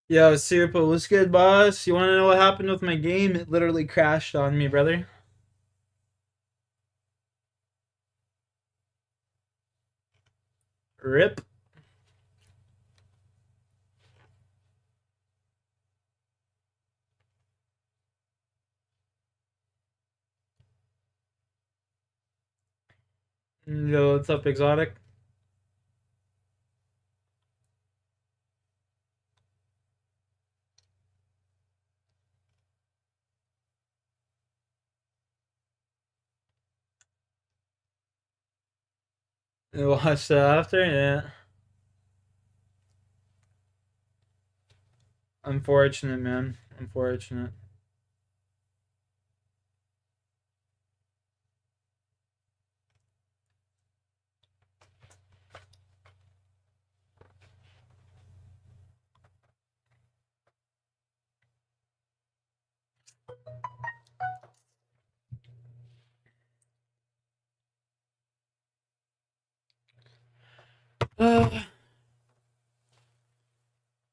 Yo, Super, what's good, boss? You want to know what happened with my game? It literally crashed on me, brother. Rip. Yo, what's up, Exotic? You watched that after? Yeah. Unfortunate, man. Unfortunate.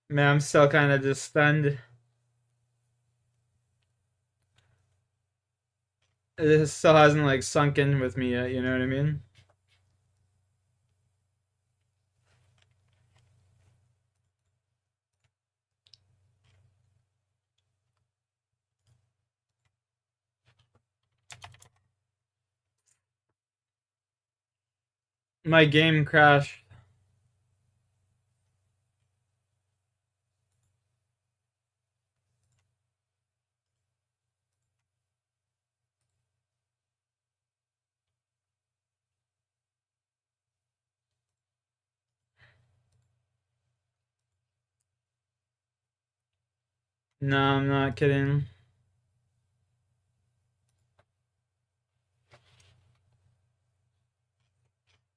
Man, I'm still kind of just stunned. It still hasn't, like, sunk in with me yet, you know what I mean? My game crashed. No, I'm not kidding.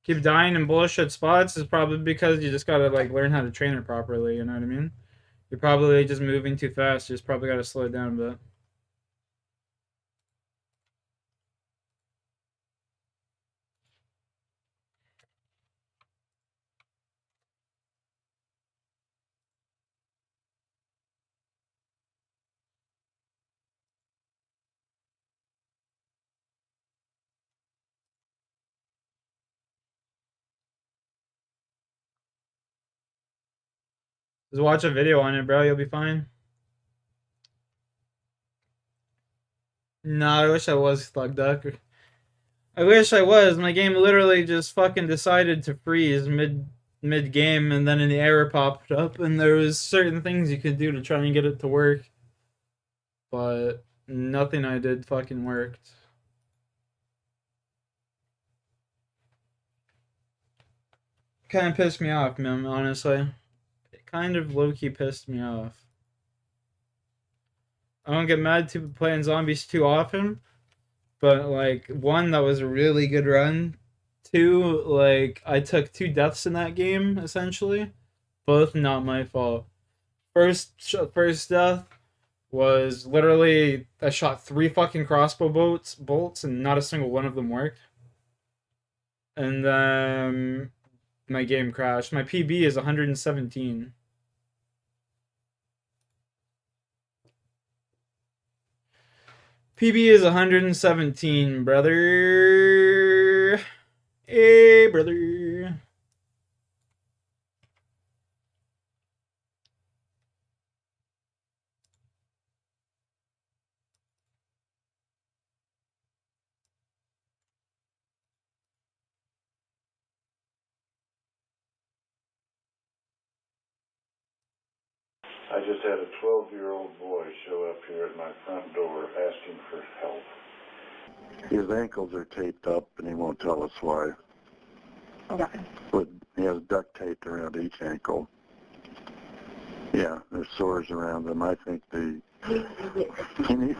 Keep dying in bullshit spots is probably because you just gotta, like, learn how to train it properly, you know what I mean? You're probably just moving too fast. You just probably gotta slow it down a bit. Just watch a video on it, bro. You'll be fine. No, I wish I was Thug Duck. I wish I was. My game literally just fucking decided to freeze mid game, and then an error popped up, and there was certain things you could do to try and get it to work, but nothing I did fucking worked. Kind of pissed me off, man. Honestly, it kind of low key pissed me off. I don't get mad to playing zombies too often, but like one that was a really good run. Two, like I took two deaths in that game essentially, both not my fault. First death was literally I shot three fucking crossbow bolts and not a single one of them worked. And then my game crashed. My PB is 117. PB is 117, brother. Hey, brother. I just had a 12-year-old boy show up here at my front door asking for help. His ankles are taped up, and he won't tell us why. Okay. But he has duct taped around each ankle. Yeah, there's sores around them. I think he needs...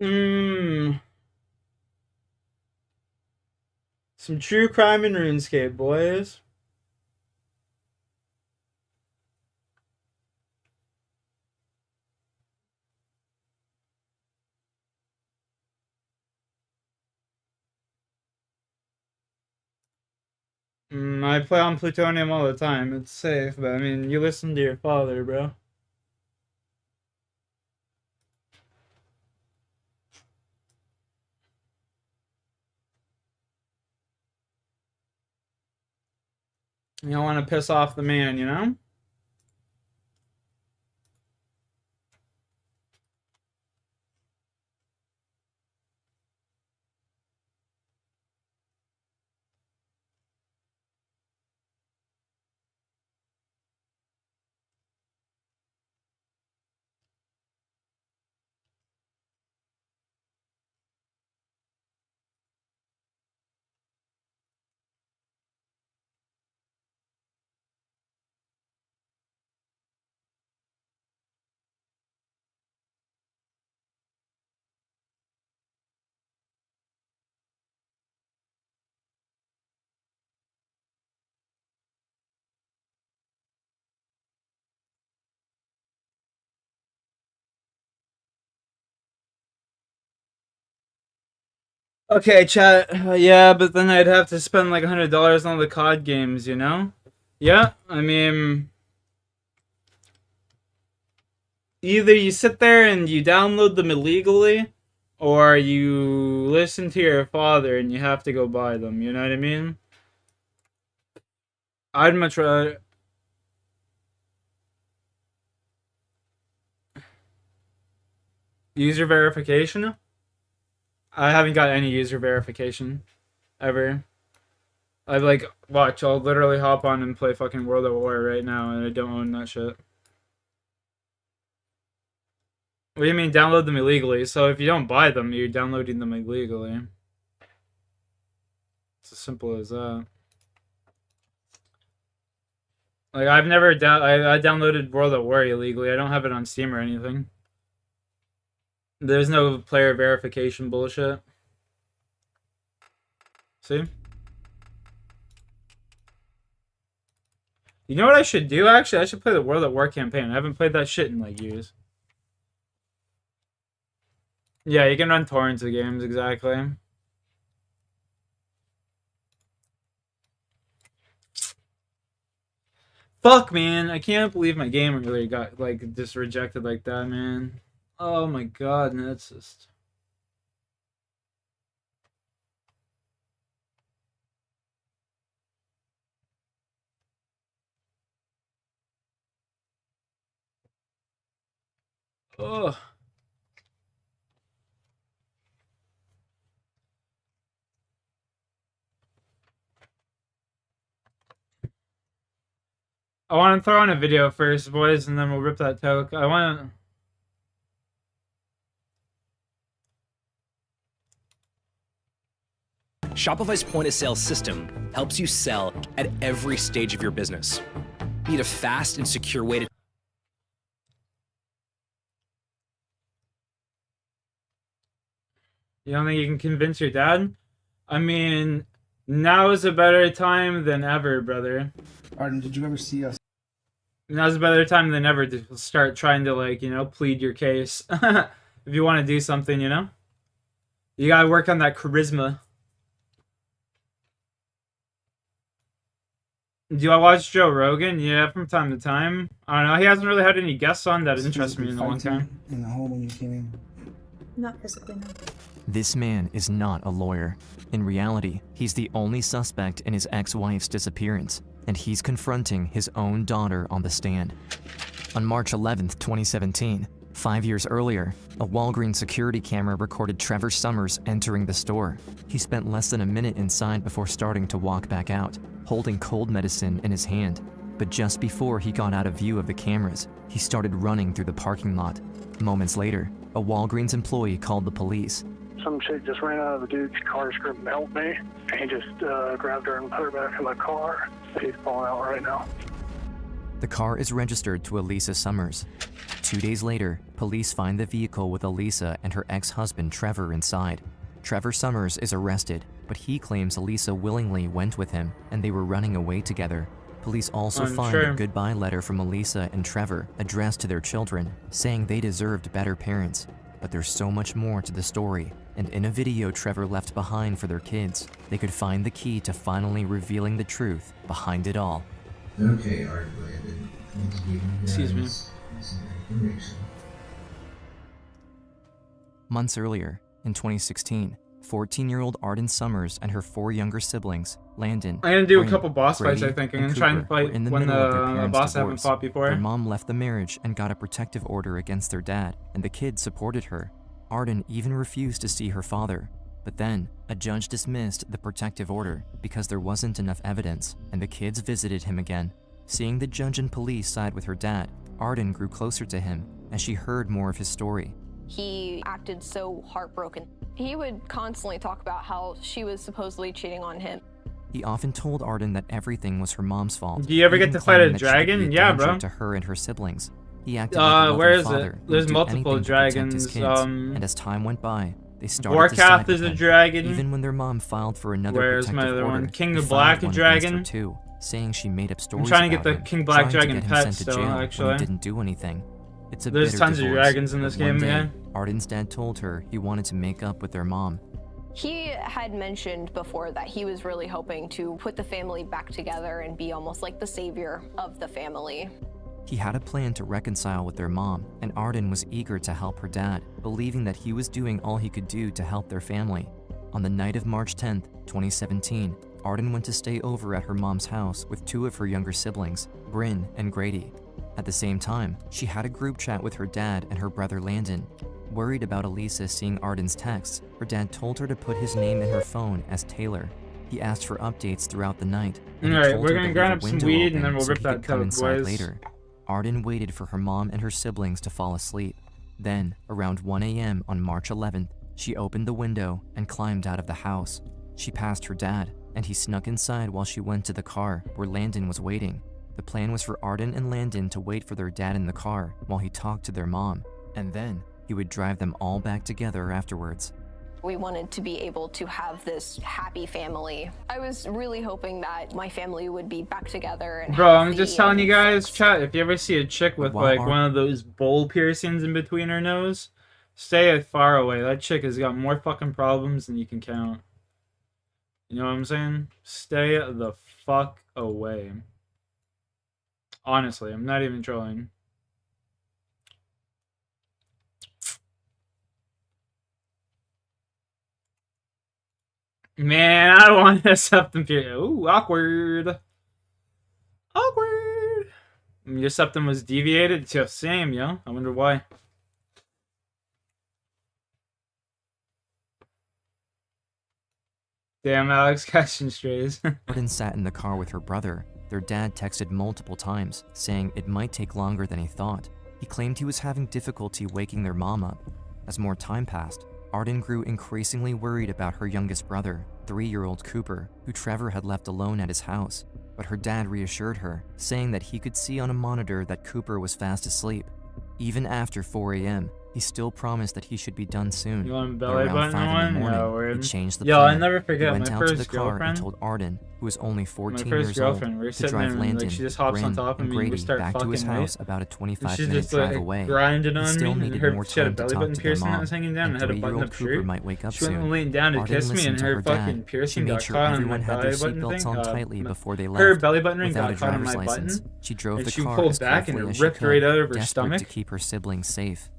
Mmm. Some true crime in RuneScape, boys. I play on plutonium all the time. It's safe, but I mean, you listen to your father, bro. You don't want to piss off the man, you know? Okay, chat. Yeah, but then I'd have to spend like $100 on the COD games, you know? Yeah, I mean, either you sit there and you download them illegally, or you listen to your father and you have to go buy them, you know what I mean? I'd much rather... User verification? I haven't got any user verification. Ever. I've like, watch, I'll literally hop on and play fucking World at War right now, and I don't own that shit. What do you mean download them illegally? So if you don't buy them, you're downloading them illegally. It's as simple as that. Like, I've never I downloaded World at War illegally. I don't have it on Steam or anything. There's no player verification bullshit. See? You know what I should do, actually? I should play the World at War campaign. I haven't played that shit in, like, years. Yeah, you can run torrents of games, exactly. Fuck, man. I can't believe my game really got, like, just rejected like that, man. Oh my god, and that's just... Ugh. I want to throw on a video first, boys, and then we'll rip that toke. I want to... Shopify's point-of-sale system helps you sell at every stage of your business. Need a fast and secure way to... You don't think you can convince your dad? I mean, now is a better time than ever, brother. Arden, did you ever see us? Now's a better time than ever to start trying to, like, you know, plead your case. If you want to do something, you know? You gotta work on that charisma. Do I watch Joe Rogan? Yeah, from time to time. I don't know. He hasn't really had any guests on that interest me in a long time. In the home when you came in. Not physically, no. This man is not a lawyer. In reality, he's the only suspect in his ex-wife's disappearance, and he's confronting his own daughter on the stand. On March 11th, 2017, 5 years earlier, a Walgreens security camera recorded Trevor Summers entering the store. He spent less than a minute inside before starting to walk back out, holding cold medicine in his hand. But just before he got out of view of the cameras, he started running through the parking lot. Moments later, a Walgreens employee called the police. Some chick just ran out of the dude's car screaming, "Help me!" And he just grabbed her and put her back in the car. He's falling out right now. The car is registered to Elisa Summers. 2 days later, police find the vehicle with Elisa and her ex-husband Trevor inside. Trevor Summers is arrested, but he claims Elisa willingly went with him and they were running away together. Police also find a goodbye letter from Elisa and Trevor addressed to their children, saying they deserved better parents. But there's so much more to the story. And in a video Trevor left behind for their kids, they could find the key to finally revealing the truth behind it all. Okay, Art Landon. Let's give you Excuse me. guys some information. Months earlier, in 2016, 14-year-old Arden Summers and her 4 younger siblings, Landon, I'm gonna do a Bryn, couple boss fights, I Grady, think. I'm and gonna try and Cooper were fight in the when middle of their the parents' boss I haven't divorce. fought before. Their mom left the marriage and got a protective order against their dad, and the kids supported her. Arden even refused to see her father. But then, a judge dismissed the protective order because there wasn't enough evidence, and the kids visited him again. Seeing the judge and police side with her dad, Arden grew closer to him as she heard more of his story. He acted so heartbroken. He would constantly talk about how she was supposedly cheating on him. He often told Arden that everything was her mom's fault. Do you ever get even to fight a claiming that she could dragon? be a Yeah, danger bro. to her and her siblings. He acted like a loving Where is father it? who There's would do multiple anything to protect his dragons. kids. And as time went by, they started to side Warcraft with is a him. dragon. Even when their mom filed for another Where's protective my other order, one? King he of filed Black one against her dragon? too, saying she made up stories I'm trying to get about the him, King Black trying to dragon get him pet sent to still, jail when actually. he didn't do anything. It's a There's bitter tons of divorce, dragons in this but one game, day, yeah. Arden's dad told her he wanted to make up with their mom. He had mentioned before that he was really hoping to put the family back together and be almost like the savior of the family. He had a plan to reconcile with their mom, and Arden was eager to help her dad, believing that he was doing all he could do to help their family. On the night of March 10th, 2017, Arden went to stay over at her mom's house with 2 of her younger siblings, Bryn and Grady. At the same time, she had a group chat with her dad and her brother Landon. Worried about Elisa seeing Arden's texts, her dad told her to put his name in her phone as Taylor. He asked for updates throughout the night. And he Alright, told we're her gonna to grind leave up a some window weed open and then we'll so rip he that could come toad, inside boys. later. Arden waited for her mom and her siblings to fall asleep. Then, around 1 a.m. on March 11th, she opened the window and climbed out of the house. She passed her dad, and he snuck inside while she went to the car where Landon was waiting. The plan was for Arden and Landon to wait for their dad in the car while he talked to their mom, and then he would drive them all back together afterwards. We wanted to be able to have this happy family. I was really hoping that my family would be back together. And Bro, I'm healthy just telling you and guys, chat, if you ever see a chick with While like Ar- one of those bowl piercings in between her nose, stay far away. That chick has got more fucking problems than you can count. You know what I'm saying? Stay the fuck away. Honestly, I'm not even trolling. Man, I don't want to septum piercing. Ooh, awkward. Awkward. Your septum was deviated? It's the same, yo. I wonder why. Damn, Alex catching strays. Arden sat in the car with her brother. Their dad texted multiple times, saying it might take longer than he thought. He claimed he was having difficulty waking their mom up. As more time passed, Arden grew increasingly worried about her youngest brother, 3-year-old Cooper, who Trevor had left alone at his house. But her dad reassured her, saying that he could see on a monitor that Cooper was fast asleep. Even after 4 a.m., he still promised that he should be done soon. You want a But belly around button 5 in one? the morning, No, word. he changed the Yo, plan. I never He forget went my out to the first car and girlfriend. told Arden, who was only My 14 first years girlfriend. old, We're to sitting drive there and Landon, like she just hops Bryn, on top of and me and we Grady start back to fucking his house right. about a And 25-minute she's just drive like away. grinding He on still me, and needed her more she had a time to belly talk button to their piercing that mom, was hanging down and and had a button 3-year-old up Cooper shirt. might wake up She went soon. and leaned down to Arden kiss me, listened and to her her fucking dad. She piercing made got sure caught on my everyone had their belly button seatbelts thing. on tightly before they left. Her belly button ring Without a got caught on driver's my license, button, she drove and the she car pulled as back and carefully it as she ripped could, right out of her desperate stomach. to keep her siblings safe.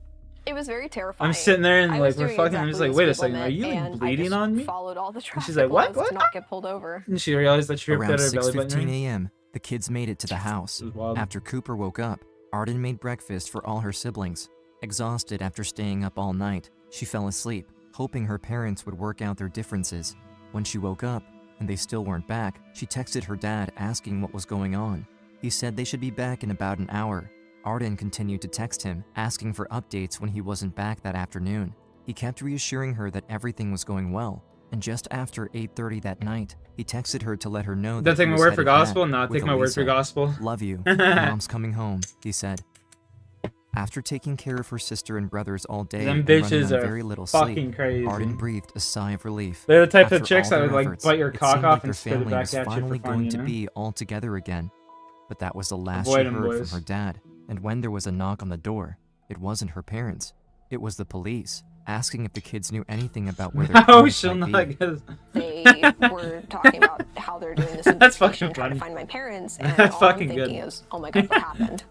It was very terrifying. I'm sitting there and I like was we're doing fucking. I'm just exactly like, the wait a speed second, are limit, you like and I bleeding just on me? followed all the And traffic she's like, what? laws to not get pulled over. And she realized that she ripped Around out her belly button 6:15 ring. a.m., the kids made it to the house. This is wild. After Cooper woke up, Arden made breakfast for all her siblings. Exhausted after staying up all night, she fell asleep, hoping her parents would work out their differences. When she woke up, and they still weren't back, she texted her dad asking what was going on. He said they should be back in about an hour. Arden continued to text him, asking for updates when he wasn't back that afternoon. He kept reassuring her that everything was going well, and just after 8:30 that night, he texted her to let her know that Don't take he my was word for headed back gospel? No, with take my word for Elisa. gospel. Love you. Mom's coming home, he said. After taking care of her sister and brothers all day Them and running bitches on are very little fucking sleep, crazy. Arden breathed a sigh of relief. They're the type After of chicks all that would their like efforts, bite your it cock seemed off like their and spit it family back was at you finally for fun, going you to know? be all together again. But that was the last Avoid she 'em, heard boys. from her dad, and when there was a knock on the door, it wasn't her parents. It was the police. asking if the kids knew anything about where their No, parents she'll might not be. get. They were talking about how they're doing this That's investigation, fucking trying to funny. find my parents, and That's all I'm fucking thinking good. is, oh my god, what happened?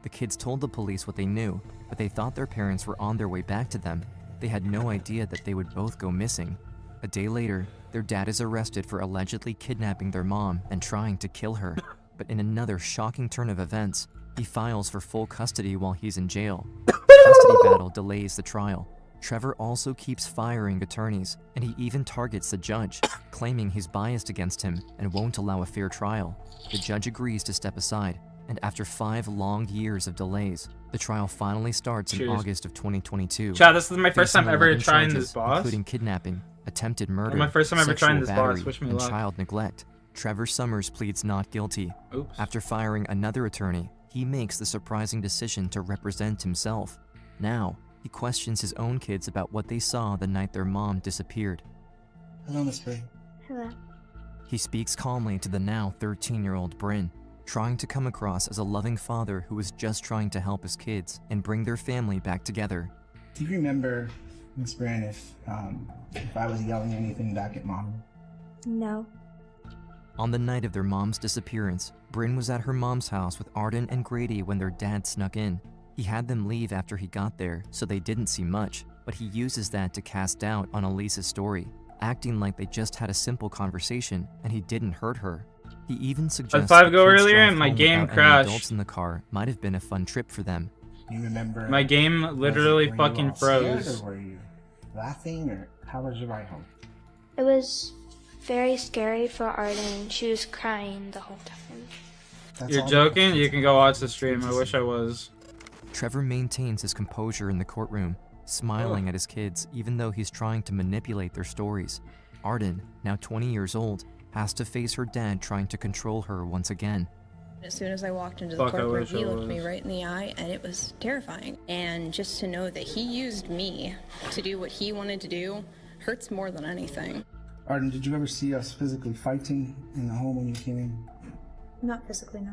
The kids told the police what they knew, but they thought their parents were on their way back to them. They had no idea that they would both go missing. A day later, their dad is arrested for allegedly kidnapping their mom and trying to kill her. But in another shocking turn of events, he files for full custody while he's in jail. The custody battle delays the trial. Trevor also keeps firing attorneys, and he even targets the judge, claiming he's biased against him and won't allow a fair trial. The judge agrees to step aside, and after 5 long years of delays, the trial finally starts in Cheers. August of 2022. Chad, this is my first Facing time ever 11 trying charges, this boss. including kidnapping, attempted murder, My first time ever sexual trying this boss. battery, Wish me and luck. child neglect. Trevor Summers pleads not guilty. Oops. After firing another attorney, he makes the surprising decision to represent himself. Now, he questions his own kids about what they saw the night their mom disappeared. Hello, Miss Bree. Hello. He speaks calmly to the now 13-year-old Bryn, trying to come across as a loving father who was just trying to help his kids and bring their family back together. Do you remember, Miss Brand, if I was yelling anything back at Mom? No. On the night of their mom's disappearance, Bryn was at her mom's house with Arden and Grady when their dad snuck in. He had them leave after he got there, so they didn't see much, but he uses that to cast doubt on Elisa's story, acting like they just had a simple conversation and he didn't hurt her. He even suggests five the go kids earlier drive and my home game without any crashed. adults in the car might have been a fun trip for them. Do you remember? My game literally were you fucking all scared, froze. Or were you laughing, or how was your ride home? It was very scary for Arden. She was crying the whole time. That's You're all the joking? questions You can go watch the stream. I wish I was. Trevor maintains his composure in the courtroom, smiling at his kids even though he's trying to manipulate their stories. Arden, now 20 years old, has to face her dad trying to control her once again. As soon as I walked into the Fuck, I courtroom, wish I he looked was. me right in the eye, and it was terrifying. And just to know that he used me to do what he wanted to do hurts more than anything. Arden, did you ever see us physically fighting in the home when you came in? Not physically, no.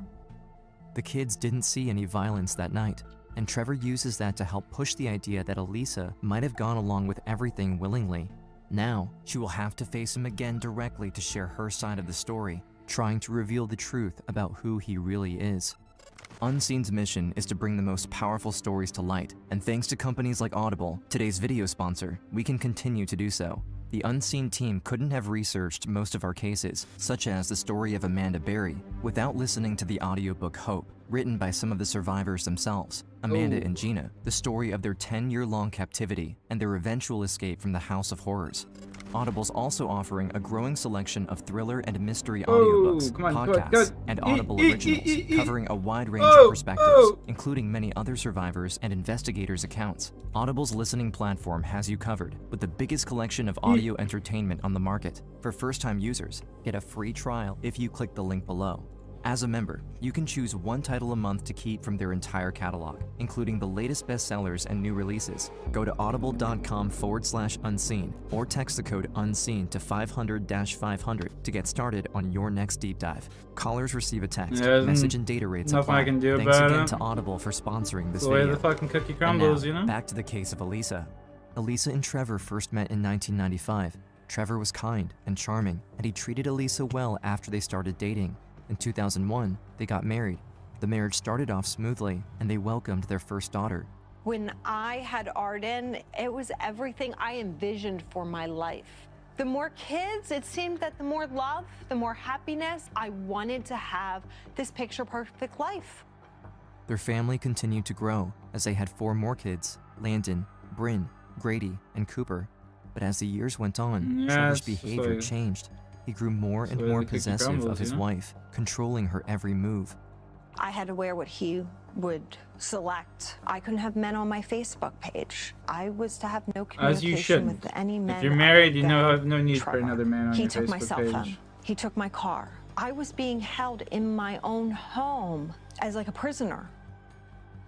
The kids didn't see any violence that night, and Trevor uses that to help push the idea that Elisa might have gone along with everything willingly. Now, she will have to face him again directly to share her side of the story, trying to reveal the truth about who he really is. Unseen's mission is to bring the most powerful stories to light, and thanks to companies like Audible, today's video sponsor, we can continue to do so. The Unseen team couldn't have researched most of our cases, such as the story of Amanda Berry, without listening to the audiobook Hope, written by some of the survivors themselves, Amanda and Gina, the story of their 10-year-long captivity and their eventual escape from the House of Horrors. Audible's also offering a growing selection of thriller and mystery audiobooks, come on, podcasts, good. and Audible originals, covering a wide range Oh, of perspectives, oh. including many other survivors and investigators' accounts. Audible's listening platform has you covered, with the biggest collection of audio entertainment on the market. For first-time users, get a free trial if you click the link below. As a member, you can choose one title a month to keep from their entire catalog, including the latest bestsellers and new releases. Go to audible.com/unseen or text the code UNSEEN to 500-500 to get started on your next deep dive. Callers receive a text, Yeah, message and data rates nothing apply. I can do Thanks about again it. to Audible for sponsoring this The way video. the fucking cookie And crumbles, now, you know? back to the case of Elisa. Elisa and Trevor first met in 1995. Trevor was kind and charming, and he treated Elisa well after they started dating. In 2001, they got married. The marriage started off smoothly, and they welcomed their first daughter. When I had Arden, it was everything I envisioned for my life. The more kids, it seemed that the more love, the more happiness. I wanted to have this picture-perfect life. Their family continued to grow as they had 4 more kids: Landon, Bryn, Grady, and Cooper. But as the years went on, Trevor's behavior changed. He grew more and more possessive of his wife, controlling her every move. I had to wear what he would select. I couldn't have men on my Facebook page. I was to have no As you communication shouldn't. with any men. If you're married, you other know than have no need for Trevor. another man on He your took my Facebook cell page. phone. He took my car. I was being held in my own home as like a prisoner.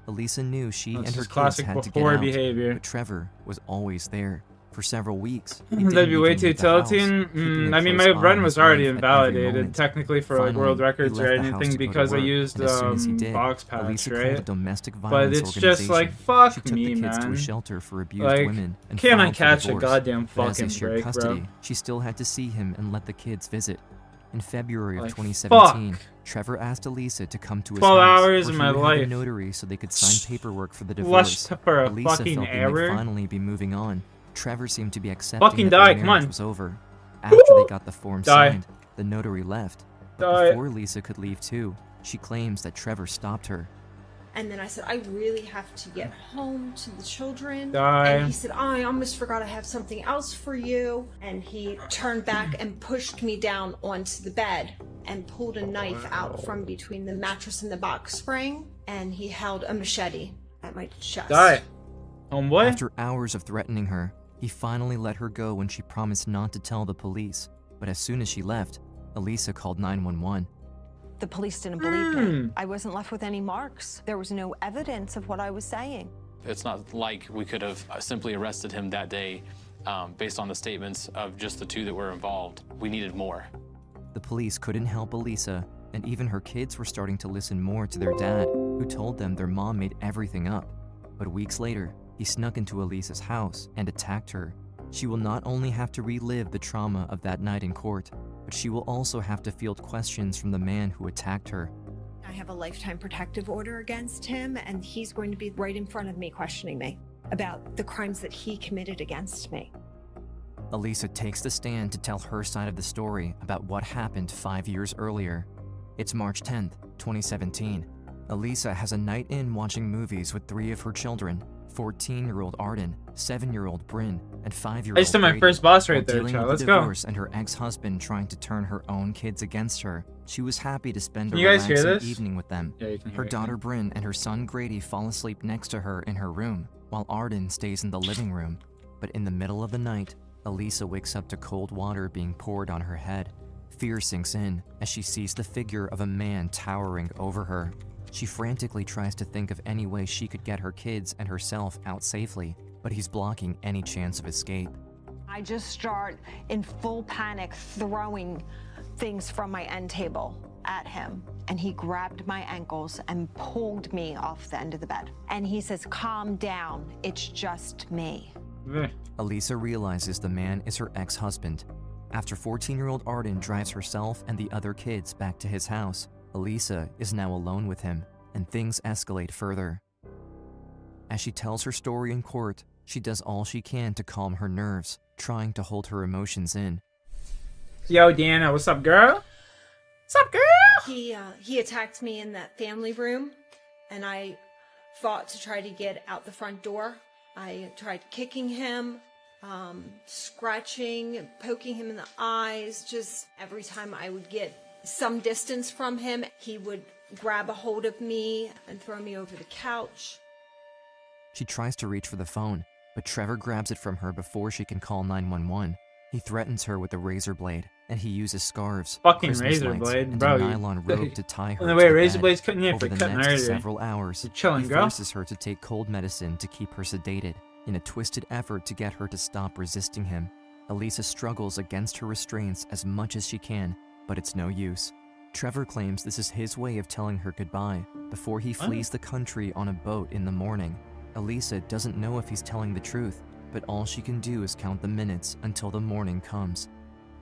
Elisa knew she That's and her just kids classic had to get before out, behavior. but Trevor was always there. For several weeks, That'd be way too tilting. I mean, my run was already invalidated, technically, for like world records or anything, because I used box patch, right? But it's just like, fuck me, man. Like, can't I catch a goddamn fucking break, bro? She still had to see him and let the kids visit. In February of 2017, Trevor asked Elisa to come to his 12 house, hours where of my he would have life. a notary so they could sign paperwork for the divorce. For a Elisa fucking felt they error. might finally be moving on. Trevor seemed to be accepting Fucking that die, their come marriage on. was over. After they got the form signed, the notary left. But before Elisa could leave too, she claims that Trevor stopped her. And then I said, I really have to get home to the children. Die. And he said, I almost forgot I have something else for you. And he turned back and pushed me down onto the bed and pulled a knife out from between the mattress and the box spring. And he held a machete at my chest. Die. Homeboy? After hours of threatening her, he finally let her go when she promised not to tell the police. But as soon as she left, Elisa called 911. The police didn't believe me. I wasn't left with any marks. There was no evidence of what I was saying. It's not like we could have simply arrested him that day based on the statements of just the two that were involved. We needed more. The police couldn't help Elisa, and even her kids were starting to listen more to their dad, who told them their mom made everything up. But weeks later, he snuck into Elisa's house and attacked her. She will not only have to relive the trauma of that night in court, but she will also have to field questions from the man who attacked her. I have a lifetime protective order against him, and he's going to be right in front of me questioning me about the crimes that he committed against me. Elisa takes the stand to tell her side of the story about what happened 5 years earlier. It's March 10th, 2017. Elisa has a night in watching movies with 3 of her children, 14-year-old Arden, 7-year-old Bryn, and 5-year-old I just did my first boss right there, dealing child. with Let's the go. divorce and her ex-husband trying to turn her own kids against her. She was happy to spend Can a you guys hear relaxing this? evening with them. Yeah, you can hear Her it, daughter Bryn and her son Grady fall asleep next to her in her room, while Arden stays in the living room. But in the middle of the night, Elisa wakes up to cold water being poured on her head. Fear sinks in as she sees the figure of a man towering over her. She frantically tries to think of any way she could get her kids and herself out safely, but he's blocking any chance of escape. I just start in full panic throwing things from my end table at him. And he grabbed my ankles and pulled me off the end of the bed. And he says, calm down, it's just me. Elisa realizes the man is her ex-husband. After 14-year-old Arden drives herself and the other kids back to his house, Elisa is now alone with him, and things escalate further. As she tells her story in court, she does all she can to calm her nerves, trying to hold her emotions in. Yo, Deanna, what's up, girl? What's up, girl? He attacked me in that family room, and I fought to try to get out the front door. I tried kicking him, scratching, poking him in the eyes. Just every time I would get some distance from him, he would grab a hold of me and throw me over the couch. She tries to reach for the phone, but Trevor grabs it from her before she can call 911. He threatens her with a razor blade, and he uses scarves, fucking Christmas razor lights, blade, and bro. a nylon rope to tie her the to way the razor bed. blades cutting you, Over if the cutting next artery. several hours, You're chilling, he girl. forces her to take cold medicine to keep her sedated, in a twisted effort to get her to stop resisting him. Elisa struggles against her restraints as much as she can, but it's no use. Trevor claims this is his way of telling her goodbye before he flees the country on a boat in the morning. Elisa doesn't know if he's telling the truth, but all she can do is count the minutes until the morning comes.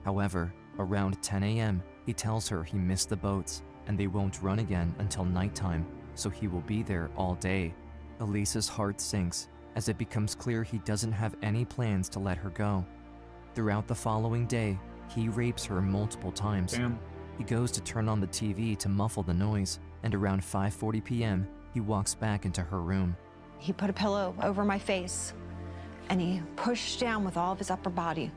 However, around 10 a.m., he tells her he missed the boats and they won't run again until nighttime, so he will be there all day. Elisa's heart sinks as it becomes clear he doesn't have any plans to let her go. Throughout the following day, he rapes her multiple times. Damn. He goes to turn on the TV to muffle the noise, and around 5:40 p.m., he walks back into her room. He put a pillow over my face and he pushed down with all of his upper body.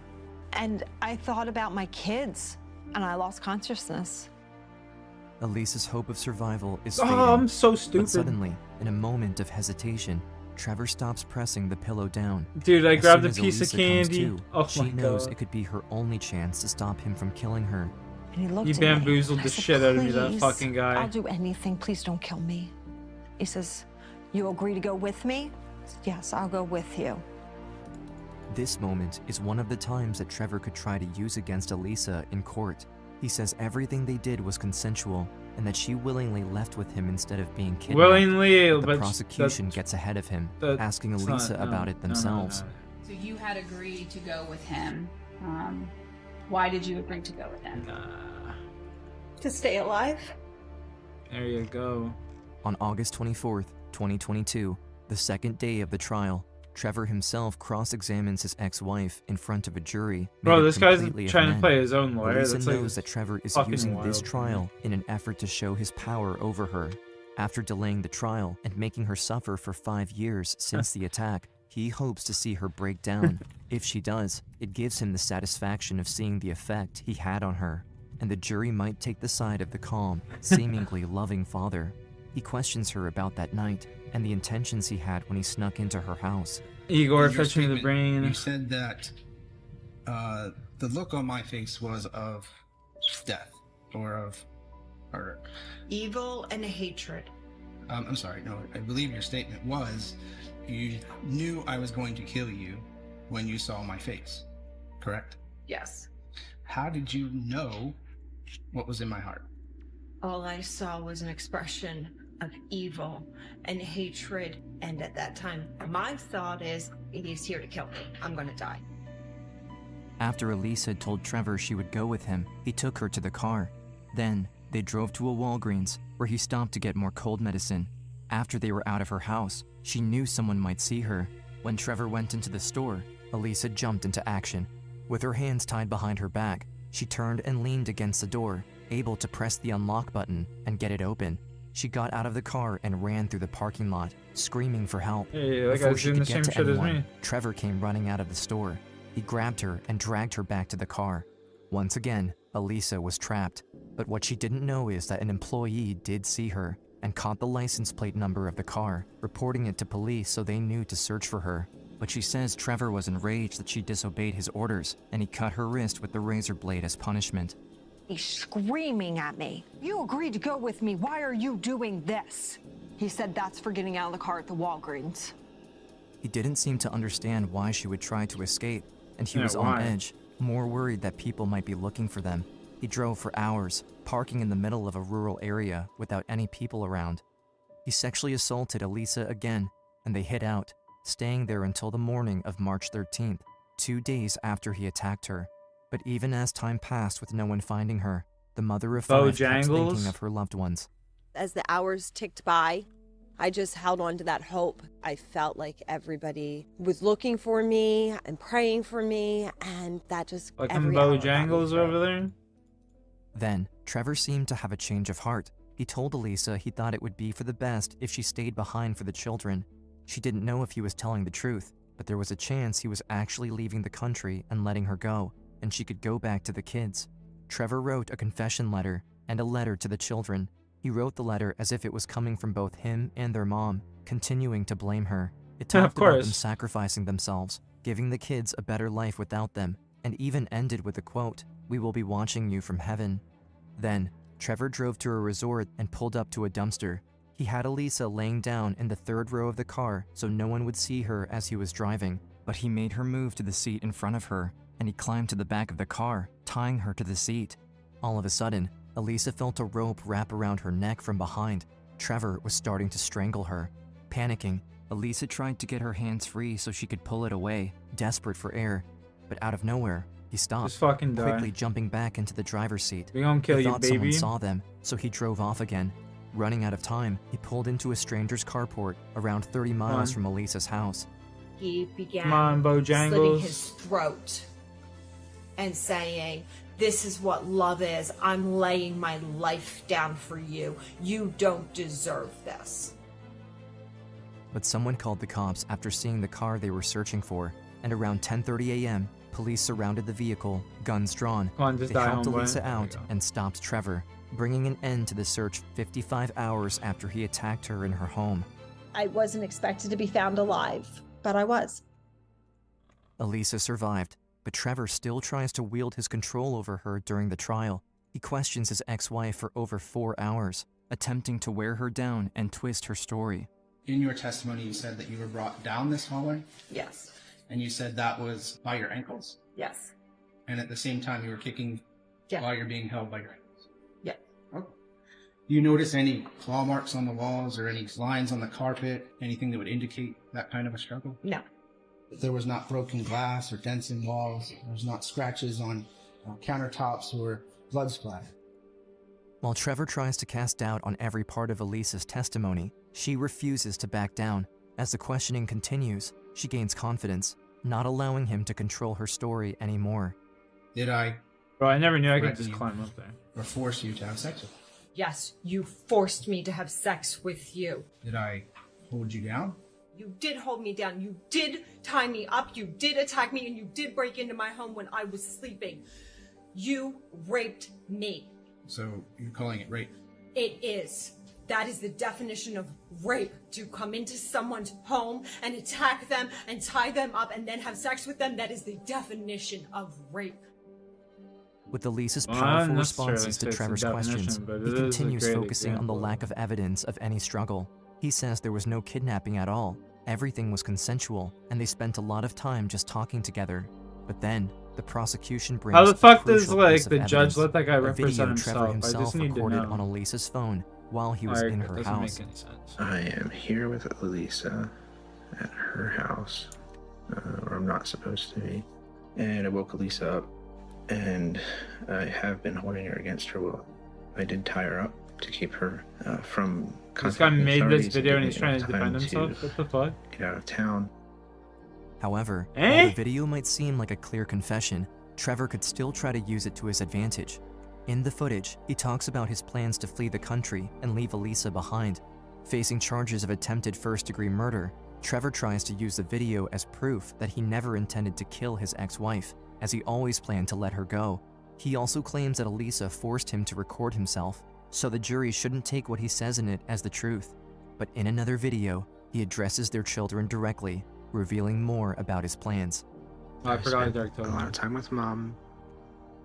And I thought about my kids and I lost consciousness. Elisa's hope of survival is Oh, fading. I'm so stupid. But suddenly, in a moment of hesitation, Trevor stops pressing the pillow down. Dude, I As grabbed soon a as piece of Elisa comes candy. to, Oh she my knows God. it could be her only chance to stop him from killing her. And he looked He at me. bamboozled I the said, shit out of me, that "Please, fucking guy." I'll do anything. Please don't kill me. He says, you agree to go with me? I said, yes, I'll go with you. This moment is one of the times that Trevor could try to use against Elisa in court. He says everything they did was consensual and that she willingly left with him instead of being kidnapped. Willingly, The but prosecution gets ahead of him, asking Elisa about it themselves. So you had agreed to go with him. Why did you agree to go with him? To stay alive. There you go. On August 24th, 2022, the second day of the trial, Trevor himself cross-examines his ex-wife in front of a jury. Bro, made this up guy's completely of trying to men. play his own lawyer. Elisa That's like knows that Trevor is fucking using this wild. trial in an effort to show his power over her. After delaying the trial and making her suffer for 5 years since the attack, he hopes to see her break down. If she does, it gives him the satisfaction of seeing the effect he had on her, and the jury might take the side of the calm, seemingly loving father. He questions her about that night and the intentions he had when he snuck into her house. Igor In your fetching the statement, brain. You said that the look on my face was of death or of murder. Evil and hatred. I'm sorry, no, I believe your statement was you knew I was going to kill you when you saw my face, correct? Yes. How did you know what was in my heart? All I saw was an expression of evil and hatred, and at that time, my thought is, he's here to kill me. I'm gonna die. After Elise had told Trevor she would go with him, he took her to the car. Then, they drove to a Walgreens, where he stopped to get more cold medicine. After they were out of her house, she knew someone might see her. When Trevor went into the store, Elisa jumped into action. With her hands tied behind her back, she turned and leaned against the door, able to press the unlock button and get it open. She got out of the car and ran through the parking lot, screaming for help. Hey, that Before guy's she doing could the get same to shit as anyone, me. Trevor came running out of the store. He grabbed her and dragged her back to the car. Once again, Elisa was trapped. But what she didn't know is that an employee did see her and caught the license plate number of the car, reporting it to police so they knew to search for her. But she says Trevor was enraged that she disobeyed his orders, and he cut her wrist with the razor blade as punishment. He's screaming at me. You agreed to go with me. Why are you doing this? He said that's for getting out of the car at the Walgreens. He didn't seem to understand why she would try to escape, and he Yeah, was why? on edge, more worried that people might be looking for them. He drove for hours, parking in the middle of a rural area without any people around. He sexually assaulted Elisa again, and they hid out, staying there until the morning of March 13th, 2 days after he attacked her. But even as time passed with no one finding her, the mother of 5 kept thinking of her loved ones. As the hours ticked by, I just held on to that hope. I felt like everybody was looking for me and praying for me, and that just Like every them hour got me Bojangles through. over there. Then, Trevor seemed to have a change of heart. He told Elisa he thought it would be for the best if she stayed behind for the children. She didn't know if he was telling the truth, but there was a chance he was actually leaving the country and letting her go, and she could go back to the kids. Trevor wrote a confession letter and a letter to the children. He wrote the letter as if it was coming from both him and their mom, continuing to blame her. It Of talked about them course. sacrificing themselves, giving the kids a better life without them, and even ended with the quote, "We will be watching you from heaven." Then, Trevor drove to a resort and pulled up to a dumpster. He had Elisa laying down in the third row of the car so no one would see her as he was driving, but he made her move to the seat in front of her, and he climbed to the back of the car, tying her to the seat. All of a sudden, Elisa felt a rope wrap around her neck from behind. Trevor was starting to strangle her. Panicking, Elisa tried to get her hands free so she could pull it away, desperate for air. But out of nowhere, he stopped, Just fucking die. quickly jumping back into the driver's seat. We gonna kill he you, thought baby. someone saw them, so he drove off again. Running out of time, he pulled into a stranger's carport around 30 miles on. from Elisa's house. He began Come on, Bojangles. slitting his throat and saying, "This is what love is. I'm laying my life down for you. You don't deserve this." But someone called the cops after seeing the car they were searching for, and around 10:30 a.m., police surrounded the vehicle, guns drawn. Come on, just They die, helped homeboy. Elisa out and stopped Trevor, bringing an end to the search 55 hours after he attacked her in her home. I wasn't expected to be found alive, but I was. Elisa survived, but Trevor still tries to wield his control over her during the trial. He questions his ex-wife for over 4 hours, attempting to wear her down and twist her story. In your testimony, you said that you were brought down this hallway? Yes. And you said that was by your ankles? Yes. And at the same time you were kicking while you're being held by your ankles? Yeah. Okay. Do you notice any claw marks on the walls or any lines on the carpet? Anything that would indicate that kind of a struggle? No. There was not broken glass or dents in walls. There was not scratches on countertops or blood splatter. While Trevor tries to cast doubt on every part of Elisa's testimony, she refuses to back down. As the questioning continues, she gains confidence, not allowing him to control her story anymore. Did I? Bro, I never knew I could just climb up there. Or force you to have sex with me? Yes, you forced me to have sex with you. Did I hold you down? You did hold me down. You did tie me up. You did attack me, and you did break into my home when I was sleeping. You raped me. So you're calling it rape? It is. That is the definition of rape. To come into someone's home and attack them and tie them up and then have sex with them. That is the definition of rape. With Elisa's powerful responses to Trevor's questions, he continues focusing on the lack of evidence of any struggle. He says there was no kidnapping at all, everything was consensual, and they spent a lot of time just talking together. But then, the prosecution brings how the fuck a does crucial like piece of the judge evidence, let that guy a represent video himself? Trevor I himself just need to recorded know. on Elisa's phone while he was in her house. I am here with Elisa at her house, where I'm not supposed to be, and I woke Elisa up, and I have been holding her against her will. I did tie her up to keep her from This guy contacting made authorities this video and give he's me trying enough to defend time himself? What the fuck? Get out of town. However, while the video might seem like a clear confession, Trevor could still try to use it to his advantage. In the footage, he talks about his plans to flee the country and leave Elisa behind. Facing charges of attempted first-degree murder, Trevor tries to use the video as proof that he never intended to kill his ex-wife, as he always planned to let her go. He also claims that Elisa forced him to record himself, so the jury shouldn't take what he says in it as the truth. But in another video, he addresses their children directly, revealing more about his plans. I forgot spent a lot of time with Mom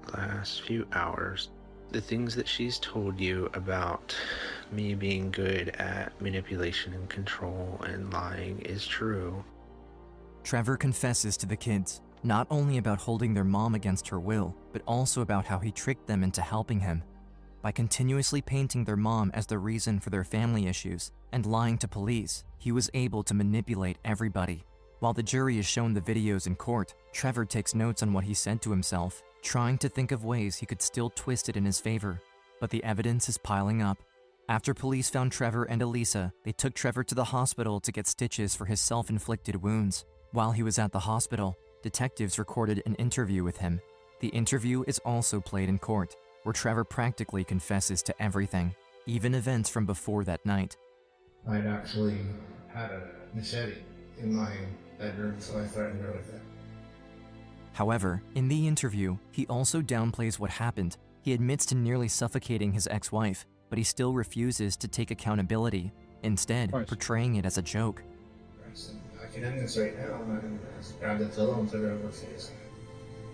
the last few hours. The things that she's told you about me being good at manipulation and control and lying is true. Trevor confesses to the kids, not only about holding their mom against her will, but also about how he tricked them into helping him. By continuously painting their mom as the reason for their family issues and lying to police, he was able to manipulate everybody. While the jury is shown the videos in court, Trevor takes notes on what he said to himself, trying to think of ways he could still twist it in his favor. But the evidence is piling up. After police found Trevor and Elisa, they took Trevor to the hospital to get stitches for his self-inflicted wounds. While he was at the hospital, detectives recorded an interview with him. The interview is also played in court, where Trevor practically confesses to everything, even events from before that night. I'd actually had a machete in my bedroom, so I threatened her with it. However, in the interview, he also downplays what happened. He admits to nearly suffocating his ex-wife, but he still refuses to take accountability, instead portraying it as a joke. I can end this right now, and I just grabbed the pillow and took it over her face.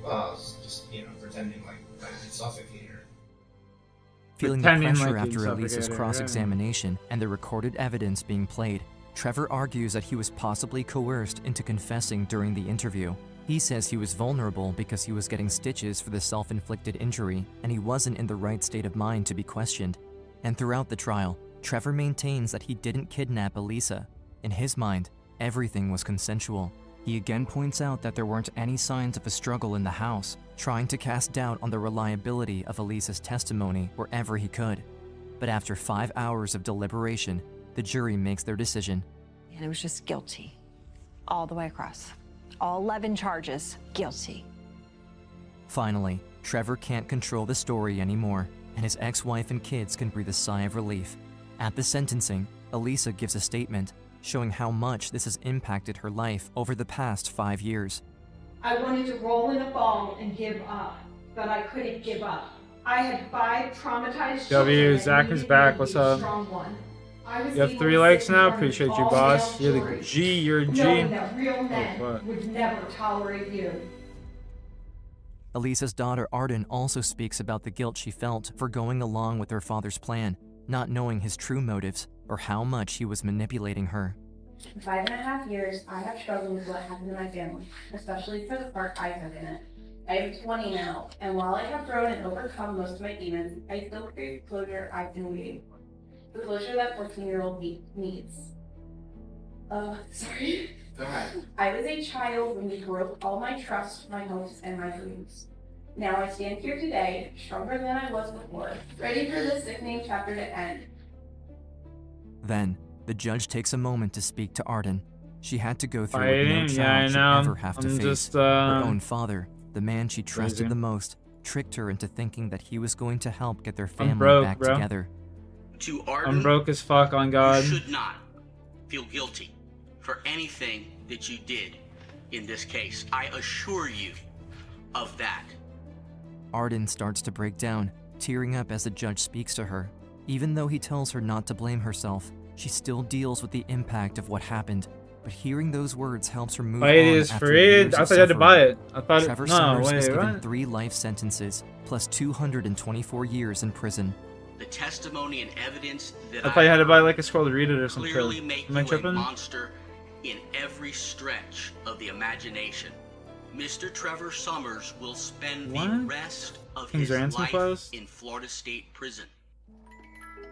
Well, I was just, pretending like I could suffocate her. Feeling the pressure after Elisa's cross-examination and the recorded evidence being played, Trevor argues that he was possibly coerced into confessing during the interview. He says he was vulnerable because he was getting stitches for the self-inflicted injury and he wasn't in the right state of mind to be questioned. And throughout the trial, Trevor maintains that he didn't kidnap Elisa. In his mind, everything was consensual. He again points out that there weren't any signs of a struggle in the house, trying to cast doubt on the reliability of Elisa's testimony wherever he could. But after 5 hours of deliberation, the jury makes their decision. And it was just guilty, all the way across. All 11 charges, guilty. Finally, Trevor can't control the story anymore, and his ex-wife and kids can breathe a sigh of relief. At the sentencing, Elisa gives a statement showing how much this has impacted her life over the past 5 years. I wanted to roll in a ball and give up, but I couldn't give up. I had 5 traumatized children. Zach is back. What's up? You have 3 likes now. Appreciate you, boss. You're the G. You're a G. Knowing that real men would never tolerate you. Elisa's daughter Arden also speaks about the guilt she felt for going along with her father's plan, not knowing his true motives or how much he was manipulating her. In 5.5 years, I have struggled with what happened to my family, especially for the part I took in it. I am 20 now, and while I have grown and overcome most of my demons, I still crave closure I've been waiting for. The closure that 14-year-old needs. Sorry. Go ahead. I was a child when you broke all my trust, my hopes, and my dreams. Now I stand here today, stronger than I was before, ready for this sickening chapter to end. Then, the judge takes a moment to speak to Arden. She had to go through what no Fighting? Yeah, I child should know. ever have to I'm face. just, Her own father, the man she trusted crazy. the most, tricked her into thinking that he was going to help get their family I'm broke, back bro. together. To Arden, I'm broke as fuck, on God. you should not feel guilty for anything that you did in this case. I assure you of that. Arden starts to break down, tearing up as the judge speaks to her. Even though he tells her not to blame herself, she still deals with the impact of what happened. But hearing those words helps her move on Wait, it's after free? years I of thought you had to buy suffering. it. I thought Trevor no, Summers is wait, given what? 3 life sentences, plus 224 years in prison. The testimony and evidence that I thought you had to buy like a scroll to read it or some shit. clearly make Am I you a tripping? monster in every stretch of the imagination. Mr. Trevor Summers will spend the What? rest of King's his ransom life clause? in Florida State Prison.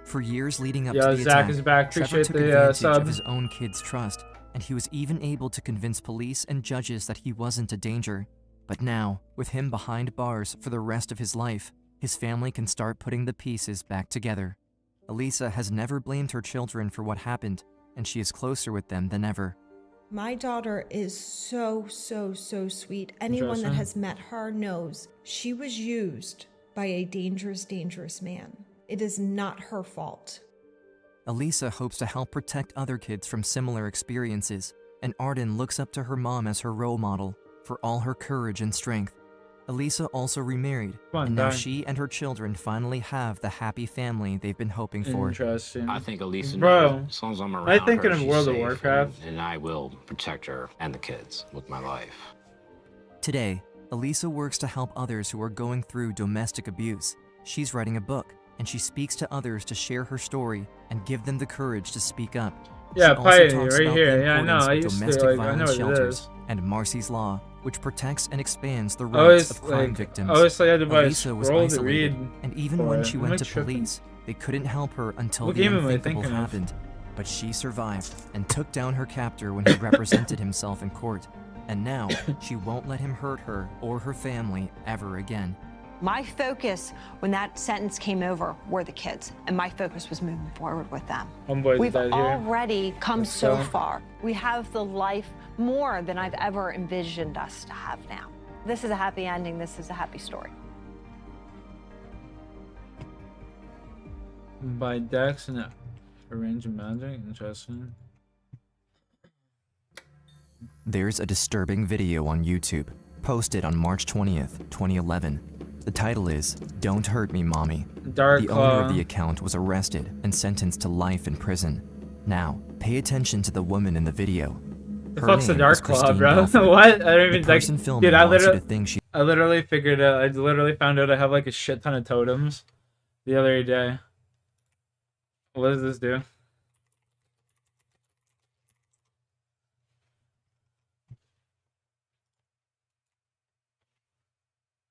For years leading up Yo, to the Zach attack, is back. Trevor Appreciate took the, advantage sub. of his own kids' trust, and he was even able to convince police and judges that he wasn't a danger. But now, with him behind bars for the rest of his life, his family can start putting the pieces back together. Elisa has never blamed her children for what happened, and she is closer with them than ever. My daughter is so sweet. Anyone that Interesting. has met her knows she was used by a dangerous man. It is not her fault. Elisa hopes to help protect other kids from similar experiences, and Arden looks up to her mom as her role model for all her courage and strength. Elisa also remarried, and now she and her children finally have the happy family they've been hoping for. Interesting. I think Elisa Bro, knows as long as I'm around I think her, in she's World of safe, Warcraft. and I will protect her and the kids with my life. Today, Elisa works to help others who are going through domestic abuse. She's writing a book, and she speaks to others to share her story and give them the courage to speak up. Yeah, She also Piety, talks right about here. the Yeah, I know. importance I of used to, domestic like, I violence know what it shelters is. and Marcy's Law, which protects and expands the I rights always, of crime like, victims. I always had to buy a Elisa was scroll to isolated, read and even for when it. she Am I went to tripping? police, they couldn't help her until What the game am I unthinkable thinking of? happened. But she survived and took down her captor when he represented himself in court. And now, she won't let him hurt her or her family ever again. My focus when that sentence came over were the kids, and my focus was moving forward with them. Homeboys We've died here. already come Let's so go. far. We have the life more than I've ever envisioned us to have now. This is a happy ending. This is a happy story. By Dex and Arrange of Magic. Interesting. There's a disturbing video on YouTube, posted on March 20th, 2011. The title is, "Don't Hurt Me, Mommy." Dark The owner of Claw. the account was arrested and sentenced to life in prison. Now, pay attention to the woman in the video. The Her fuck's the name Dark is Claw, Christine bro? Belfort. What? I don't even The person like. filming Dude, I wants you literally, to think she I literally figured out. I literally found out I have like a shit ton of totems the other day. What does this do?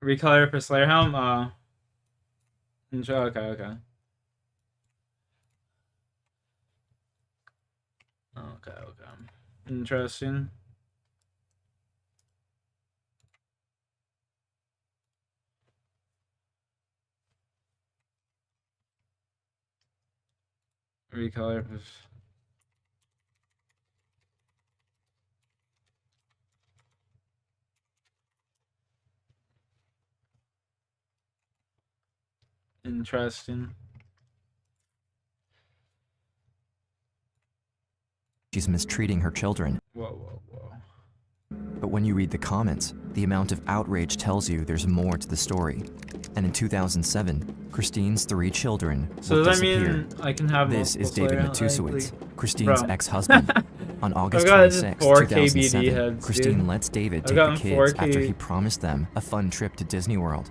Recolor for Slayer Helm? Okay. Okay. Interesting. Recolor for... Interesting. she's mistreating her children. Whoa. But when you read the comments, the amount of outrage tells you there's more to the story. And in 2007, Christine's 3 children So will does that disappear. mean I can have This is multiple David Slayer, Matusowicz, like, Christine's bro. ex-husband. On August I've got 26, 4 2007, KBD heads, Christine dude. lets David I've take the gotten 4 kids after K- he promised them a fun trip to Disney World.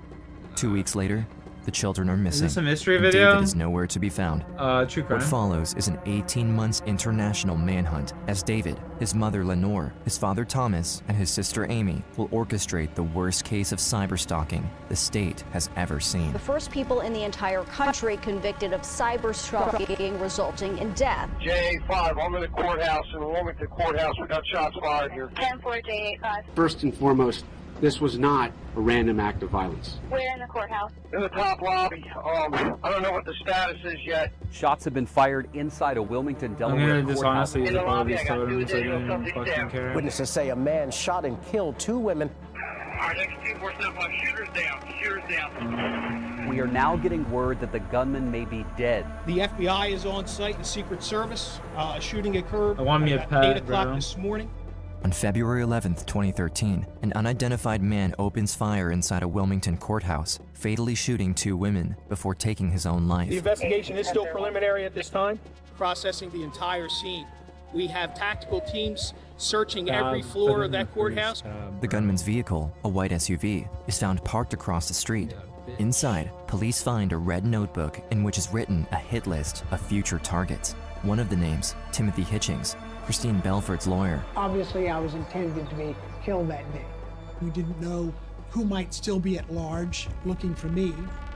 2 weeks later, The children are missing. Is this a mystery and video? David is nowhere to be found. True crime. What follows is an 18 months international manhunt as David, his mother Lenore, his father Thomas, and his sister Amy will orchestrate the worst case of cyberstalking the state has ever seen. The first people in the entire country convicted of cyberstalking resulting in death. J5, I'm in the courthouse in the Wilmington courthouse. We got shots fired here. 10-4 J85. First and foremost, this was not a random act of violence. Where in the courthouse? In the top lobby. I don't know what the status is yet. Shots have been fired inside a Wilmington, Delaware I'm gonna courthouse. dishonestly In the lobby, these I got two totems. I additional didn't subjects fucking down. care. Witnesses say a man shot and killed 2 women. Our next 2-4-7-5, shooters down. Shooters down. We are now getting word that the gunman may be dead. The FBI is on site and Secret Service. A shooting occurred I want me a at pet, 8 o'clock bro. this morning. On February 11th, 2013, an unidentified man opens fire inside a Wilmington courthouse, fatally shooting 2 women before taking his own life. The investigation is still preliminary at this time. Processing the entire scene. We have tactical teams searching every floor of that courthouse. The gunman's vehicle, a white SUV, is found parked across the street. Inside, police find a red notebook in which is written a hit list of future targets. One of the names, Timothy Hitchings, Christine Belford's lawyer. Obviously, I was intended to be killed that day. We didn't know who might still be at large looking for me.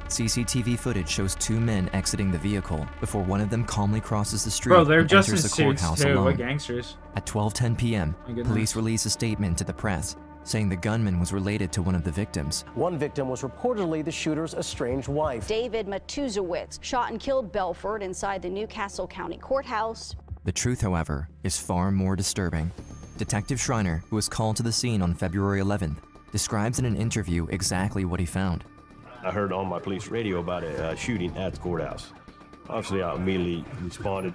CCTV footage shows 2 men exiting the vehicle before one of them calmly crosses the street Bro, they're and just in enters the suits courthouse too. alone. What gangsters? At 12:10 p.m., My goodness. police release a statement to the press saying the gunman was related to one of the victims. One victim was reportedly the shooter's estranged wife. David Matusewicz shot and killed Belford inside the Newcastle County Courthouse. The truth, however, is far more disturbing. Detective Schreiner, who was called to the scene on February 11th, describes in an interview exactly what he found. I heard on my police radio about a shooting at the courthouse. Obviously, I immediately responded.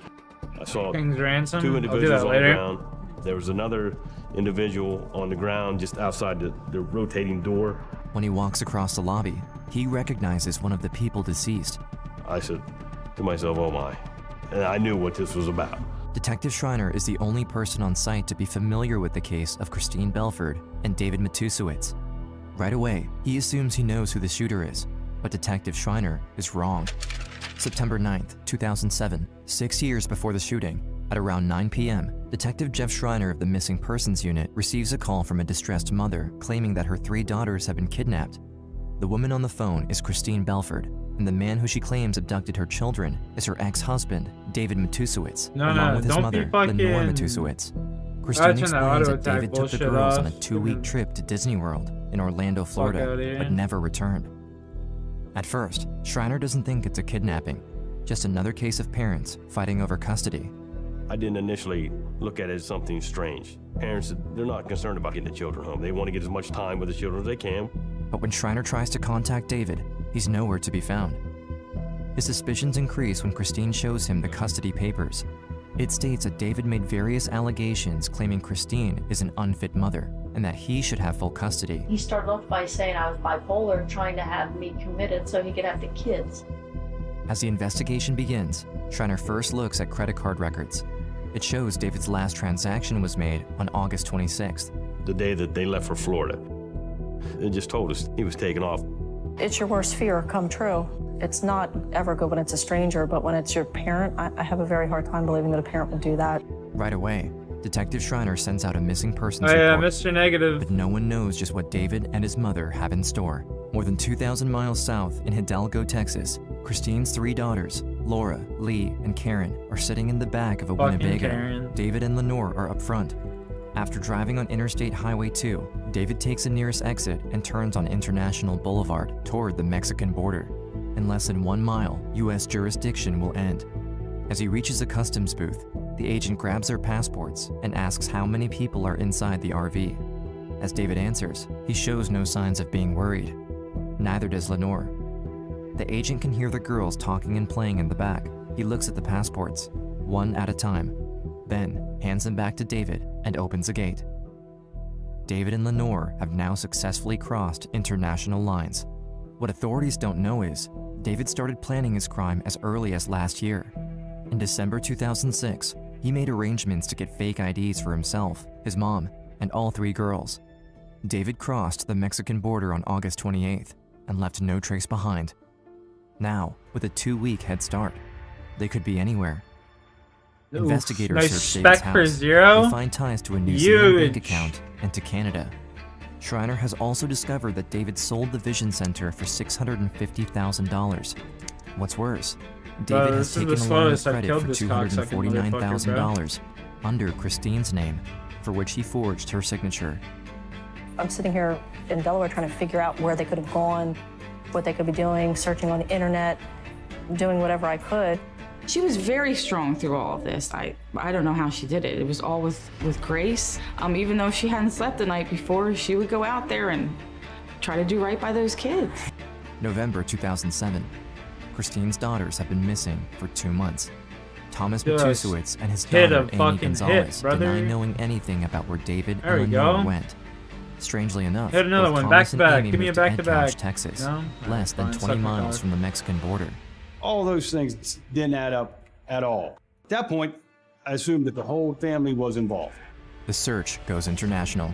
I saw King's ransom. 2 I'll do individuals that on later. the ground. There was another individual on the ground just outside the rotating door. When he walks across the lobby, he recognizes one of the people deceased. I said to myself, oh my. And I knew what this was about. Detective Schreiner is the only person on site to be familiar with the case of Christine Belford and David Matusewicz. Right away, he assumes he knows who the shooter is, but Detective Schreiner is wrong. September 9th, 2007, 6 years before the shooting, at around 9 p.m., Detective Jeff Schreiner of the Missing Persons Unit receives a call from a distressed mother claiming that her 3 daughters have been kidnapped. The woman on the phone is Christine Belford, and the man who she claims abducted her children is her ex-husband, David Matusewicz, along with his mother, Lenore Matusewicz. Christine explains that David took the girls on a 2-week trip to Disney World in Orlando, Florida, but never returned. At first, Schreiner doesn't think it's a kidnapping, just another case of parents fighting over custody. I didn't initially look at it as something strange. Parents, they're not concerned about getting the children home. They want to get as much time with the children as they can. But when Schreiner tries to contact David, he's nowhere to be found. His suspicions increase when Christine shows him the custody papers. It states that David made various allegations claiming Christine is an unfit mother and that he should have full custody. He started off by saying I was bipolar and trying to have me committed so he could have the kids. As the investigation begins, Schreiner first looks at credit card records. It shows David's last transaction was made on August 26th. The day that they left for Florida, it just told us he was taking off. It's your worst fear come true. It's not ever good when it's a stranger, but when it's your parent, I have a very hard time believing that a parent would do that. Right away, Detective Schreiner sends out a missing persons Oh yeah, report. Mr. Negative. But no one knows just what David and his mother have in store. More than 2,000 miles south in Hidalgo, Texas, Christine's 3 daughters, Laura, Lee, and Karen, are sitting in the back of a Fucking Winnebago. Karen. David and Lenore are up front. After driving on Interstate Highway 2, David takes the nearest exit and turns on International Boulevard toward the Mexican border. In less than 1 mile, U.S. jurisdiction will end. As he reaches a customs booth, the agent grabs their passports and asks how many people are inside the RV. As David answers, he shows no signs of being worried. Neither does Lenore. The agent can hear the girls talking and playing in the back. He looks at the passports, one at a time, then hands them back to David and opens a gate. David and Lenore have now successfully crossed international lines. What authorities don't know is, David started planning his crime as early as last year. In December 2006, he made arrangements to get fake IDs for himself, his mom, and all 3 girls. David crossed the Mexican border on August 28th and left no trace behind. Now, with a 2-week head start, they could be anywhere. Oof, Investigators nice search David's spec for house. Zero. They find ties to a New Zealand bank Huge. account and to Canada. Schreiner has also discovered that David sold the Vision Center for $650,000. What's worse, David has this is taken the a line of slowest I've credit killed for this cocksucking $249,000 under Christine's name, for which he forged her signature. I'm sitting here in Delaware trying to figure out where they could have gone, what they could be doing, searching on the internet, doing whatever I could. She was very strong through all of this. I don't know how she did it. It was all with grace. Even though she hadn't slept the night before, she would go out there and try to do right by those kids. November 2007. Christine's daughters have been missing for 2 months. Thomas Just Matusewicz and his hit daughter a Amy fucking Gonzalez hit, brother. deny knowing anything about where David There we and Lenore go. went. Strangely enough, Hit another both one, Thomas back to and back. Amy Give me a moved to back to back. Ancash, Texas, No? less than Fine, 20 suck my miles cock. from the Mexican border. All those things didn't add up at all. At that point, I assumed that the whole family was involved. The search goes international.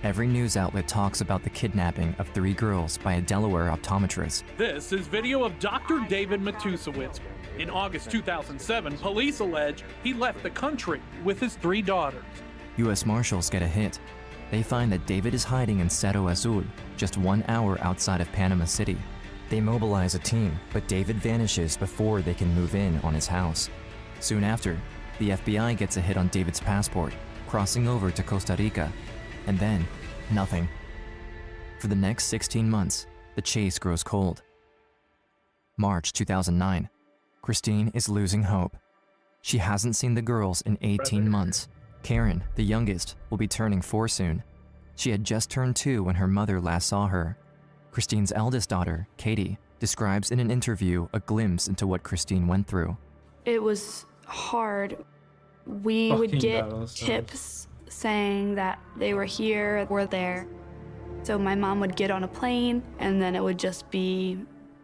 Every news outlet talks about the kidnapping of 3 girls by a Delaware optometrist. This is video of Dr. David Matusewicz. In August 2007, police allege he left the country with his 3 daughters. U.S. Marshals get a hit. They find that David is hiding in Cerro Azul, just 1 hour outside of Panama City. They mobilize a team, but David vanishes before they can move in on his house. Soon after, the FBI gets a hit on David's passport, crossing over to Costa Rica, and then nothing. For the next 16 months, the chase grows cold. March 2009. Christine is losing hope. She hasn't seen the girls in 18 months. Karen, the youngest, will be turning 4 soon. She had just turned 2 when her mother last saw her. Christine's eldest daughter, Katie, describes in an interview a glimpse into what Christine went through. It was hard. We would get tips saying that they were here or there. So my mom would get on a plane and then it would just be,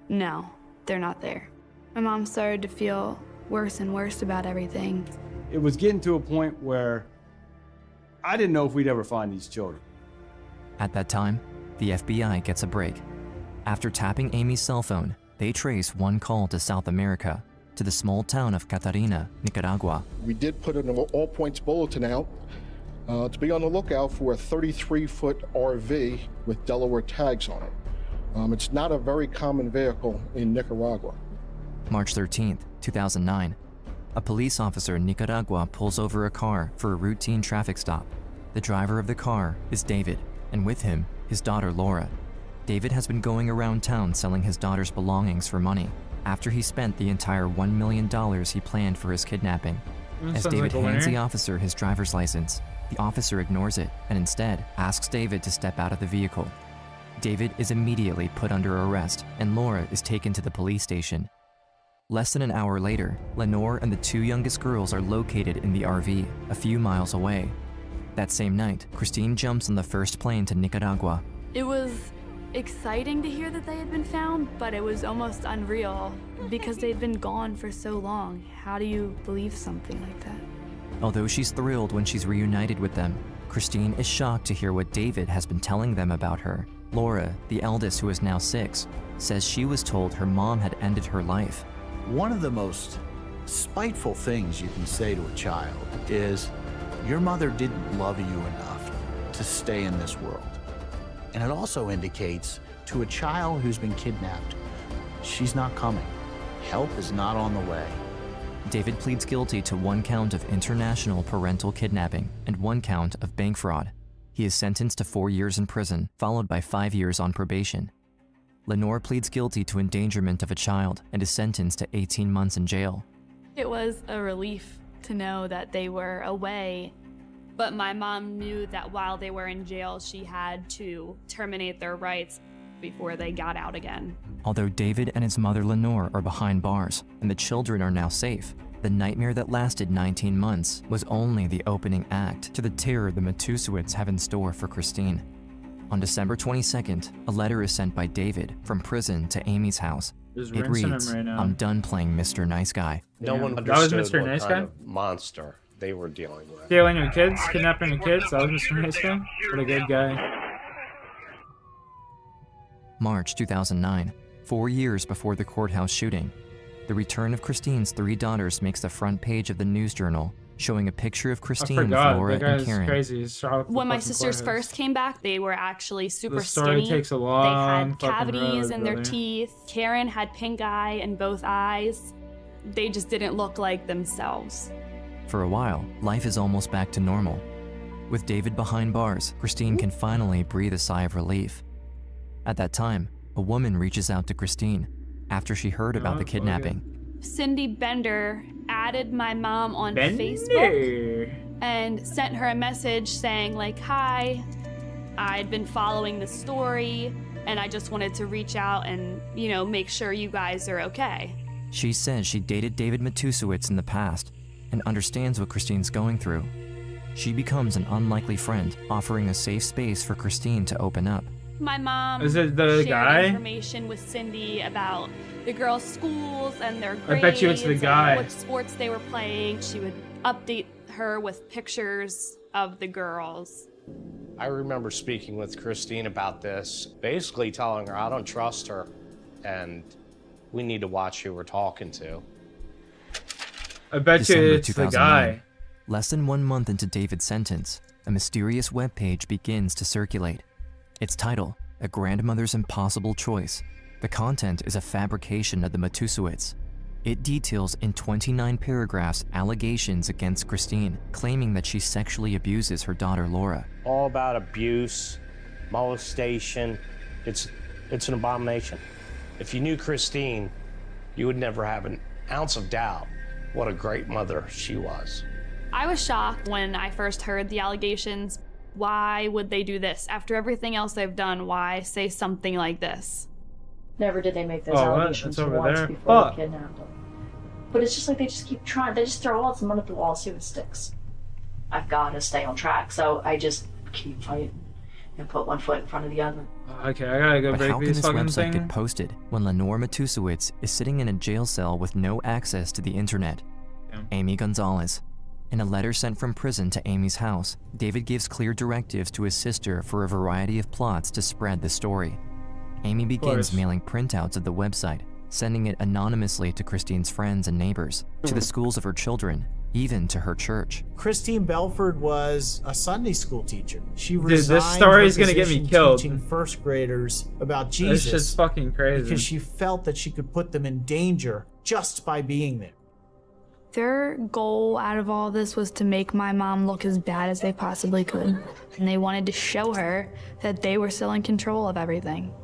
no, they're not there. My mom started to feel worse and worse about everything. It was getting to a point where I didn't know if we'd ever find these children. At that time, the FBI gets a break. After tapping Amy's cell phone, they trace one call to South America, to the small town of Catarina, Nicaragua. We did put an all points bulletin out to be on the lookout for a 33-foot RV with Delaware tags on it. It's not a very common vehicle in Nicaragua. March 13th, 2009. A police officer in Nicaragua pulls over a car for a routine traffic stop. The driver of the car is David, and with him, his daughter Laura. David has been going around town selling his daughter's belongings for money after he spent the entire $1 million he planned for his kidnapping. As David hands the officer his driver's license, the officer ignores it and instead asks David to step out of the vehicle. David is immediately put under arrest and Laura is taken to the police station. Less than an hour later, Lenore and the 2 youngest girls are located in the RV, a few miles away. That same night, Christine jumps on the first plane to Nicaragua. It was exciting to hear that they had been found, but it was almost unreal because they'd been gone for so long. How do you believe something like that? Although she's thrilled when she's reunited with them, Christine is shocked to hear what David has been telling them about her. Laura, the eldest who is now 6, says she was told her mom had ended her life. One of the most spiteful things you can say to a child is, your mother didn't love you enough to stay in this world. And it also indicates to a child who's been kidnapped, she's not coming. Help is not on the way. David pleads guilty to 1 count of international parental kidnapping and 1 count of bank fraud. He is sentenced to 4 years in prison, followed by 5 years on probation. Lenore pleads guilty to endangerment of a child and is sentenced to 18 months in jail. It was a relief to know that they were away, but my mom knew that while they were in jail, she had to terminate their rights before they got out again. Although David and his mother Lenore are behind bars and the children are now safe, the nightmare that lasted 19 months was only the opening act to the terror the Matusewicz have in store for Christine. On December 22nd, a letter is sent by David from prison to Amy's house. It reads, "I'm done playing Mr. Nice Guy." No one That was understood Mr. what Nice kind Guy? of monster they were dealing with. Stealing your kids, kidnapping your kids. That was Mr. Nice Guy. What a good guy. March 2009. 4 years before the courthouse shooting, the return of Christine's 3 daughters makes the front page of the news journal, showing a picture of Christine with Laura and Karen. Crazy. When my sisters first came back, they were actually super The story skinny. takes a long They had cavities road, in their brother. teeth. Karen had pink eye in both eyes. They just didn't look like themselves. For a while, life is almost back to normal. With David behind bars, Christine can finally breathe a sigh of relief. At that time, a woman reaches out to Christine after she heard about the kidnapping. Cindy Bender added my mom on Facebook and sent her a message saying like, hi, I'd been following the story and I just wanted to reach out and, you know, make sure you guys are okay. She says she dated David Matusewicz in the past and understands what Christine's going through. She becomes an unlikely friend, offering a safe space for Christine to open up. My mom Is it the shared guy? information with Cindy about the girls' schools and their grades. I bet you it's the guy. And what sports they were playing. She would update her with pictures of the girls. I remember speaking with Christine about this, basically telling her I don't trust her and we need to watch who we're talking to. I bet you December it's the 2009. guy. Less than 1 month into David's sentence, a mysterious webpage begins to circulate. Its title, A Grandmother's Impossible Choice. The content is a fabrication of the Matusewicz. It details in 29 paragraphs allegations against Christine, claiming that she sexually abuses her daughter Laura. All about abuse, molestation. It's an abomination. If you knew Christine, you would never have an ounce of doubt what a great mother she was. I was shocked when I first heard the allegations. Why would they do this? After everything else they've done, why say something like this? Never did they make those Oh, what? allegations It's over once there. before Fuck. they kidnapped them. But it's just like they just keep trying. They just throw all the money at the wall and see what sticks. I've got to stay on track, so I just keep fighting and put one foot in front of the other. Okay, I gotta go But break how can these this fucking website things. get posted when Lenore Matusewicz is sitting in a jail cell with no access to the internet? Amy Gonzalez. In a letter sent from prison to Amy's house, David gives clear directives to his sister for a variety of plots to spread the story. Amy begins mailing printouts of the website, sending it anonymously to Christine's friends and neighbors, to the schools of her children, even to her church. Christine Belford was a Sunday school teacher. She Dude, resigned this story her is gonna get me position killed. teaching first graders about This Jesus shit's fucking crazy. because she felt that she could put them in danger just by being there. Their goal out of all this was to make my mom look as bad as they possibly could. And they wanted to show her that they were still in control of everything.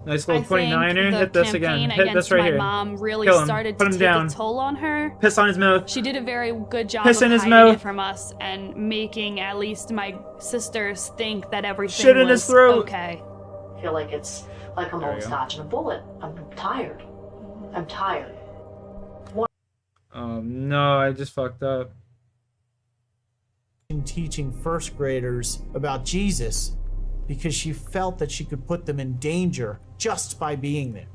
Nice little I think 29er. the Hit this again. campaign Hit against this right my here. mom really Kill him. started Put to him take down. a toll on her. Piss on his mouth. She did a very good job Piss of in his hiding mouth. it from us and making at least my sisters think that everything Shit in was his throat. okay. I feel like it's like I'm always dodging a bullet. I'm tired. I'm tired. No, I just fucked up. Teaching first graders about Jesus because she felt that she could put them in danger just by being there.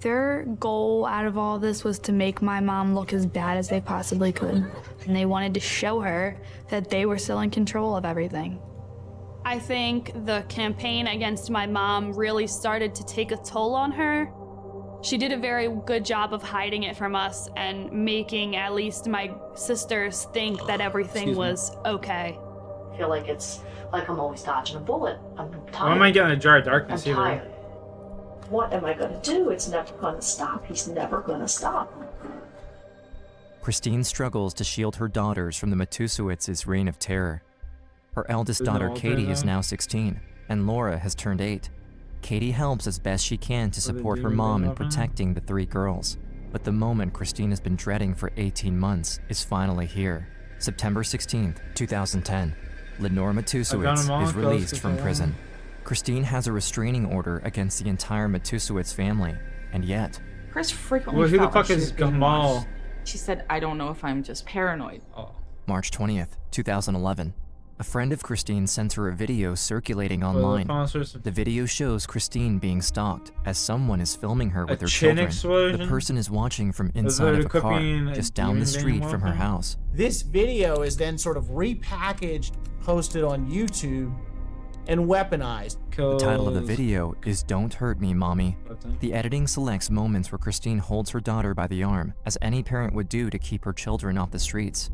Their goal out of all this was to make my mom look as bad as they possibly could. And they wanted to show her that they were still in control of everything. I think the campaign against my mom really started to take a toll on her. She did a very good job of hiding it from us and making at least my sisters think that everything was okay. I feel like it's like I'm always dodging a bullet. I'm tired. Why am I getting a jar of darkness I'm either? tired. What am I going to do? It's never going to stop. He's never going to stop. Christine struggles to shield her daughters from the Matusewitz's reign of terror. Her eldest There's no daughter, Katie, is alternative? now 16, and Laura has turned 8. Katie helps as best she can to support her mom in protecting the 3 girls. But the moment Christine has been dreading for 18 months is finally here. September 16th, 2010. Lenore Matusewicz is released from prison. Christine has a restraining order against the entire Matusewicz family, and yet... Chris frequently Well, who the felt like fuck she is was being Gamal? watched. She said, I don't know if I'm just paranoid. March 20th, 2011. A friend of Christine sends her a video circulating online. The video shows Christine being stalked as someone is filming her with her chin children. explosion? The person is watching from Is inside there of a car, cooking just a down the human being street from her walking? house. This video is then sort of repackaged, posted on YouTube, and weaponized. The title of the video is Don't Hurt Me, Mommy. The editing selects moments where Christine holds her daughter by the arm, as any parent would do to keep her children off the streets.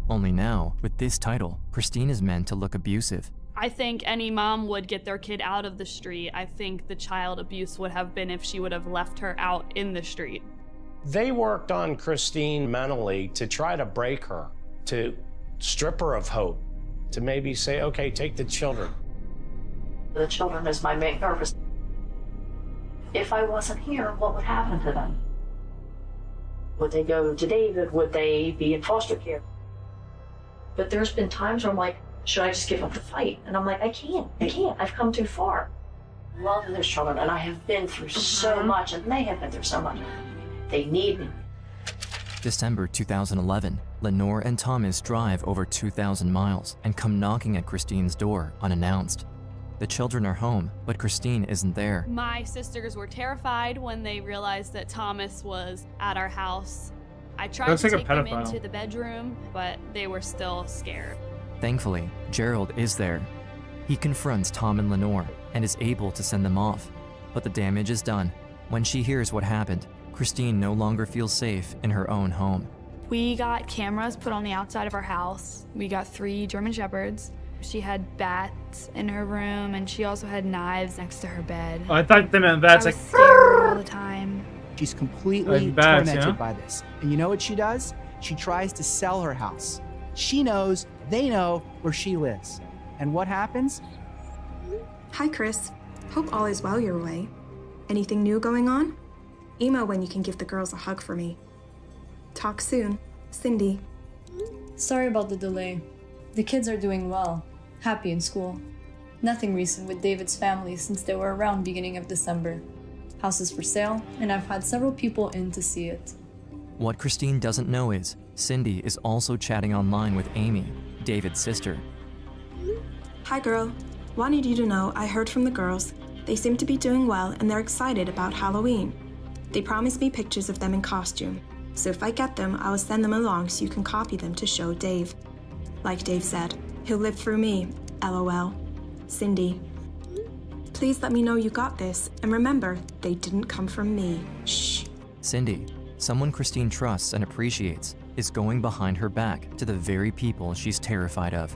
Only now, with this title, Christine is meant to look abusive. I think any mom would get their kid out of the street. I think the child abuse would have been if she would have left her out in the street. They worked on Christine mentally to try to break her, to strip her of hope, to maybe say, okay, take the children. The children is my main purpose. If I wasn't here, what would happen to them? Would they go to David? Would they be in foster care? But there's been times where I'm like, should I just give up the fight? And I'm like, I can't. I've come too far. I love those children, and I have been through so much, and they have been through so much. They need me. December 2011, Lenore and Thomas drive over 2,000 miles and come knocking at Christine's door unannounced. The children are home, but Christine isn't there. My sisters were terrified when they realized that Thomas was at our house. I tried to take them into the bedroom, but they were still scared. Thankfully, Gerald is there. He confronts Tom and Lenore and is able to send them off, but the damage is done. When she hears what happened, Christine no longer feels safe in her own home. We got cameras put on the outside of our house. We got 3 German Shepherds. She had bats in her room, and she also had knives next to her bed. Oh, I thought they meant bats. I was scared all the time. She's completely tormented by this. And you know what she does? She tries to sell her house. She knows, they know where she lives. And what happens? Hi, Chris. Hope all is well your way. Anything new going on? Email when you can give the girls a hug for me. Talk soon. Cindy. Sorry about the delay. The kids are doing well. Happy in school. Nothing recent with David's family since they were around beginning of December. House is for sale, and I've had several people in to see it. What Christine doesn't know is Cindy is also chatting online with Amy, David's sister. Hi, girl. Wanted you to know I heard from the girls. They seem to be doing well, and they're excited about Halloween. They promised me pictures of them in costume, so if I get them, I will send them along so you can copy them to show Dave. Like Dave said, he'll live through me, LOL. Cindy. Please let me know you got this, and remember, they didn't come from me. Shh. Cindy, someone Christine trusts and appreciates, is going behind her back to the very people she's terrified of.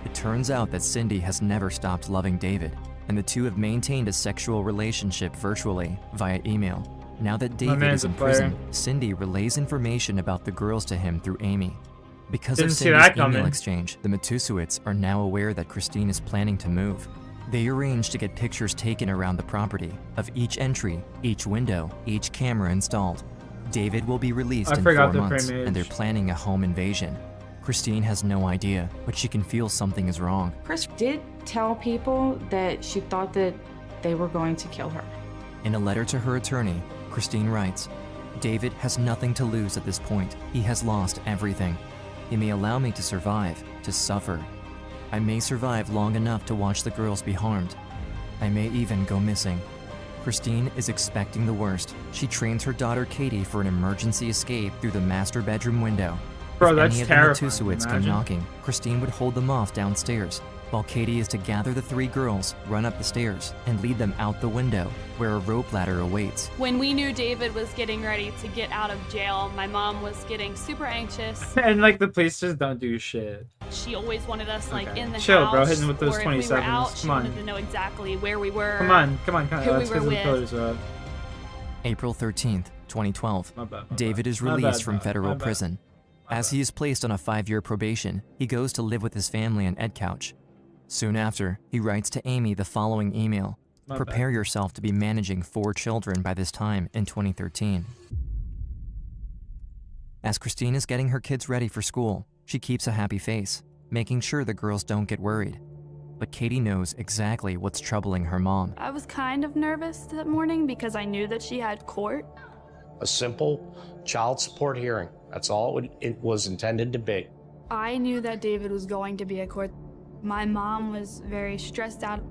It turns out that Cindy has never stopped loving David, and the two have maintained a sexual relationship virtually via email. Now that David is in prison, Cindy relays information about the girls to him through Amy. Because of Cindy's email exchange, the Matusowitz are now aware that Christine is planning to move. They arrange to get pictures taken around the property of each entry, each window, each camera installed. David will be released in 4 months, and they're planning a home invasion. Christine has no idea, but she can feel something is wrong. Chris did tell people that she thought that they were going to kill her. In a letter to her attorney, Christine writes, David has nothing to lose at this point. He has lost everything. He may allow me to survive, to suffer. I may survive long enough to watch the girls be harmed. I may even go missing. Christine is expecting the worst. She trains her daughter Katie for an emergency escape through the master bedroom window. Bro, if that's any of terrifying. the Matusowitz come knocking, Christine would hold them off downstairs, while Katie is to gather the 3 girls, run up the stairs, and lead them out the window, where a rope ladder awaits. When we knew David was getting ready to get out of jail, my mom was getting super anxious. And like the police just don't do shit. She always wanted us like in the Chill, house. bro. Hitting with those or 27s. If we were out, she Come on. wanted to know exactly where we were. Come on. Who Let's we get were the photos with. up. April 13th, 2012. David is My released bad, from bro. federal My bad. prison. As he is placed on a 5-year probation, he goes to live with his family on Ed Couch. Soon after, he writes to Amy the following email. My Prepare yourself to be managing 4 children by this time in 2013. As Christine is getting her kids ready for school, she keeps a happy face, making sure the girls don't get worried. But Katie knows exactly what's troubling her mom. I was kind of nervous that morning because I knew that she had court. A simple child support hearing. That's all it was intended to be. I knew that David was going to be at court. My mom was very stressed out.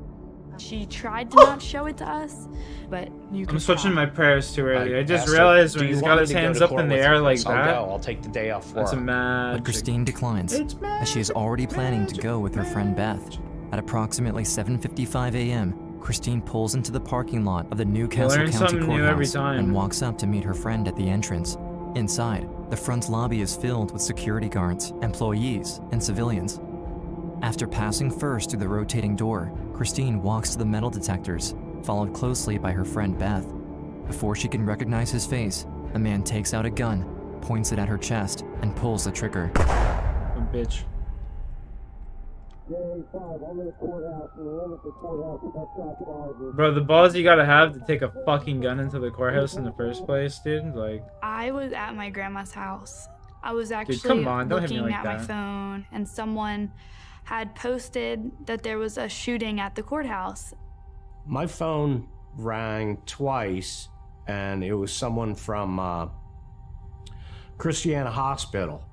She tried to not show it to us, but you could I'm switching tell. my prayers too early. I just asked her, realized "Do when you he's want got me his to go hands to up court in the with air you?" like I'll that. go. I'll take the day off for That's a her. magic. But Christine declines, as she is already planning to go with her friend Beth. At approximately 7:55 a.m., Christine pulls into the parking lot of the Newcastle Learn County something new every Courthouse time. and walks up to meet her friend at the entrance. Inside, the front lobby is filled with security guards, employees, and civilians. After passing first through the rotating door, Christine walks to the metal detectors, followed closely by her friend Beth. Before she can recognize his face, a man takes out a gun, points it at her chest, and pulls the trigger. A bitch. Bro, the balls you gotta have to take a fucking gun into the courthouse in the first place, dude. Like, I was at my grandma's house. I was actually come on, don't hit me looking like at my that. phone, and someone had posted that there was a shooting at the courthouse. My phone rang twice, and it was someone from Christiana Hospital.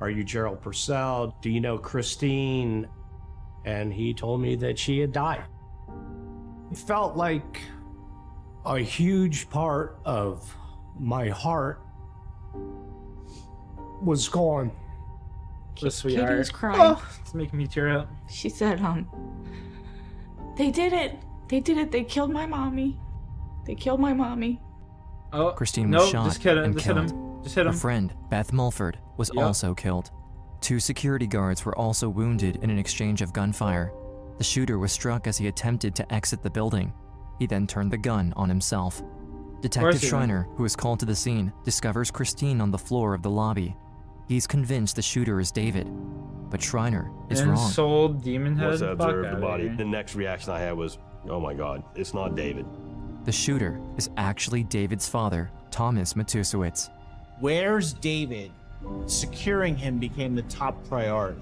Are you Gerald Purcell? Do you know Christine? And he told me that she had died. It felt like a huge part of my heart was gone. The sweetheart. Kitty's crying. Oh, it's making me tear up. She said, they did it. They did it. They killed my mommy. They killed my mommy. Oh, Christine was no, shot just hit him. and Just killed. hit him. Just hit Her him. friend, Beth Mulford, was Yep. also killed. 2 security guards were also wounded in an exchange of gunfire. The shooter was struck as he attempted to exit the building. He then turned the gun on himself. Detective he Schreiner, who is called to the scene, discovers Christine on the floor of the lobby. He's convinced the shooter is David, but Schreiner is wrong. Sold demon head. Once I Fuck observed the outta body, here. the next reaction I had was, oh my God, it's not David. The shooter is actually David's father, Thomas Matusewicz. Where's David? Securing him became the top priority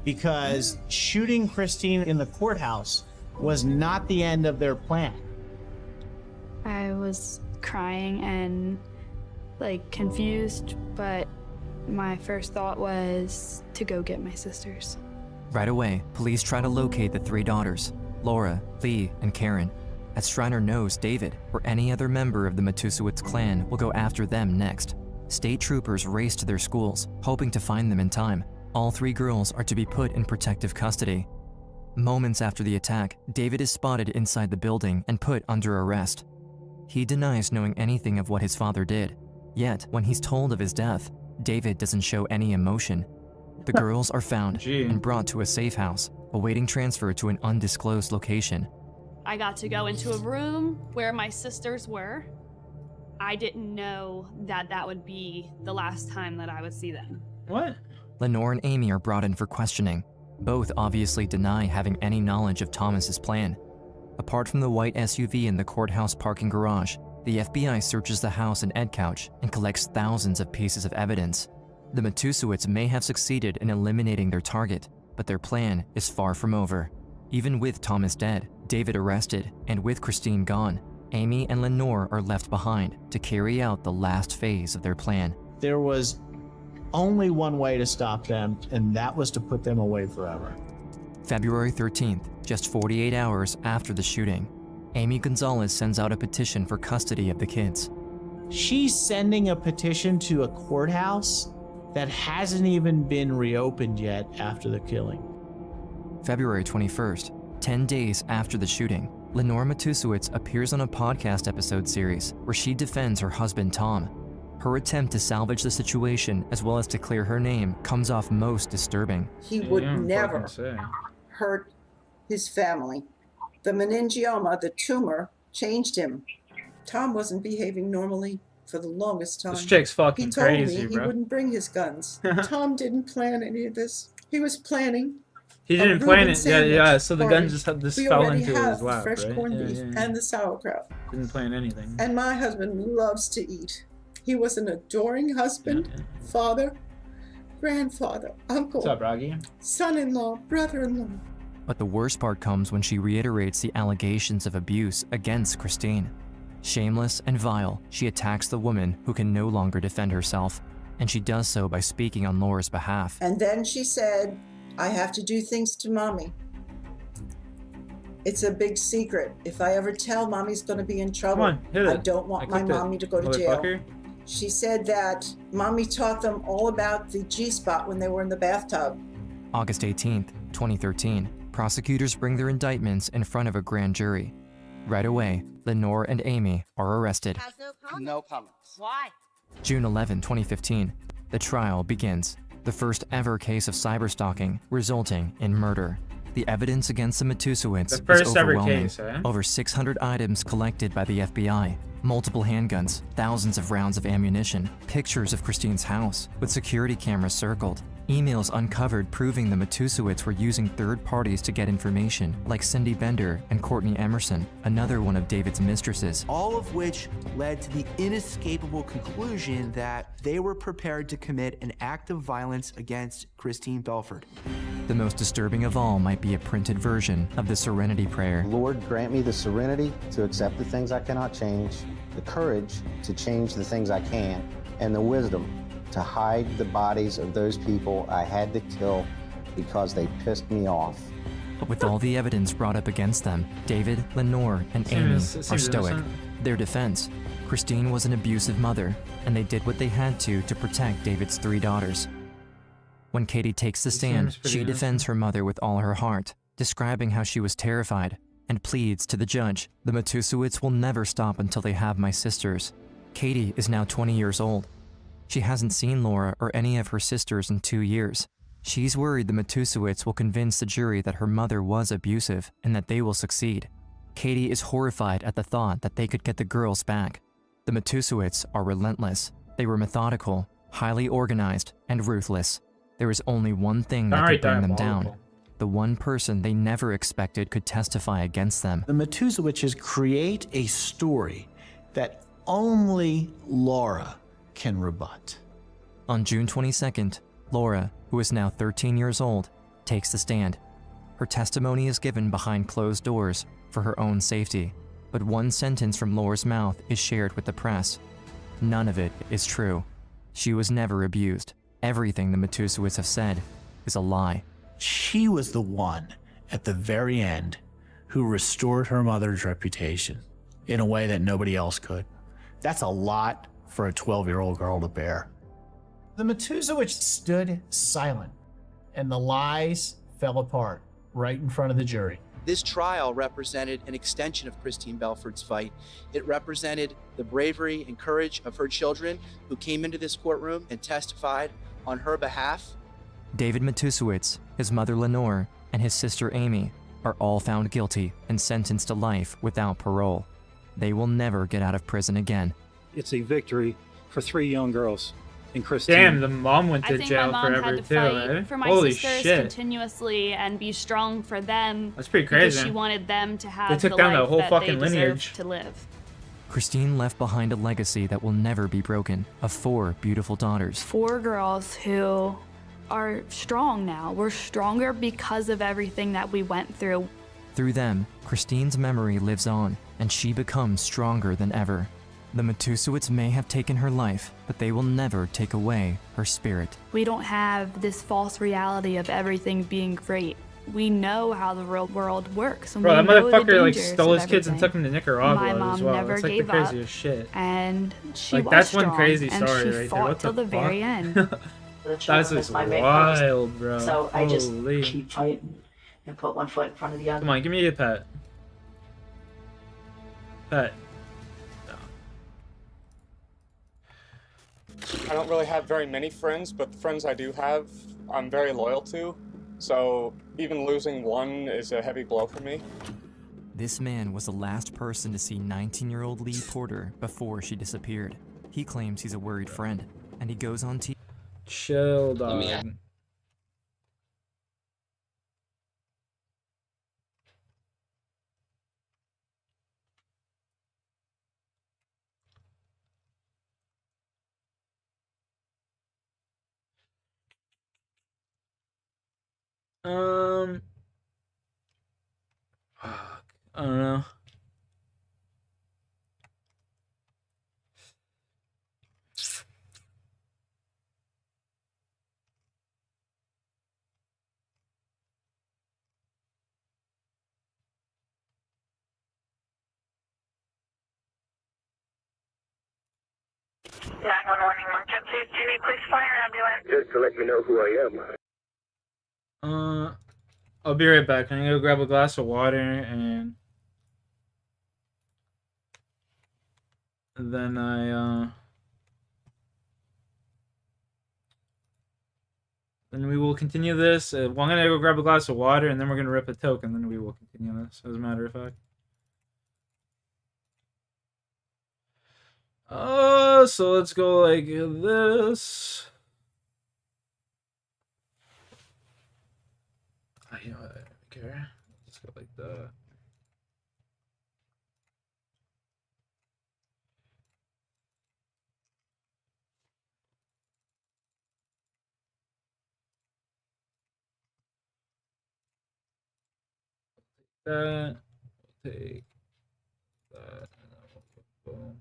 because shooting Christine in the courthouse was not the end of their plan. I was crying and like confused, but my first thought was to go get my sisters. Right away, police try to locate the 3 daughters, Laura, Lee, and Karen, as Schreiner knows David or any other member of the Matusewicz clan will go after them next. State troopers race to their schools, hoping to find them in time. All 3 girls are to be put in protective custody. Moments after the attack, David is spotted inside the building and put under arrest. He denies knowing anything of what his father did. Yet, when he's told of his death, David doesn't show any emotion. The girls are found and brought to a safe house, awaiting transfer to an undisclosed location. I got to go into a room where my sisters were. I didn't know that that would be the last time that I would see them. What? Lenore and Amy are brought in for questioning. Both obviously deny having any knowledge of Thomas's plan. Apart from the white SUV in the courthouse parking garage, the FBI searches the house and Ed couch and collects thousands of pieces of evidence. The Matusewicz may have succeeded in eliminating their target, but their plan is far from over. Even with Thomas dead, David arrested, and with Christine gone, Amy and Lenore are left behind to carry out the last phase of their plan. There was only one way to stop them, and that was to put them away forever. February 13th, just 48 hours after the shooting, Amy Gonzalez sends out a petition for custody of the kids. She's sending a petition to a courthouse that hasn't even been reopened yet after the killing. February 21st, 10 days after the shooting, Lenore Matusewicz appears on a podcast episode series where she defends her husband Tom. Her attempt to salvage the situation as well as to clear her name comes off most disturbing. He would never hurt his family. The meningioma, the tumor, changed him. Tom wasn't behaving normally for the longest time. This chick's fucking He told crazy, me he bro. wouldn't bring his guns. Tom didn't plan any of this. He was planning. He didn't plan it. Yeah. So the gun just We fell already into have his lap, fresh right? corned beef and the sauerkraut. Didn't plan anything. And my husband loves to eat. He was an adoring husband, father, grandfather, uncle, What's up, Rocky? son-in-law, brother-in-law. But the worst part comes when she reiterates the allegations of abuse against Christine. Shameless and vile, she attacks the woman who can no longer defend herself, and she does so by speaking on Laura's behalf. And then she said, I have to do things to mommy. It's a big secret. If I ever tell mommy's going to be in trouble, Come on, hit it. I don't want my mommy to go to jail. Motherfucker. She said that mommy taught them all about the G-spot when they were in the bathtub. August 18th, 2013, Prosecutors bring their indictments in front of a grand jury. Right away, Lenore and Amy are arrested. No comments. Why? June 11, 2015, the trial begins. The first ever case of cyberstalking resulting in murder. The evidence against the Matusowicz is overwhelming. Over 600 items collected by the FBI, multiple handguns, thousands of rounds of ammunition, pictures of Christine's house with security cameras circled, emails uncovered proving the Matusowicz were using third parties to get information, like Cindy Bender and Courtney Emerson, another one of David's mistresses. All of which led to the inescapable conclusion that they were prepared to commit an act of violence against Christine Belford. The most disturbing of all might be a printed version of the Serenity Prayer. Lord, grant me the serenity to accept the things I cannot change, the courage to change the things I can, and the wisdom to hide the bodies of those people I had to kill because they pissed me off. With all the evidence brought up against them, David, Lenore, and Amy are stoic. Their defense: Christine was an abusive mother, and they did what they had to protect David's 3 daughters. When Katie takes the stand, she defends her mother with all her heart, describing how she was terrified, and pleads to the judge, "The Matusowicz will never stop until they have my sisters." Katie is now 20 years old. She hasn't seen Laura or any of her sisters in 2 years. She's worried the Matusowicz will convince the jury that her mother was abusive and that they will succeed. Katie is horrified at the thought that they could get the girls back. The Matusowicz are relentless. They were methodical, highly organized, and ruthless. There is only one thing that could bring them down. The one person they never expected could testify against them. The Matusowiczes create a story that only Laura can rebut. On June 22nd, Laura, who is now 13 years old, takes the stand. Her testimony is given behind closed doors for her own safety, but one sentence from Laura's mouth is shared with the press. None of it is true. She was never abused. Everything the Matusowicz have said is a lie. She was the one at the very end who restored her mother's reputation in a way that nobody else could. That's a lot for a 12-year-old girl to bear. The Matusowicz stood silent, and the lies fell apart right in front of the jury. This trial represented an extension of Christine Belford's fight. It represented the bravery and courage of her children who came into this courtroom and testified on her behalf. David Matusowicz, his mother Lenore, and his sister Amy are all found guilty and sentenced to life without parole. They will never get out of prison again. It's a victory for 3 young girls and Christine. Damn, the mom went to I think jail my mom forever had to too, fight eh? for my Holy sisters shit. continuously and be strong for them. That's pretty Because crazy. she wanted them to have They took the down life the whole that fucking they deserve lineage. to live. Christine left behind a legacy that will never be broken of 4 beautiful daughters. 4 girls who are strong now. We're stronger because of everything that we went through. Through them, Christine's memory lives on, and she becomes stronger than ever. The Matusowicz may have taken her life, but they will never take away her spirit. We don't have this false reality of everything being great. We know how the real world works. And Bro, we that know the motherfucker like dangers stole of his kids and everything. took them to Nicaragua My mom as well. never That's like gave the up, craziest shit. and she Like was that's strong, one crazy and story she right there. fought What till the the very fuck? end. The That's children just is my main purpose. wild, bro. So I just Holy. keep fighting and put one foot in front of the other. Come on, give me a pet. Pet. I don't really have very many friends, but the friends I do have, I'm very loyal to. So even losing one is a heavy blow for me. This man was the last person to see 19-year-old Lee Porter before she disappeared. He claims he's a worried friend, and he goes on TV. Chill, dog. Fuck. I don't know. Just to let me know who I am. I'll be right back. I'm gonna go grab a glass of water and then then we will continue this. Well, I'm gonna go grab a glass of water and then we're gonna rip a token, and then we will continue this. As a matter of fact. So let's go like this. You know what? I don't care. Let's go like that. That. Take that. Boom.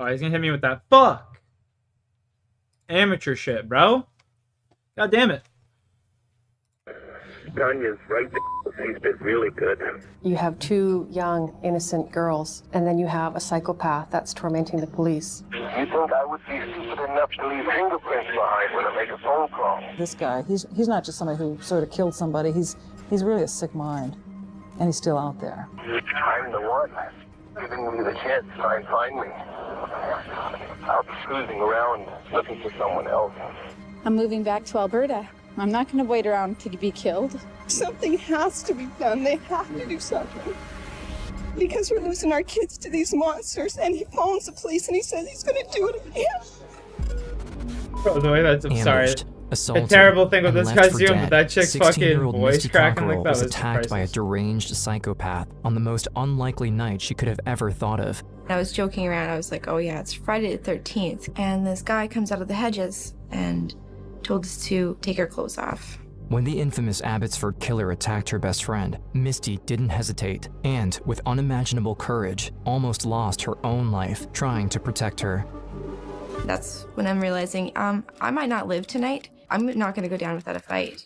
Oh, he's gonna hit me with that. Fuck! Amateur shit, bro. God damn it. Tanya's right there. She's been really good. You have two young, innocent girls, and then you have a psychopath that's tormenting the police. You think I would be stupid enough to leave fingerprints behind when I make a phone call? This guy, he's not just somebody who sort of killed somebody. He's really a sick mind, and he's still out there. I'm the one giving me the chance to try and find me. I'll be cruising around looking for someone else. I'm moving back to Alberta. I'm not going to wait around to be killed. Something has to be done. They have to do something. Because we're losing our kids to these monsters. And he phones the police and he says he's going to do it again. Bro, the way that's, I'm sorry. Assaulted, the terrible thing with this and guy's left for doing, dead, but that chick's fucking 16-year-old voice Misty cracking like Cockerell that was was attacked by a priceless. deranged psychopath on the most unlikely night she could have ever thought of. I was joking around. I was like, oh yeah, it's Friday the 13th. And this guy comes out of the hedges and told us to take our clothes off. When the infamous Abbotsford killer attacked her best friend, Misty didn't hesitate and, with unimaginable courage, almost lost her own life trying to protect her. That's when I'm realizing, I might not live tonight. I'm not going to go down without a fight.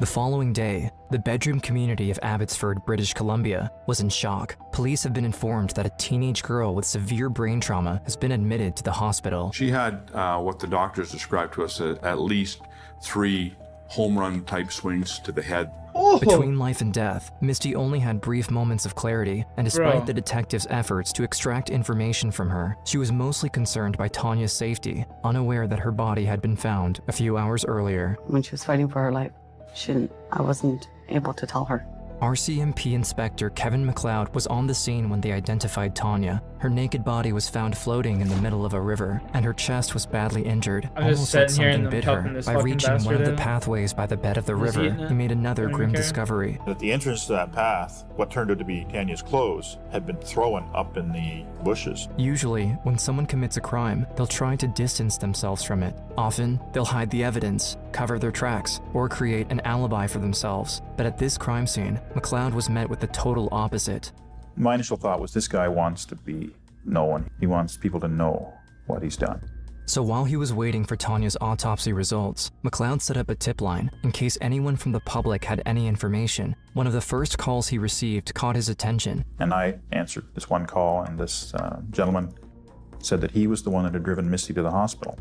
The following day, the bedroom community of Abbotsford, British Columbia, was in shock. Police have been informed that a teenage girl with severe brain trauma has been admitted to the hospital. She had what the doctors described to us as at least 3 home run type swings to the head. Between life and death, Misty only had brief moments of clarity, and despite Bro. the detectives' efforts to extract information from her, she was mostly concerned by Tanya's safety, unaware that her body had been found a few hours earlier. When she was fighting for her life, I wasn't able to tell her. RCMP Inspector Kevin McLeod was on the scene when they identified Tanya. Her naked body was found floating in the middle of a river, and her chest was badly injured, I'm just almost like sitting here and something I'm bit helping her. this By fucking reaching one of bastard the in. pathways by the bed of the He's river, eating it. he made another I don't grim care. discovery. At the entrance to that path, what turned out to be Tanya's clothes had been thrown up in the bushes. Usually, when someone commits a crime, they'll try to distance themselves from it. Often, they'll hide the evidence, cover their tracks, or create an alibi for themselves. But at this crime scene, McLeod was met with the total opposite. My initial thought was this guy wants to be known. He wants people to know what he's done. So while he was waiting for Tanya's autopsy results, McLeod set up a tip line in case anyone from the public had any information. One of the first calls he received caught his attention. And I answered this one call, and this gentleman said that he was the one that had driven Misty to the hospital.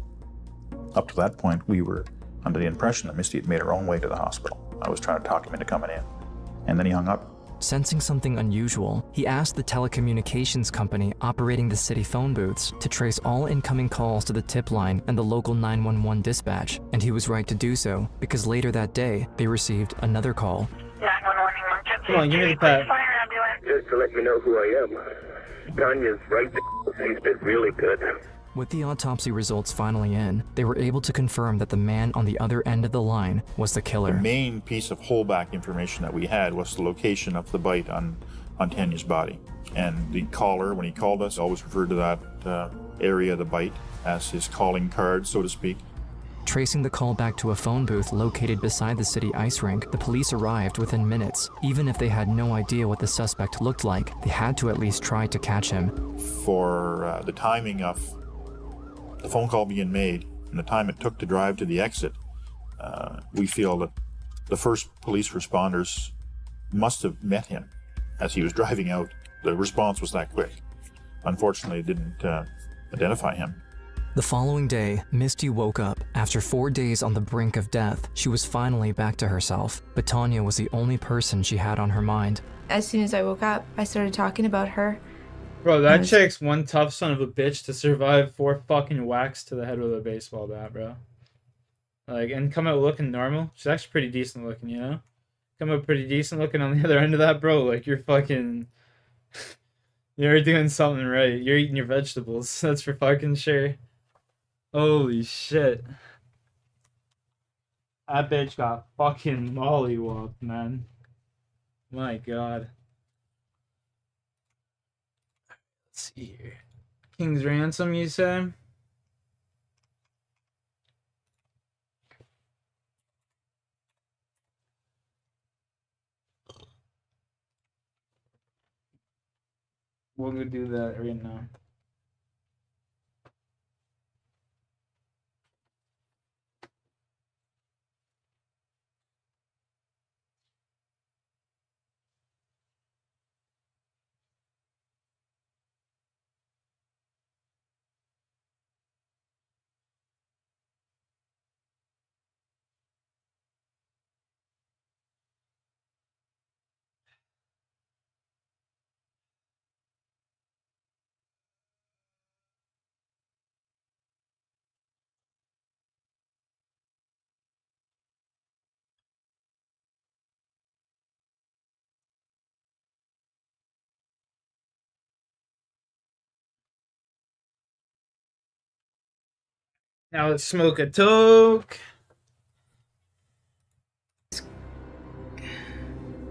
Up to that point, we were under the impression that Misty had made her own way to the hospital. I was trying to talk him into coming in. And then he hung up. Sensing something unusual, he asked the telecommunications company operating the city phone booths to trace all incoming calls to the tip line and the local 911 dispatch, and he was right to do so, because later that day, they received another call. Come on, give me the pad. Just to let you know who I am. Tanya's right there. She's been really good. With the autopsy results finally in, they were able to confirm that the man on the other end of the line was the killer. The main piece of holdback information that we had was the location of the bite on Tanya's body. And the caller, when he called us, always referred to that area of the bite as his calling card, so to speak. Tracing the call back to a phone booth located beside the city ice rink, the police arrived within minutes. Even if they had no idea what the suspect looked like, they had to at least try to catch him. For the timing of the phone call being made and the time it took to drive to the exit, we feel that the first police responders must have met him as he was driving out. The response was that quick. Unfortunately, it didn't identify him. The following day, Misty woke up. After 4 days on the brink of death, she was finally back to herself, but Tanya was the only person she had on her mind. As soon as I woke up, I started talking about her. Bro, that chick's one tough son of a bitch to survive 4 fucking whacks to the head with a baseball bat, bro. Like, and come out looking normal. She's actually pretty decent looking, you know? Come out pretty decent looking on the other end of that, bro. Like, you're fucking... You're doing something right. You're eating your vegetables. That's for fucking sure. Holy shit. That bitch got fucking mollywopped, man. My god. Let's see here. King's Ransom, you say? We'll go do that right now. Now let's smoke a toke.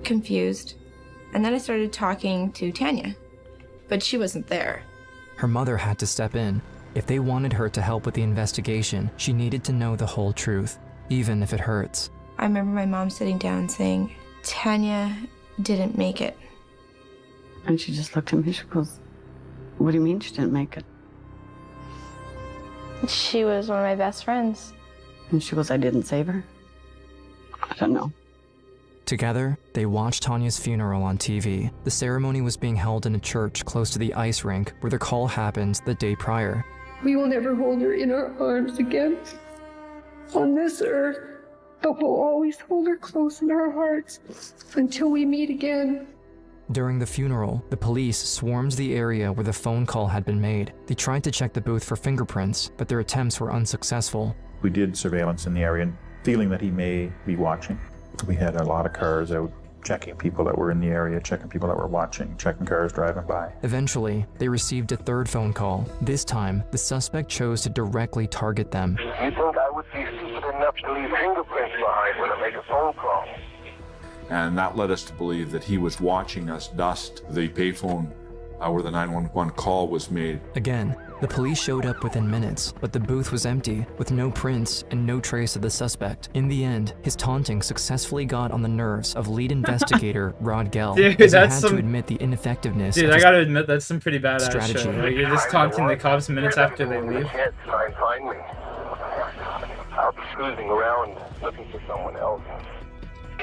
Confused. And then I started talking to Tanya, but she wasn't there. Her mother had to step in. If they wanted her to help with the investigation, she needed to know the whole truth, even if it hurts. I remember my mom sitting down saying, Tanya didn't make it. And she just looked at me, she goes, what do you mean she didn't make it? She was one of my best friends. And she goes, I didn't save her? I don't know. Together, they watched Tanya's funeral on TV. The ceremony was being held in a church close to the ice rink where the call happened the day prior. We will never hold her in our arms again on this earth, but we'll always hold her close in our hearts until we meet again. During the funeral, the police swarmed the area where the phone call had been made. They tried to check the booth for fingerprints, but their attempts were unsuccessful. We did surveillance in the area, feeling that he may be watching. We had a lot of cars out checking people that were in the area, checking people that were watching, checking cars driving by. Eventually, they received a third phone call. This time, the suspect chose to directly target them. You think I would be stupid enough to leave fingerprints behind when I make a phone call? And that led us to believe that he was watching us dust the payphone where the 911 call was made. Again, the police showed up within minutes, but the booth was empty, with no prints and no trace of the suspect. In the end, his taunting successfully got on the nerves of lead investigator Rod Gell, Dude, as he that's had to admit the ineffectiveness Dude, of I his gotta admit, that's some pretty badass strategy. shit. Like, you're just taunting the cops minutes after they leave. You can't try and find me. I'll be cruising around looking for someone else.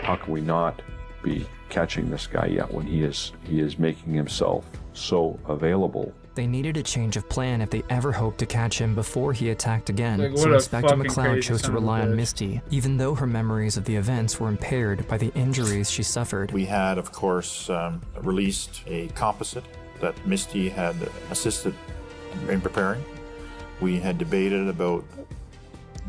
How can we not be catching this guy yet when he is making himself so available? They needed a change of plan if they ever hoped to catch him before he attacked again, Like, so what a Inspector fucking McLeod crazy chose to son of a rely on bitch. Misty, even though her memories of the events were impaired by the injuries she suffered. We had, of course, released a composite that Misty had assisted in preparing. We had debated about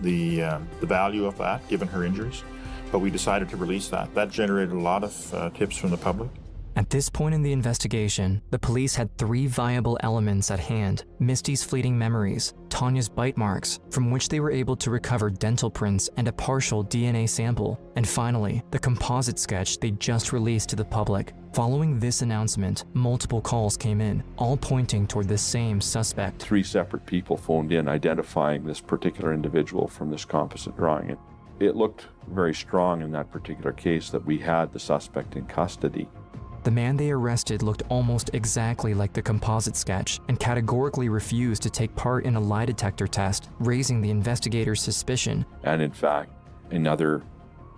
the value of that, given her injuries, but we decided to release that. That generated a lot of tips from the public. At this point in the investigation, the police had 3 viable elements at hand: Misty's fleeting memories, Tanya's bite marks, from which they were able to recover dental prints and a partial DNA sample, and finally, the composite sketch they just released to the public. Following this announcement, multiple calls came in, all pointing toward the same suspect. 3 separate people phoned in identifying this particular individual from this composite drawing. It looked very strong in that particular case that we had the suspect in custody. The man they arrested looked almost exactly like the composite sketch and categorically refused to take part in a lie detector test, raising the investigators' suspicion. And in fact, another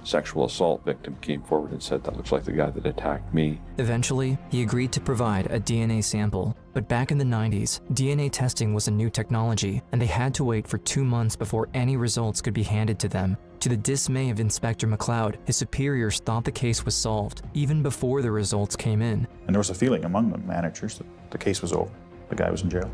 sexual assault victim came forward and said, "That looks like the guy that attacked me." Eventually, he agreed to provide a DNA sample. But back in the 90s, DNA testing was a new technology, and they had to wait for 2 months before any results could be handed to them. To the dismay of Inspector McLeod, his superiors thought the case was solved, even before the results came in. And there was a feeling among the managers that the case was over. The guy was in jail.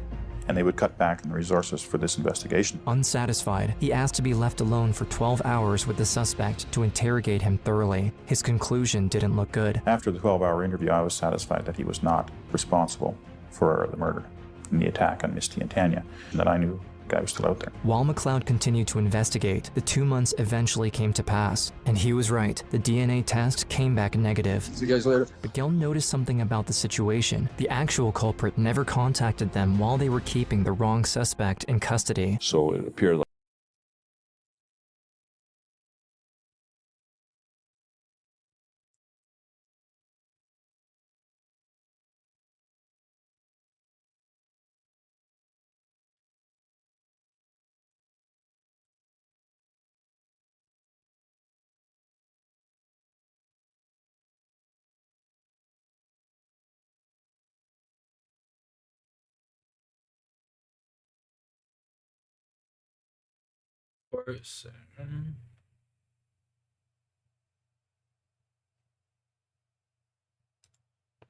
And they would cut back on the resources for this investigation. Unsatisfied, he asked to be left alone for 12 hours with the suspect to interrogate him thoroughly. His conclusion didn't look good. After the 12-hour interview, I was satisfied that he was not responsible for the murder and the attack on Misty and Tanya, and that I knew the guy was still out there. While McLeod continued to investigate, the 2 months eventually came to pass. And he was right. The DNA test came back negative. See you guys later. But Gil noticed something about the situation. The actual culprit never contacted them while they were keeping the wrong suspect in custody. So it appeared like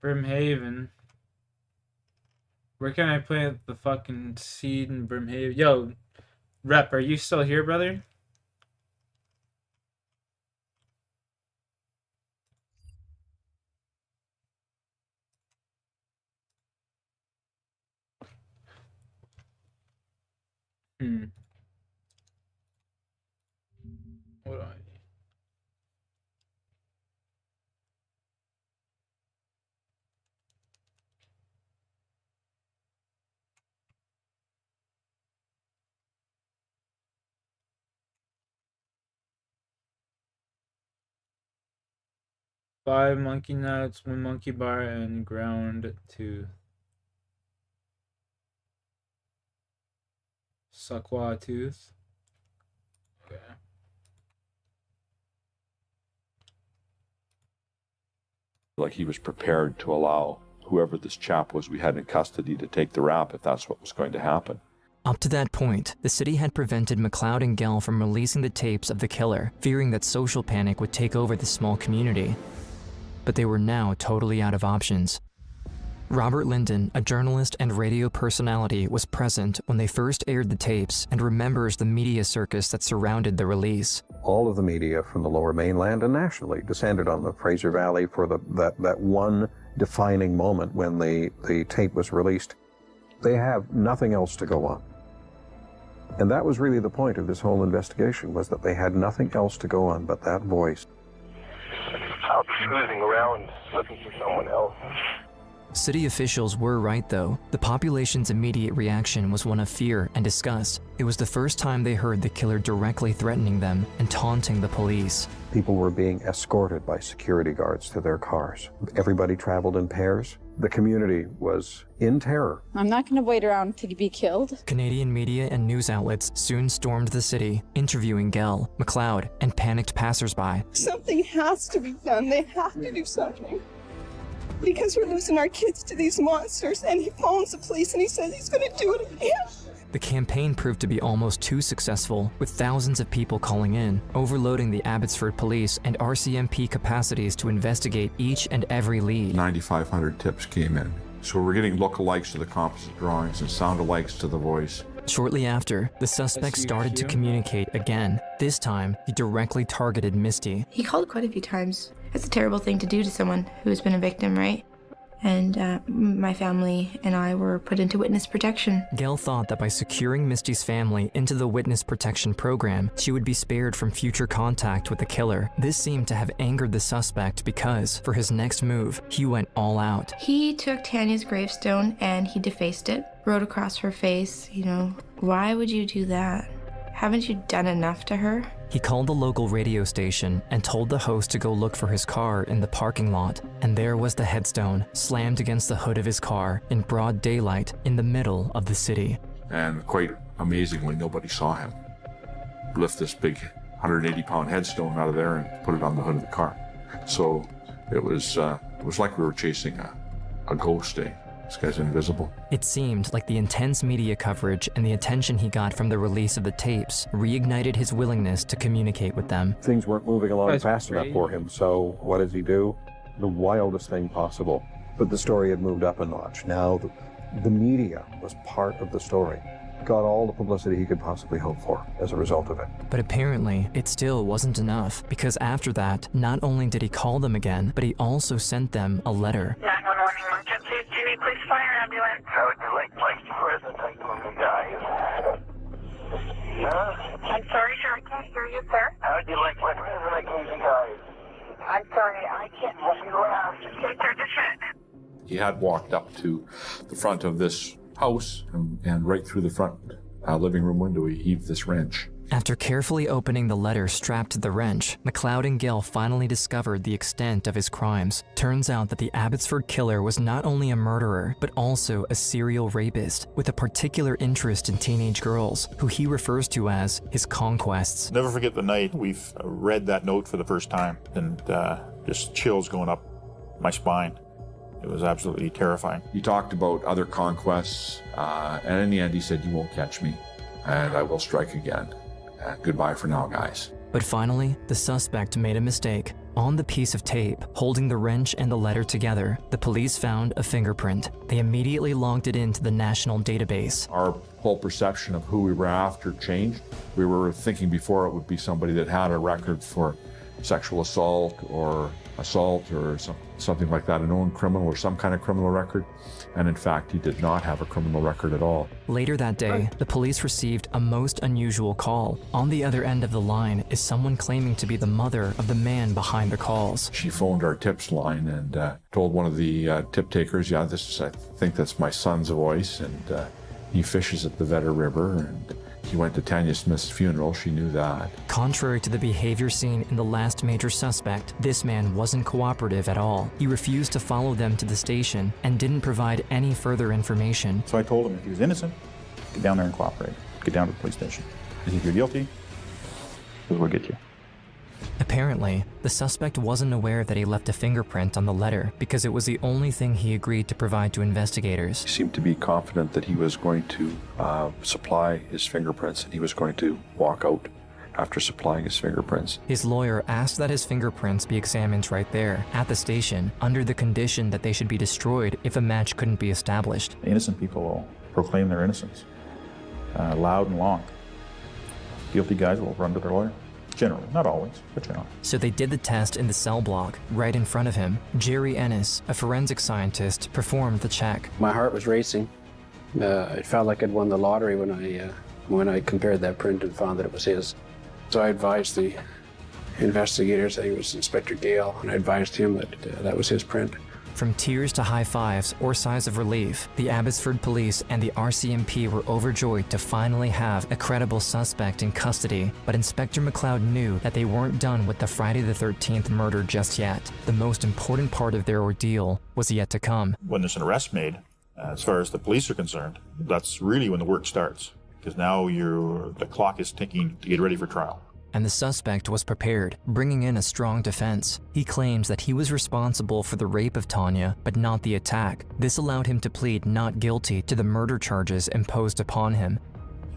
Brimhaven. Where can I plant the fucking seed in Brimhaven? Yo, Rep, are you still here, brother? What do I need? Five monkey nuts, 1 monkey bar, and ground tooth. Sakwa tooth. Okay. like he was prepared to allow whoever this chap was we had in custody to take the rap if that's what was going to happen. Up to that point, the city had prevented McLeod and Gell from releasing the tapes of the killer, fearing that social panic would take over the small community. But they were now totally out of options. Robert Linden, a journalist and radio personality, was present when they first aired the tapes and remembers the media circus that surrounded the release. All of the media from the Lower Mainland and nationally descended on the Fraser Valley for that one defining moment when the tape was released. They have nothing else to go on. And that was really the point of this whole investigation, was that they had nothing else to go on but that voice. Out cruising around looking for someone else. City officials were right, though. The population's immediate reaction was one of fear and disgust. It was the first time they heard the killer directly threatening them and taunting the police. People were being escorted by security guards to their cars. Everybody traveled in pairs. The community was in terror. I'm not going to wait around to be killed. Canadian media and news outlets soon stormed the city, interviewing Gell, McLeod, and panicked passersby. Something has to be done. They have to do something. Because we're losing our kids to these monsters, and he phones the police and he says he's going to do it again. The campaign proved to be almost too successful, with thousands of people calling in, overloading the Abbotsford Police and RCMP capacities to investigate each and every lead. 9,500 tips came in. So we're getting lookalikes to the composite drawings and sound-alikes to the voice. Shortly after, the suspect started to communicate again. This time, he directly targeted Misty. He called quite a few times, That's a terrible thing to do to someone who has been a victim, right? And my family and I were put into witness protection. Gail thought that by securing Misty's family into the witness protection program, she would be spared from future contact with the killer. This seemed to have angered the suspect because, for his next move, he went all out. He took Tanya's gravestone and he defaced it, wrote across her face, you know, why would you do that? Haven't you done enough to her? He called the local radio station and told the host to go look for his car in the parking lot. And there was the headstone, slammed against the hood of his car in broad daylight in the middle of the city. And quite amazingly, nobody saw him lift this big 180-pound headstone out of there and put it on the hood of the car. So it was like we were chasing a ghost, eh? This guy's invisible. It seemed like the intense media coverage and the attention he got from the release of the tapes reignited his willingness to communicate with them. Things weren't moving along fast enough for him, so what does he do? The wildest thing possible. But the story had moved up a notch. Now the media was part of the story. Got all the publicity he could possibly hope for as a result of it. But apparently, it still wasn't enough, because after that, not only did he call them again, but he also sent them a letter. 911 emergency, Jimmy, please fire ambulance. How would you like my present? I told you guys. Huh? I'm sorry, sir, I can't hear you, sir. How would you like my present? I told you guys. I'm sorry, I can't hear you around. Just get there to check. He had walked up to the front of this house and right through the front living room window, he heaved this wrench. After carefully opening the letter strapped to the wrench, McLeod and Gill finally discovered the extent of his crimes. Turns out that the Abbotsford killer was not only a murderer, but also a serial rapist with a particular interest in teenage girls, who he refers to as his conquests. Never forget the night we've read that note for the first time, and just chills going up my spine. It was absolutely terrifying. He talked about other conquests, and in the end he said, "You won't catch me, and I will strike again. Goodbye for now, guys." But finally, the suspect made a mistake. On the piece of tape, holding the wrench and the letter together, the police found a fingerprint. They immediately logged it into the national database. Our whole perception of who we were after changed. We were thinking before it would be somebody that had a record for sexual assault or something like that, a known criminal or some kind of criminal record. And in fact, he did not have a criminal record at all. Later that day, the police received a most unusual call. On the other end of the line is someone claiming to be the mother of the man behind the calls. She phoned our tips line and told one of the tip takers, "Yeah, I think that's my son's voice, and he fishes at the Vedder River, and he went to Tanya Smith's funeral." She knew that. Contrary to the behavior seen in the last major suspect, this man wasn't cooperative at all. He refused to follow them to the station and didn't provide any further information. So I told him if he was innocent, get down there and cooperate. Get down to the police station. If you're guilty, we'll get you. Apparently, the suspect wasn't aware that he left a fingerprint on the letter because it was the only thing he agreed to provide to investigators. He seemed to be confident that he was going to supply his fingerprints, and he was going to walk out after supplying his fingerprints. His lawyer asked that his fingerprints be examined right there, at the station, under the condition that they should be destroyed if a match couldn't be established. Innocent people will proclaim their innocence, loud and long. Guilty guys will run to their lawyer. Generally, not always, but generally. So they did the test in the cell block, right in front of him. Jerry Ennis, a forensic scientist, performed the check. My heart was racing. It felt like I'd won the lottery when I compared that print and found that it was his. So I advised the investigators, I think it was Inspector Gale, and I advised him that that was his print. From tears to high fives or sighs of relief, the Abbotsford police and the RCMP were overjoyed to finally have a credible suspect in custody. But Inspector McLeod knew that they weren't done with the Friday the 13th murder just yet. The most important part of their ordeal was yet to come. When there's an arrest made, as far as the police are concerned, that's really when the work starts. Because now the clock is ticking to get ready for trial. And the suspect was prepared, bringing in a strong defense. He claims that he was responsible for the rape of Tanya, but not the attack. This allowed him to plead not guilty to the murder charges imposed upon him.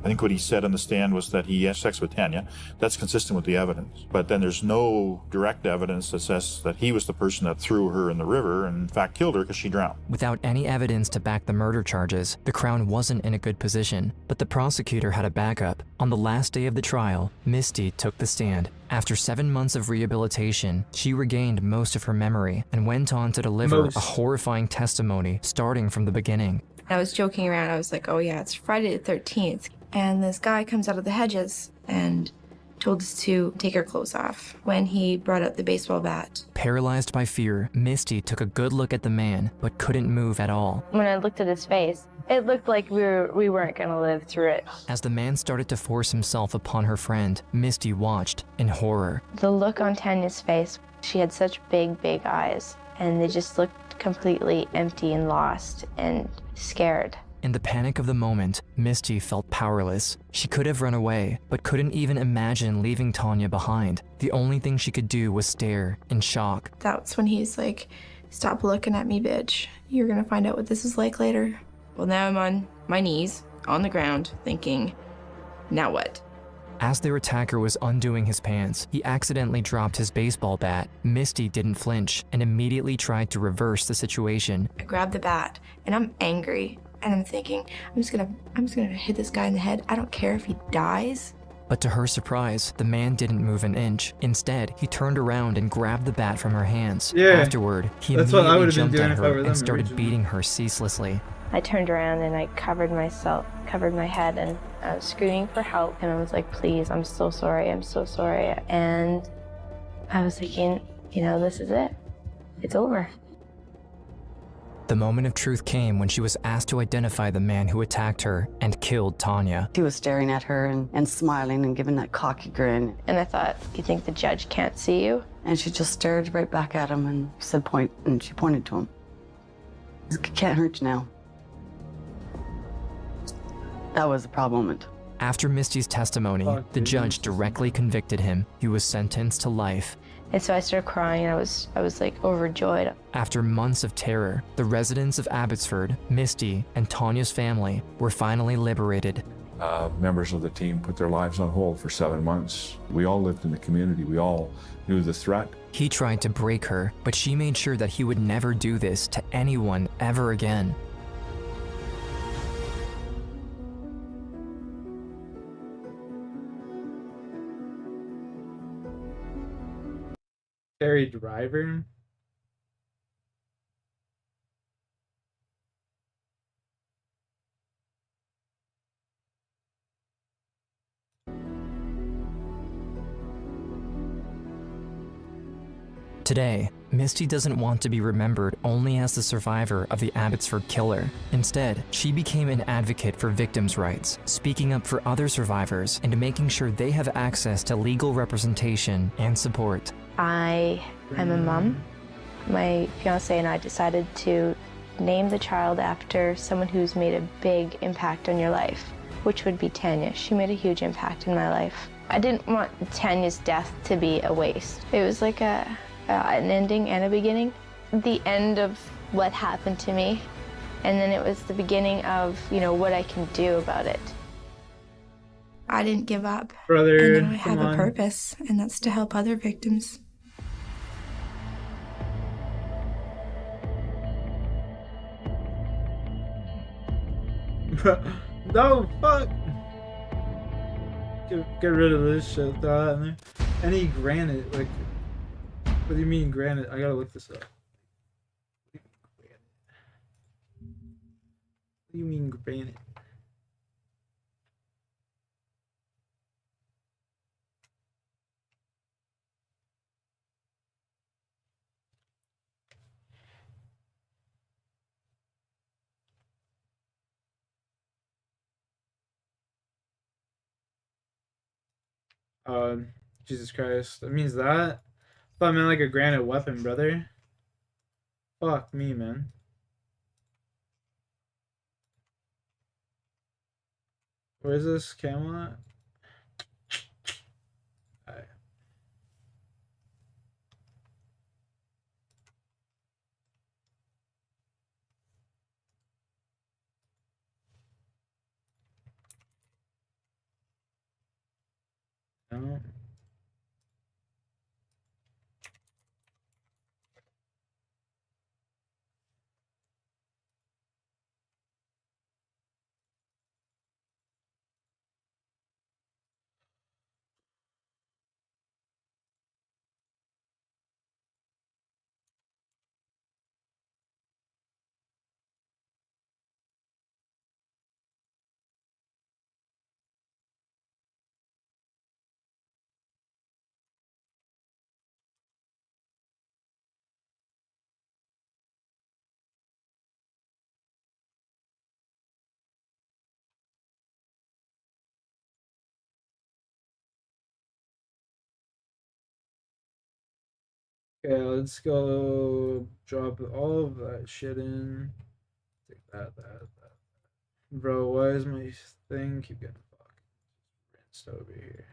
I think what he said on the stand was that he had sex with Tanya. That's consistent with the evidence. But then there's no direct evidence that says that he was the person that threw her in the river and in fact killed her because she drowned. Without any evidence to back the murder charges, the Crown wasn't in a good position, but the prosecutor had a backup. On the last day of the trial, Misty took the stand. After 7 months of rehabilitation, she regained most of her memory and went on to deliver a horrifying testimony starting from the beginning. I was joking around. I was like, oh yeah, it's Friday the 13th. And this guy comes out of the hedges and told us to take our clothes off when he brought out the baseball bat. Paralyzed by fear, Misty took a good look at the man, but couldn't move at all. When I looked at his face, it looked like we weren't going to live through it. As the man started to force himself upon her friend, Misty watched in horror. The look on Tanya's face, she had such big, big eyes, and they just looked completely empty and lost and scared. In the panic of the moment, Misty felt powerless. She could have run away, but couldn't even imagine leaving Tanya behind. The only thing she could do was stare in shock. That's when he's like, stop looking at me, bitch. You're gonna find out what this is like later. Well, now I'm on my knees, on the ground, thinking, now what? As their attacker was undoing his pants, he accidentally dropped his baseball bat. Misty didn't flinch and immediately tried to reverse the situation. I grabbed the bat, and I'm angry. And I'm thinking, I'm just gonna hit this guy in the head. I don't care if he dies. But to her surprise, the man didn't move an inch. Instead, he turned around and grabbed the bat from her hands. Yeah, afterward, he immediately jumped at her and started beating her ceaselessly. I turned around and I covered my head, and I was screaming for help. And I was like, please, I'm so sorry, I'm so sorry. And I was thinking, you know, this is it. It's over. The moment of truth came when she was asked to identify the man who attacked her and killed Tanya. He was staring at her and smiling and giving that cocky grin. And I thought, you think the judge can't see you? And she just stared right back at him and said, point, and she pointed to him. It can't hurt you now. That was a proud moment. After Misty's testimony, the judge directly convicted him. He was sentenced to life. And so I started crying, and I was like overjoyed. After months of terror, the residents of Abbotsford, Misty, and Tanya's family were finally liberated. Members of the team put their lives on hold for 7 months. We all lived in the community. We all knew the threat. He tried to break her, but she made sure that he would never do this to anyone ever again. Terry Driver. Today, Misty doesn't want to be remembered only as the survivor of the Abbotsford killer. Instead, she became an advocate for victims' rights, speaking up for other survivors and making sure they have access to legal representation and support. I am a mom. My fiance and I decided to name the child after someone who's made a big impact on your life, which would be Tanya. She made a huge impact in my life. I didn't want Tanya's death to be a waste. It was like an ending and a beginning. The end of what happened to me, and then it was the beginning of, you know, what I can do about it. I didn't give up. Brother, and now I have a purpose, and that's to help other victims. No, fuck! Get rid of this shit, throw that in there. Any granite, like, what do you mean granite? I gotta look this up. What do you mean granite? Jesus Christ. That means that? I thought I meant like a granite weapon, brother. Fuck me, man. Where's this Camelot? Alright. account. Okay, let's go drop all of that shit in. Take that. Bro, why is my thing keep getting fucking rinsed over here?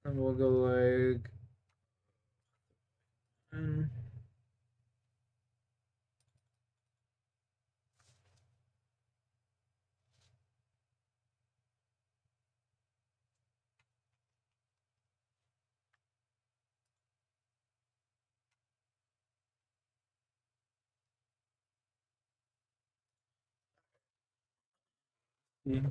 And we'll go like... Yeah.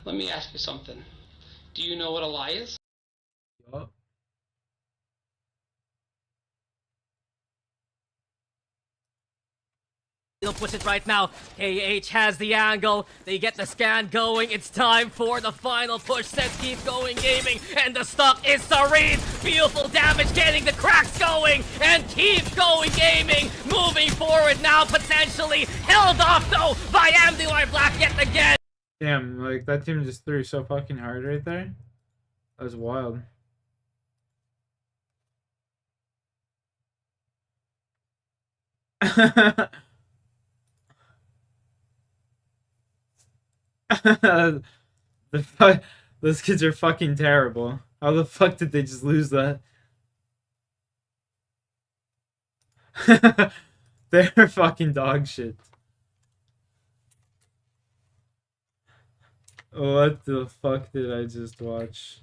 Let me ask you something. Do you know what a lie is? Yup. He'll push it right now. KH has the angle. They get the scan going. It's time for the final push. Sets keep going gaming. And the stock is serene. Beautiful damage getting the cracks going. And keeps going gaming. Moving forward now potentially. Held off though by MDY Black yet again. Damn, like that team just threw so fucking hard right there. That was wild. Those kids are fucking terrible. How the fuck did they just lose that? They're fucking dog shit. What the fuck did I just watch?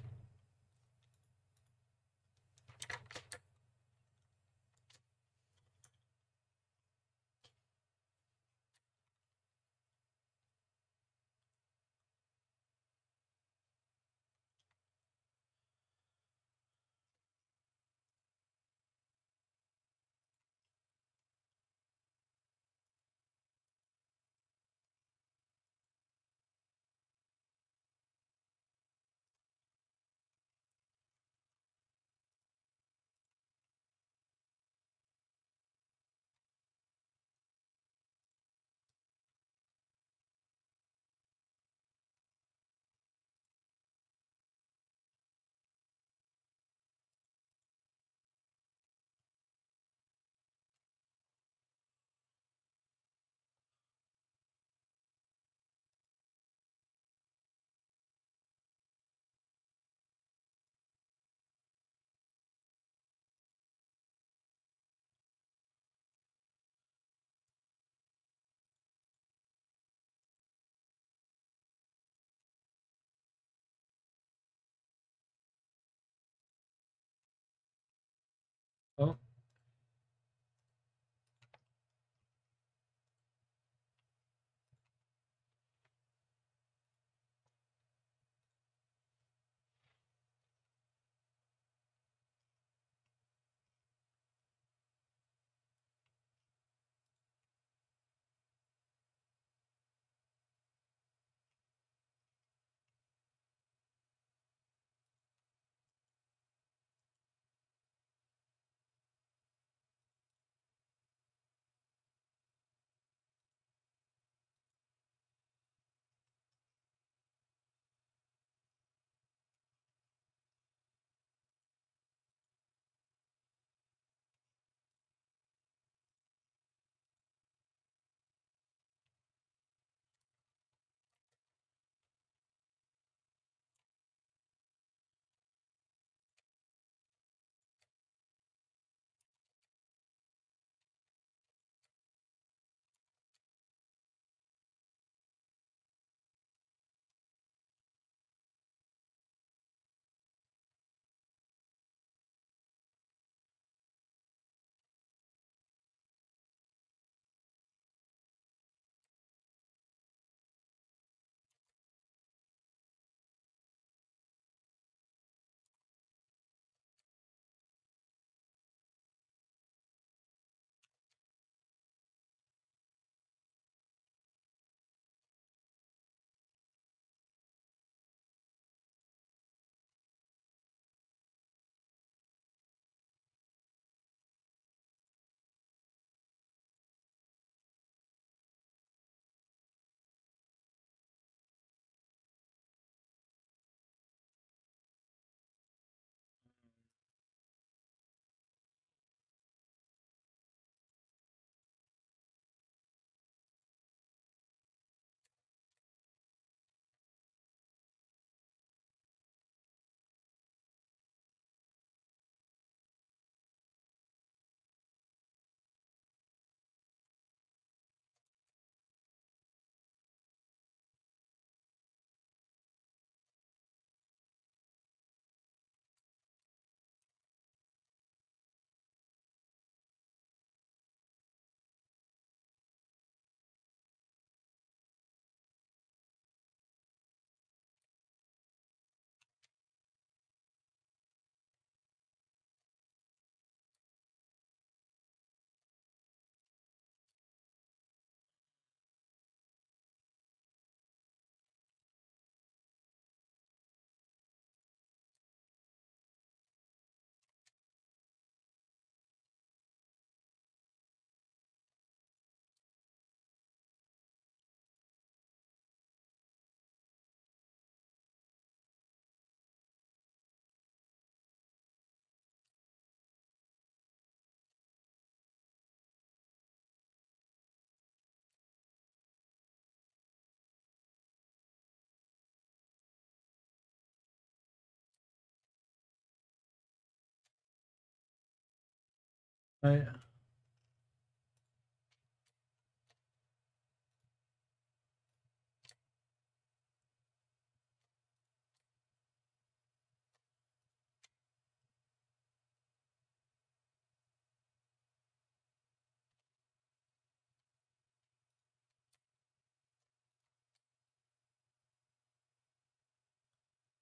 Right.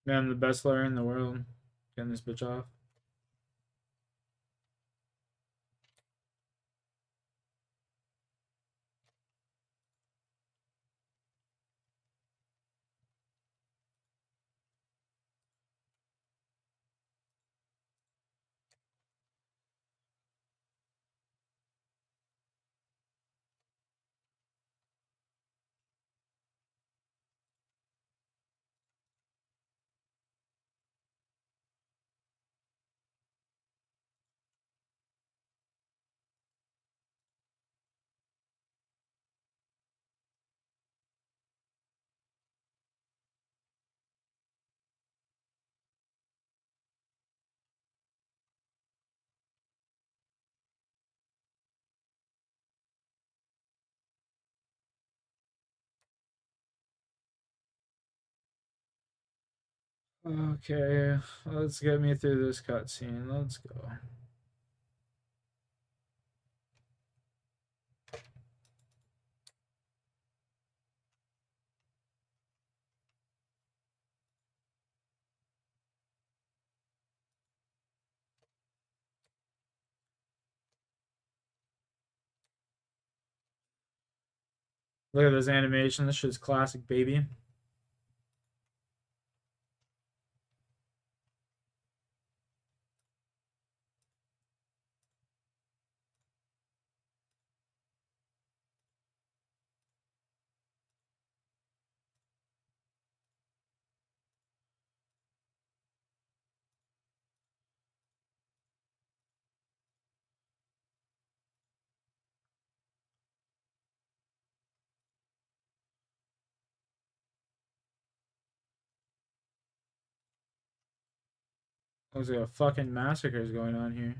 Man, I'm the best lawyer in the world. Getting this bitch off. Okay, let's get me through this cutscene. Let's go. Look at this animation. This shit's classic, baby. Looks like a fucking massacre is going on here.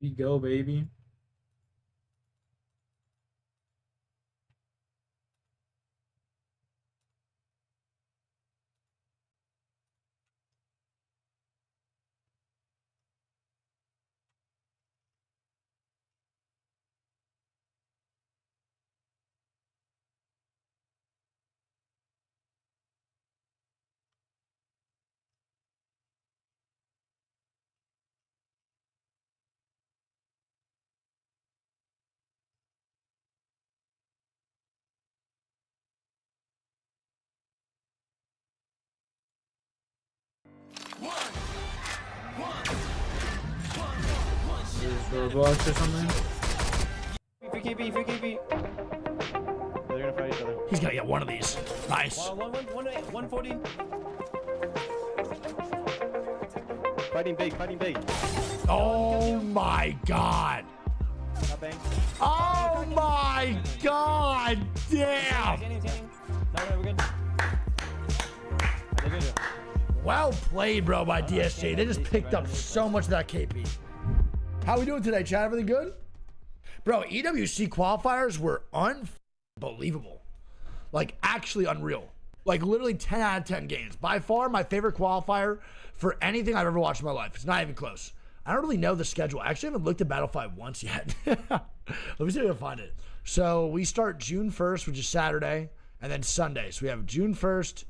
We go, baby. Is Roblox or something? Free KP, free KP. They're gonna fight each other. He's gonna get one of these. Nice. 140. Fighting big, fighting big. Oh my god. Oh my god. Damn. No, we're good. Well played, bro, by DSJ. They just picked up so much of that KP. How we doing today, Chad? Everything good? Bro, EWC qualifiers were unbelievable. Like, actually unreal. Like, literally 10 out of 10 games. By far, my favorite qualifier for anything I've ever watched in my life. It's not even close. I don't really know the schedule. I actually haven't looked at Battle 5 once yet. Let me see if I can find it. So, we start June 1st, which is Saturday, and then Sunday. So, we have June 1st,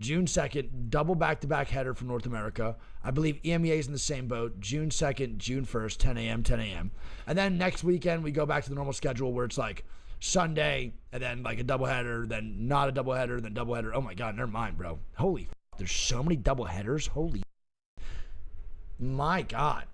June 2nd, double back-to-back header from North America. I believe EMEA is in the same boat. June 2nd, June 1st, 10 a.m., 10 a.m. And then next weekend, we go back to the normal schedule where it's like Sunday, and then like a doubleheader, then not a doubleheader, then doubleheader. Oh my God, never mind, bro. Holy, there's so many doubleheaders. Holy, my God.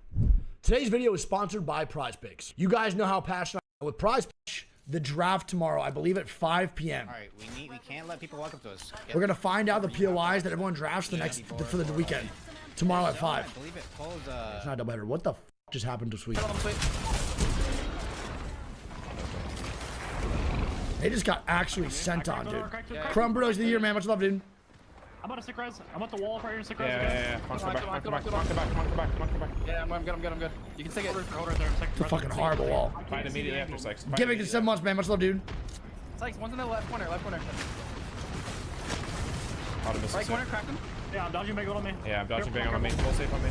Today's video is sponsored by Prize Picks. You guys know how passionate I am with Prize Picks. The draft tomorrow, I believe at 5 p.m. All right, we can't let people walk up to us. We're gonna find out the POIs that everyone drafts for the weekend. Tomorrow at 5. I believe it pulls, It's not a doubleheader. What the f just happened this week? They just got actually sent on, dude. Crumb Bros of the year, man. Much love, dude. I'm about to stick res. I'm at the wall right here. Stick res. Yeah. Come back. Yeah, I'm good. You can stick it. Hold right there. It's a fucking horrible wall. Find immediately after Sykes. Giving to 7 months, man. Much love, dude. Sykes, one's in the left corner. Right corner, cracked him. Yeah, I'm dodging big on me. Yeah, I'm dodging big on me. Full safe on me.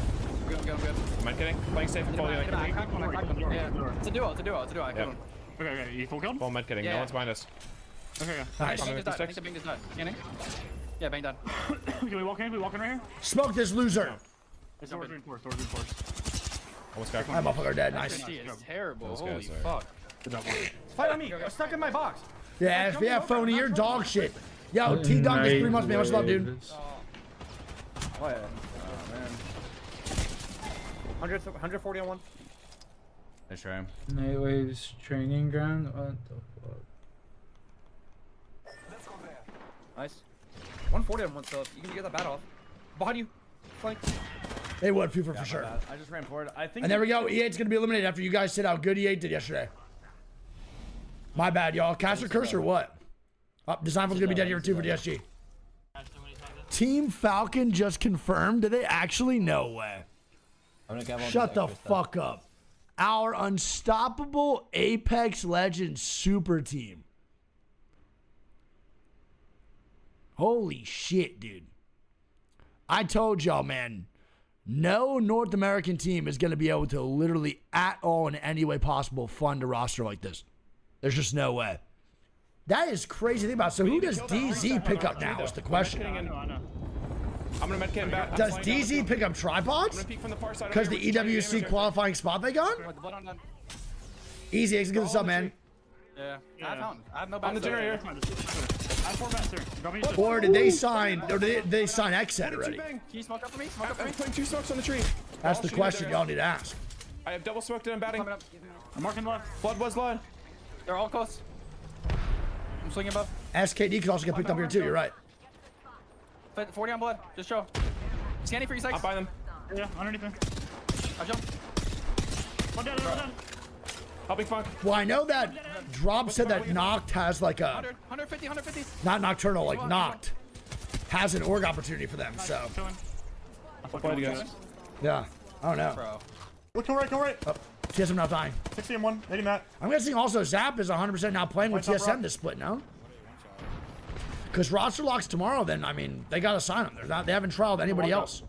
I'm good. Am I kidding? Playing safe and fully. I cracked one. Yeah, it's a duo. I killed him. Okay. You full killed? Full med kidding. No one's behind us. Okay. Nice. I think the bing is dead. Scanning. Yeah, bang done. Can we walk in? right here? Smoke this loser. It's doors reinforced. Almost got that motherfucker dead. Nice. It's terrible. Holy fuck. Fight on me. I'm stuck in my box. Yeah, phony. You're dog shit. Yo, T-Dunk is 3 months, man. Much love, dude. Oh, yeah. Oh, man. 140 on one. Nice try. Nightwave's training ground? What the fuck? Nice. 140 on one still. You can get that bat off. Behind you. Flank. They would, FIFA for sure. I just ran forward. I think. And there we go. E8's going to be eliminated after you guys said how good E8 did yesterday. My bad, y'all. Caster curse or what? Designful's going to be dead here too for DSG. Team Falcon just confirmed. Did they actually? No way. Shut the fuck up. Our unstoppable Apex Legends super team. Holy shit, dude. I told y'all, man, no North American team is going to be able to literally at all in any way possible fund a roster like this. There's just no way. That is crazy to think about. So who does DZ pick up now is the question. I'm going to medkit him back. Does DZ pick up tripods? Because the EWC qualifying spot they got? Easy, exit this up, man. Yeah. I have no bats. On the generator. I have 4 bats here. Or did they sign, or did they sign X-Set already? Can you smoke up for me? Smoke up for me? I'm putting 2 smokes on the tree. That's the question y'all need to ask. I have double smoked and I'm batting. I'm marking left. Blood was low. They're all close. I'm swinging above. SKD could also get picked up here too, you're right. 40 on blood. Just show. Scanning for you, Sykes. I'll buy them. Yeah, underneath them. I'll jump. One down. Helping funk. Well, I know that Drop said that Noct has like a 150. Not nocturnal, like Noct has an org opportunity for them. So yeah, I don't know. Look, go right. Oh, TSM not dying. 60 and 1. Making that. I'm guessing also Zap is 100% now playing with TSM this split, no? Because roster locks tomorrow, then I mean they gotta sign them. They haven't trialed anybody else.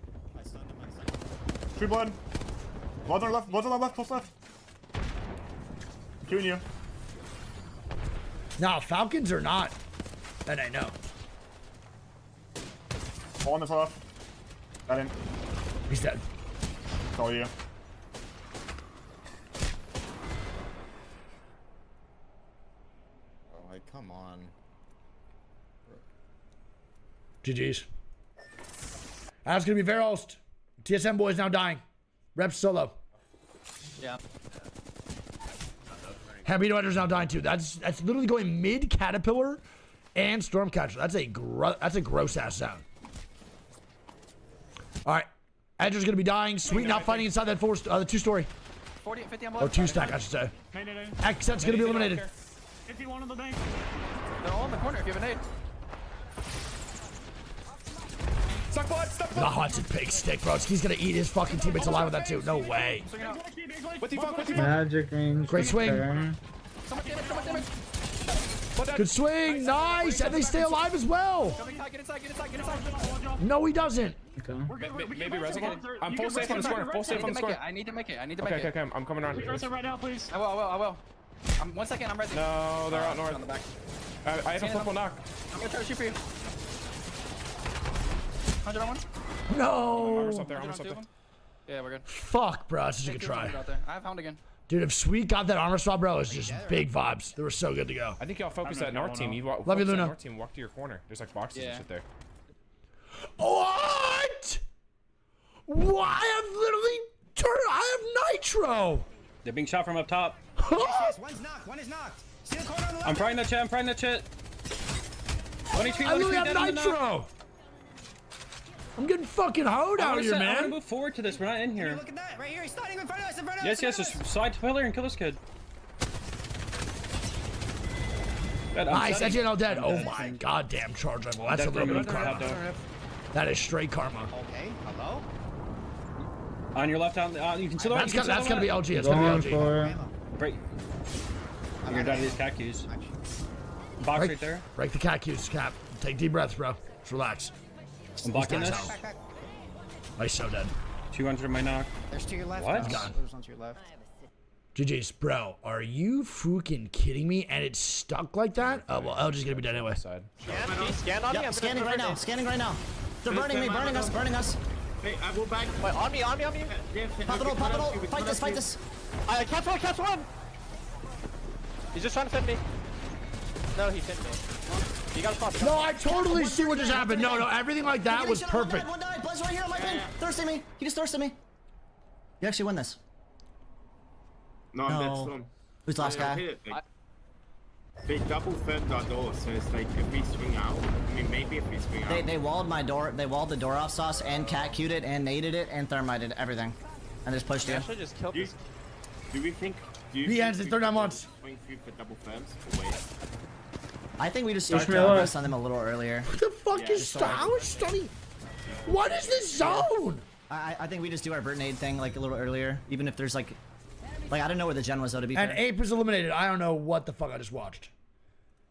True blood. Blood on the left. Close left. Doing you. Now Falcons are not. And I know. On this off. Got in. He's dead. It's all you. Oh, like, come on. GG's. That's gonna be Verost. TSM boys now dying. Reps solo. Yeah. Habito Editor's now dying too. That's literally going mid Caterpillar and Stormcatcher. That's a gross ass sound. All right, Edger's gonna be dying. Sweet not fighting inside that 2-story. 40, 50 on blood. Or 2-stack, I should say. X-Set's gonna be eliminated. 51 on the bank. They're all in the corner if you have a nade. Suck. The haunted pig stick, bro. He's gonna eat his fucking teammates alive with that too. No way. Magic range. Great swing. Turn. Good swing. Nice. And they stay alive as well. No, he doesn't. Okay. Maybe reservoir. I'm full safe on the square. Full safe on the square. I need to make it. I need to make it. Okay. I'm coming around. Right now, please. I will. 1 second. I'm ready. No, they're out north. On the back. I have a purple knock. I'm gonna try to shoot for you. 100 on one. No. Armor's up there. Yeah, we're good. Fuck, bro. That's such a good try. I have Hound again. Dude, if Sweet got that armor swap, bro, it's just big vibes. They were so good to go. I think y'all focus that north team. You Love you, Luna. North team. Walk to your corner. There's like boxes and shit there. What? I have nitro. They're being shot from up top. Yes, one's knocked. One is knocked. See the corner on the left. I'm prying that shit. I literally have nitro. I'm getting fucking hoed out here, I want to man. move forward to this. We're not in here. Look at that. Right here. He's standing in front of us. Yes. Just slide to pillar and kill this kid. Nice. That's all dead. Oh my goddamn charge rifle. That's a little bit of karma. That is straight karma. Okay. Hello. On your left, you can see the That's gonna be LG. It's gonna be LG. Break. You're gonna die to these cat cues. Box right there. Break the cat cues, Cap. Take deep breaths, bro. Just relax. I'm blocking this. He's so dead. 200 in my knock. There's to your left. What? Gone. There's one to your left. GG's, bro. Are you freaking kidding me? And it's stuck like that? Oh well, LG's gonna be dead anyway. Side. Scan on me. I'm scanning right now. Scanning right now. They're burning me. Burning us. Hey, I will back. Wait, on me. Pop it all. Fight this. Catch one. He's just trying to fit me. No, he fit me. You gotta stop. No, I totally see what just happened. No, everything like that was perfect. One died. Buzz right here on my thing. Thirsting me. He just thirsted me. You actually win this. No, I'm dead still. Who's the last guy? They double firmed our door, so it's like if we swing out, I mean maybe if we swing out. They walled my door. They walled the door off, Sauce, and cat cued it, and naded it, and thermited everything, and just pushed you. Actually, just killed this. Do we think? He ends in 39 months. Swing through for double firms. Or wait. I think we just start to on them a little earlier. What the fuck is how is Stunny? What is this zone? I think we just do our Burt nade thing like a little earlier, even if there's like I don't know where the gen was though to be fair. And Ape is eliminated. I don't know what the fuck I just watched.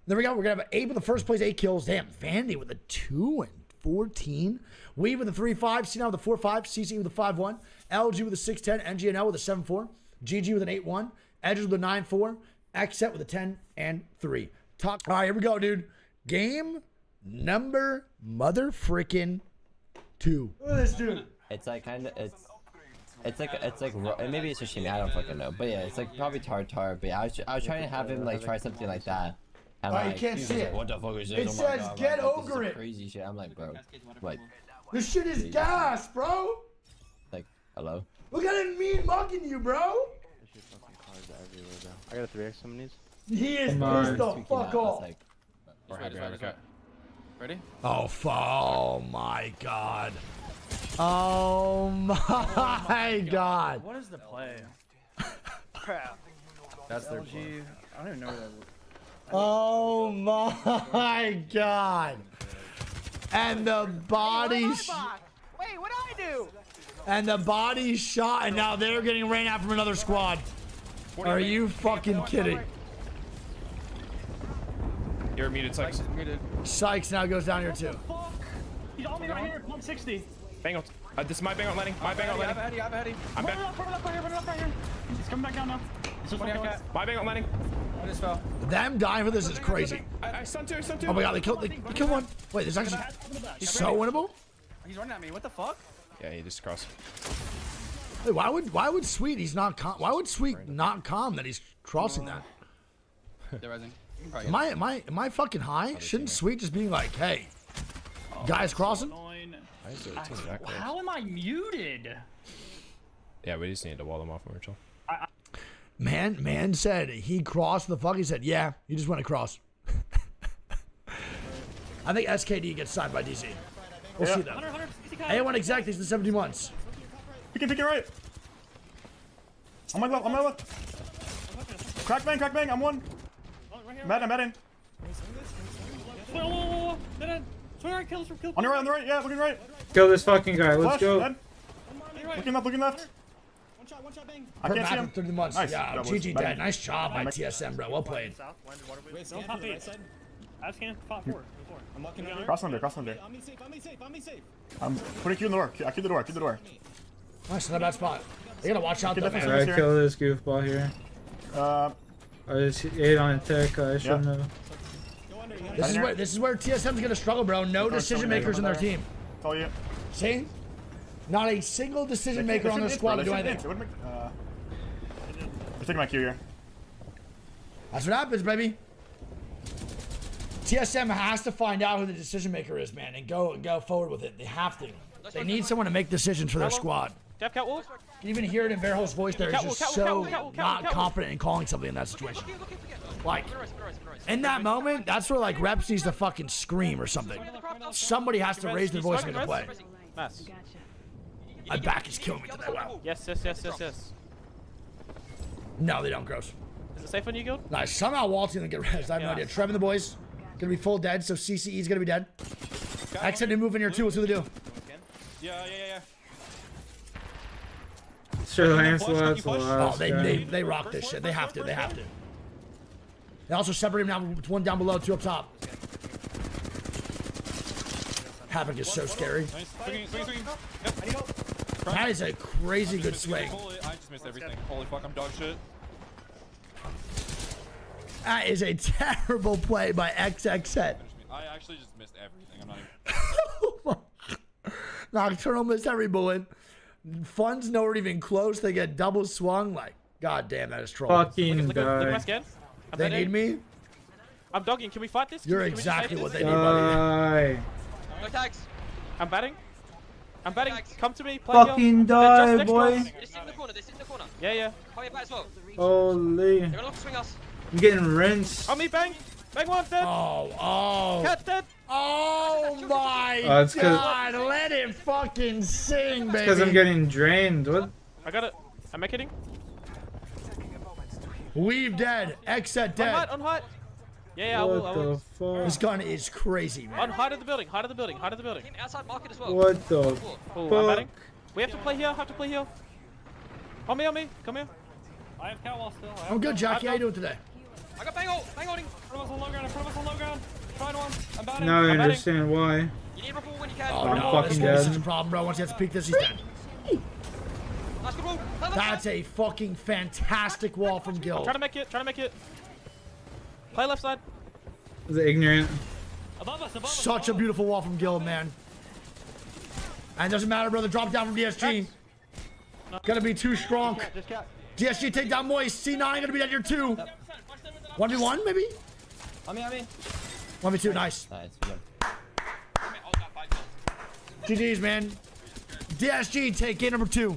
There we go. We're gonna have Ape with the first place, 8 kills. Damn, Vandy with a 2 and 14. Weave with a 3-5. C9 with a 4-5. CC with a 5-1. LG with a 6-10. NGNL with a 7-4. GG with an 8-1. Edges with a 9-4. XSET with a 10 and 3. All right, here we go, dude. Game number mother frickin' 2. Look at this dude. It's like kind of it's like maybe it's sashimi. I don't fucking know. But yeah, it's like probably tartar. But yeah, I was trying to have him like try something like that. And you can't see it. What the fuck is this? It says get over it. Crazy shit. I'm like, bro, like this shit is gas, bro. Like, hello. Look at him mean mugging you, bro. I got a 3x on these. He is pissed the fuck off. Ready? Oh my god. Oh my god. What is the play? Crap. That's their LG. I don't even know where that. Oh my god. And the body. Wait, what did I do? And the body shot, and now they're getting ran out from another squad. Are you fucking kidding? You're muted, Sykes. Sykes now goes down here too. He's on me right here. 160. Bangle. This is my bangle landing. My bangle landing. I have Eddie. I'm back. Run up right here. He's coming back down now. My bangle landing. I just fell. Them dying for this is crazy. I stunned two. Oh my god, they killed one. Wait, this is actually so winnable. He's running at me. What the fuck? Yeah, he just crossed. Wait, why would Sweet he's not calm? Why would Sweet not calm that he's crossing that? They're rising. Am I fucking high? Shouldn't Sweet just be like, hey, guys crossing? How am I muted? Yeah, we just need to wall them off, Mitchell. Man said he crossed the fuck. He said, yeah, you just went across. I think SKD gets signed by DC. We'll see though. A1 exact is the 70 months. Pick it right. On my left. Crack bang, I'm one. I'm in. Swing right, kill. On your right, yeah, looking right. Kill this fucking guy. Let's Flash, go. dead. Looking left, looking left. I can't see him. 30 months. Nice. Yeah, That was GG better. dead. Nice job by TSM, bro. Well played. No, top 8. I scan top 4. I'm walking under. Cross under, cross under. I'm putting Q in the door. I keep the door, keep the door. Nice, not a bad spot. You gotta watch out though, man. Alright, kill this goofball here. I just ate on a tick. I shouldn't have. This is where TSM's gonna struggle, bro. No decision makers in their team. Oh yeah. See? Not a single decision maker on their squad to do anything. They're taking my Q here. That's what happens, baby. TSM has to find out who the decision maker is, man, and go forward with it. They have to. They need someone to make decisions for their squad. Tap cat wall. You can even hear it in Verho's voice there. He's just so not confident in calling something in that situation. Like, in that moment, that's where, like, Reps needs to fucking scream or something. Somebody has to raise their voice and make a play. Nice. My back is killing me today. Wow. Yes. No, they don't, gross. Is it safe on you, Guild? Nice. Somehow Walt's gonna get rezzed. I have no idea. Trev and the boys gonna be full dead, so CCE's gonna be dead. Exit and move in here too. What's gonna do? Yeah. Sure, Lancelot's the last Oh, guy. they rock this shit. They have to. They also separate him now. One down below, two up top. Havoc is so scary. Swing. That is a crazy good swing. I just missed everything. Holy fuck, I'm dog shit. That is a terrible play by XXX. I actually just missed everything. I'm not even... Nocturnal missed every bullet. Fun's nowhere even close. They get double swung. Like, god damn, that is troll. Fucking Look at my die. scan. They need me? I'm dogging. Can we fight this? You're Can we exactly save what this? they need, buddy. Die. No tags. I'm batting. Come to me. Play Fucking die, boy. They sit in the corner. Yeah. Come here back as well. Holy. They're gonna look to swing us. I'm getting rinsed. On me, bang. Bang one, dead. Oh. Cat dead. Oh my it's god. Let it fucking sing, baby. Because I'm getting drained. What? I got it. Am I kidding? Weave dead. Exit dead. On height. Yeah, I will. What the fuck? This gun is crazy, man. On height of the building. Outside market as well. What the Oh, I'm fuck? batting. We have to play here. On me. Come here. I have cow wall still. I'm good, Jackie. How you doing today? I got bang holding. In front of us on low ground. Trying one. I'm batting. Now I understand why. You need report when you can. Oh I'm no, fucking this is dead. such a problem, bro. Once he has to peek this, he's dead. Nice good roll. That's a fucking fantastic wall from Gil. Trying to make it. Play left side. Is it ignorant? Above us. Such a beautiful wall from Gil, man. And it doesn't matter, brother. Drop down from DSG. Gonna be too strong. DSG take down Moist. C9 gonna be down here too. 1v1 maybe? On me. 1v2, nice. Nice, good. GG's, man. DSG take game number 2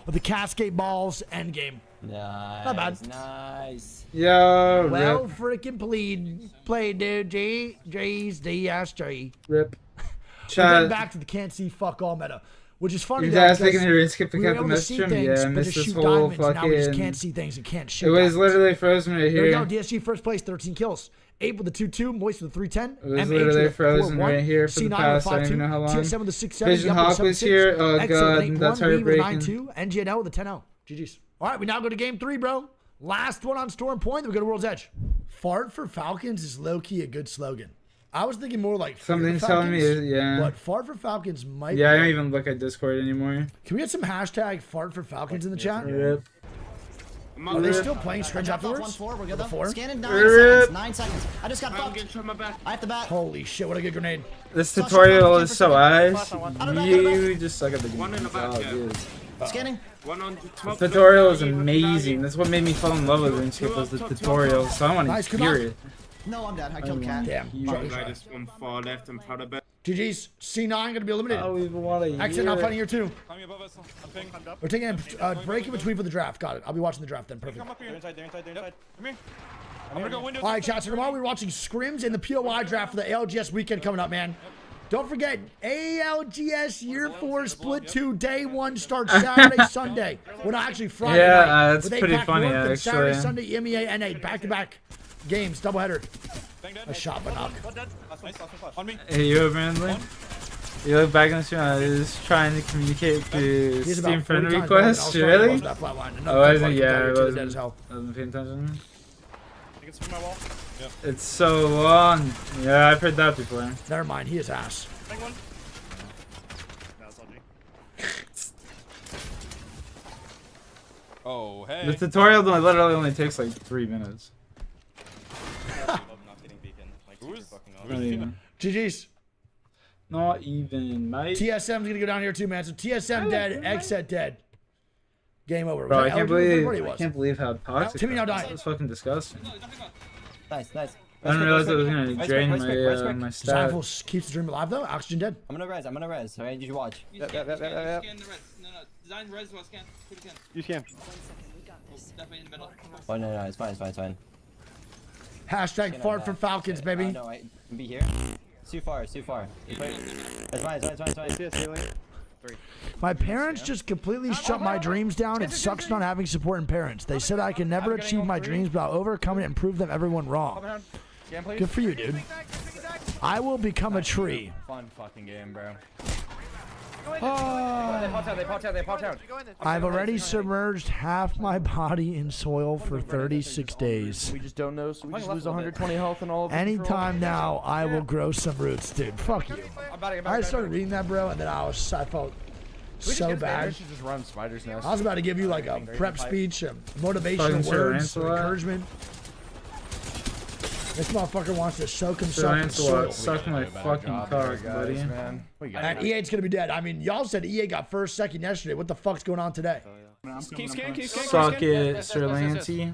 with the Cascade Balls endgame. Nice. Not bad. Nice. Yo, Well, rip. freaking played, dude. J's DSG. Rip. We're Chat. getting back to the can't see fuck all meta, which is funny. You though, guys taking because a risk if I we were kept the able to see message? things, Yeah, I but missed just this shoot whole diamonds, and now we just fucking. can't see things and can't shoot. It was diamonds. literally frozen right Here we here. go. DSG first place, 13 kills. 8 with the 2-2, Moist with the 310. It was literally frozen right here for the past, I don't even know how long. TSM with the 6-7. Vision Hawk was here. Oh god, that's heartbreaking. 9-2. NGNL with the 10-0. GG's. All right, we now go to game 3, bro. Last one on Storm Point, then we go to World's Edge. Fart for Falcons is low-key a good slogan. I was thinking more like Something's telling me, yeah. But Fart for Falcons might Yeah, I be. don't even look at Discord anymore. Can we get some hashtag Fart for Falcons in the chat? Rip. Are they still playing Strange afterwards? 1-4, we're good The though. 4? Scan in 9 Rip. seconds. 9 seconds. I just got fucked. I have to bat. Holy shit, what a good grenade. This tutorial is so ass. You just suck at the game. Oh, dude. Scanning. The tutorial is amazing. That's what made me fall in love with RuneScape was the tutorial. So I want to hear it. No, I'm dead. I killed Cat. Damn. Just one far left and proud of it. GG's. C9 gonna be eliminated. Oh, we want to Exit now fighting here too. Above us. I'm ping. We're taking a break in between for the draft. Got it. I'll be watching the draft then. Perfect. Come up here. They're inside. Come here. I'm gonna go windows. All right, chat. So tomorrow we're watching scrims in the POI draft for the ALGS weekend coming up, man. Don't forget, ALGS Year 4 Split 2 Day 1 starts Saturday, Sunday. Well, not actually Friday Yeah, night. that's with pretty APAC funny, North and actually. Saturday, Sunday, EMEA, NA. Back-to-back games, doubleheader. A shot, but knock. On me. Hey, you, Manly. You look back in the stream, I was trying to communicate through He's Steam about friend 40 times requests. better than I was Really? trying to close that flat line. Oh, Another wasn't? fucking Yeah, target I to the dead as wasn't. hell. Wasn't paying attention. You can swing my wall. Yep. It's so long. Yeah, I've heard that before. Never mind, he is ass. Bang one. No, it's LG. Oh, hey. The tutorial literally only takes like 3 minutes. GG's. Not even, mate. TSM's gonna go down here too, man. So TSM dead, Xset dead. Game over. Bro, Was I that can't LG? believe It was. how toxic. Timmy now that was. died. That's fucking disgusting. Nice, nice. I didn't realize it was gonna drain my my stat. Disciple keeps the dream alive though. Oxygen dead. I'm gonna res. Alright, you should watch. Yep. Scan the res. No. Design res while scan. Quick scan. You scan. Definitely in the middle. Oh no, it's fine. Hashtag fart for Falcons, baby. No, I can be here. It's too far. It's fine. My parents just completely shut my dreams down. It sucks not having supporting parents. They said I can never achieve my dreams, but I'll overcome it and prove them everyone wrong. Good for you, dude. I will become a tree. Fun fucking game, bro. They popped out. I've already submerged half my body in soil for 36 days. We just don't know, so we just lose 120 health and all of Anytime now, I will grow some roots, dude. Fuck you. I started reading that, bro, and then I felt so bad. Just run spider's nest. I was about to give you like a prep speech, motivational words, encouragement. This motherfucker wants to soak himself in soil. Suck my fucking cock, buddy. And EA's gonna be dead. I mean, y'all said EA got first, second yesterday. What the fuck's going on today? Keep scan. Suck it, Sir Lancy.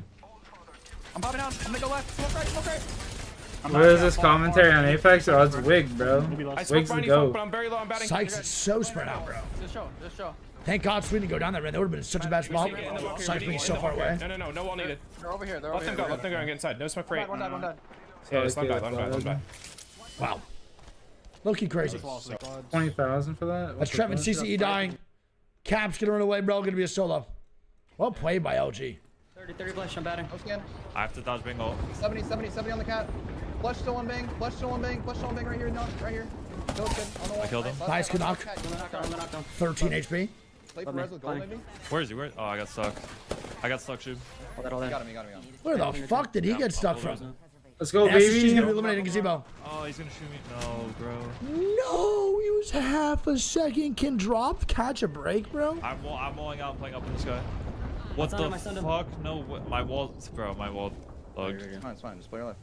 I'm popping down. I'm gonna go left. Smoke right. What is this commentary on Apex? Oh, it's Wig, bro. Wig's the goat. But I'm very low. I'm batting. Sykes is so spread out, bro. Just show. Thank God Sweden go down that red. That would have been such a bad spot. Sykes being so far away. No. No wall needed. They're over here. Let them go. Let them go and get inside. No smoke for 8. One died. Yeah, just let them die. Wow. Low-key crazy. 20,000 for that? That's Trevin CCE dying. Cap's gonna run away, bro. Gonna be a solo. Well played by LG. 30 flash. I'm batting. No scan. I have to dodge bingo. 70 on the cat. Flush still one bang. Flush still one bang right here. No, right here. No, it's good. On the wall. I killed him. Nice, good knock. 13 HP. Play for res with gold, maybe? Where is he? Oh, I got stuck. Shub. Got him. Where the fuck did he get stuck from? Let's go, She's baby. gonna be eliminating Gazebo. Oh, he's gonna shoot me. No, bro. No, he was half a second. Can drop catch a break, bro? I'm walling out and playing up in the sky. What the fuck? No, my wall, bro. My wall bugged. It's fine. Just play your life.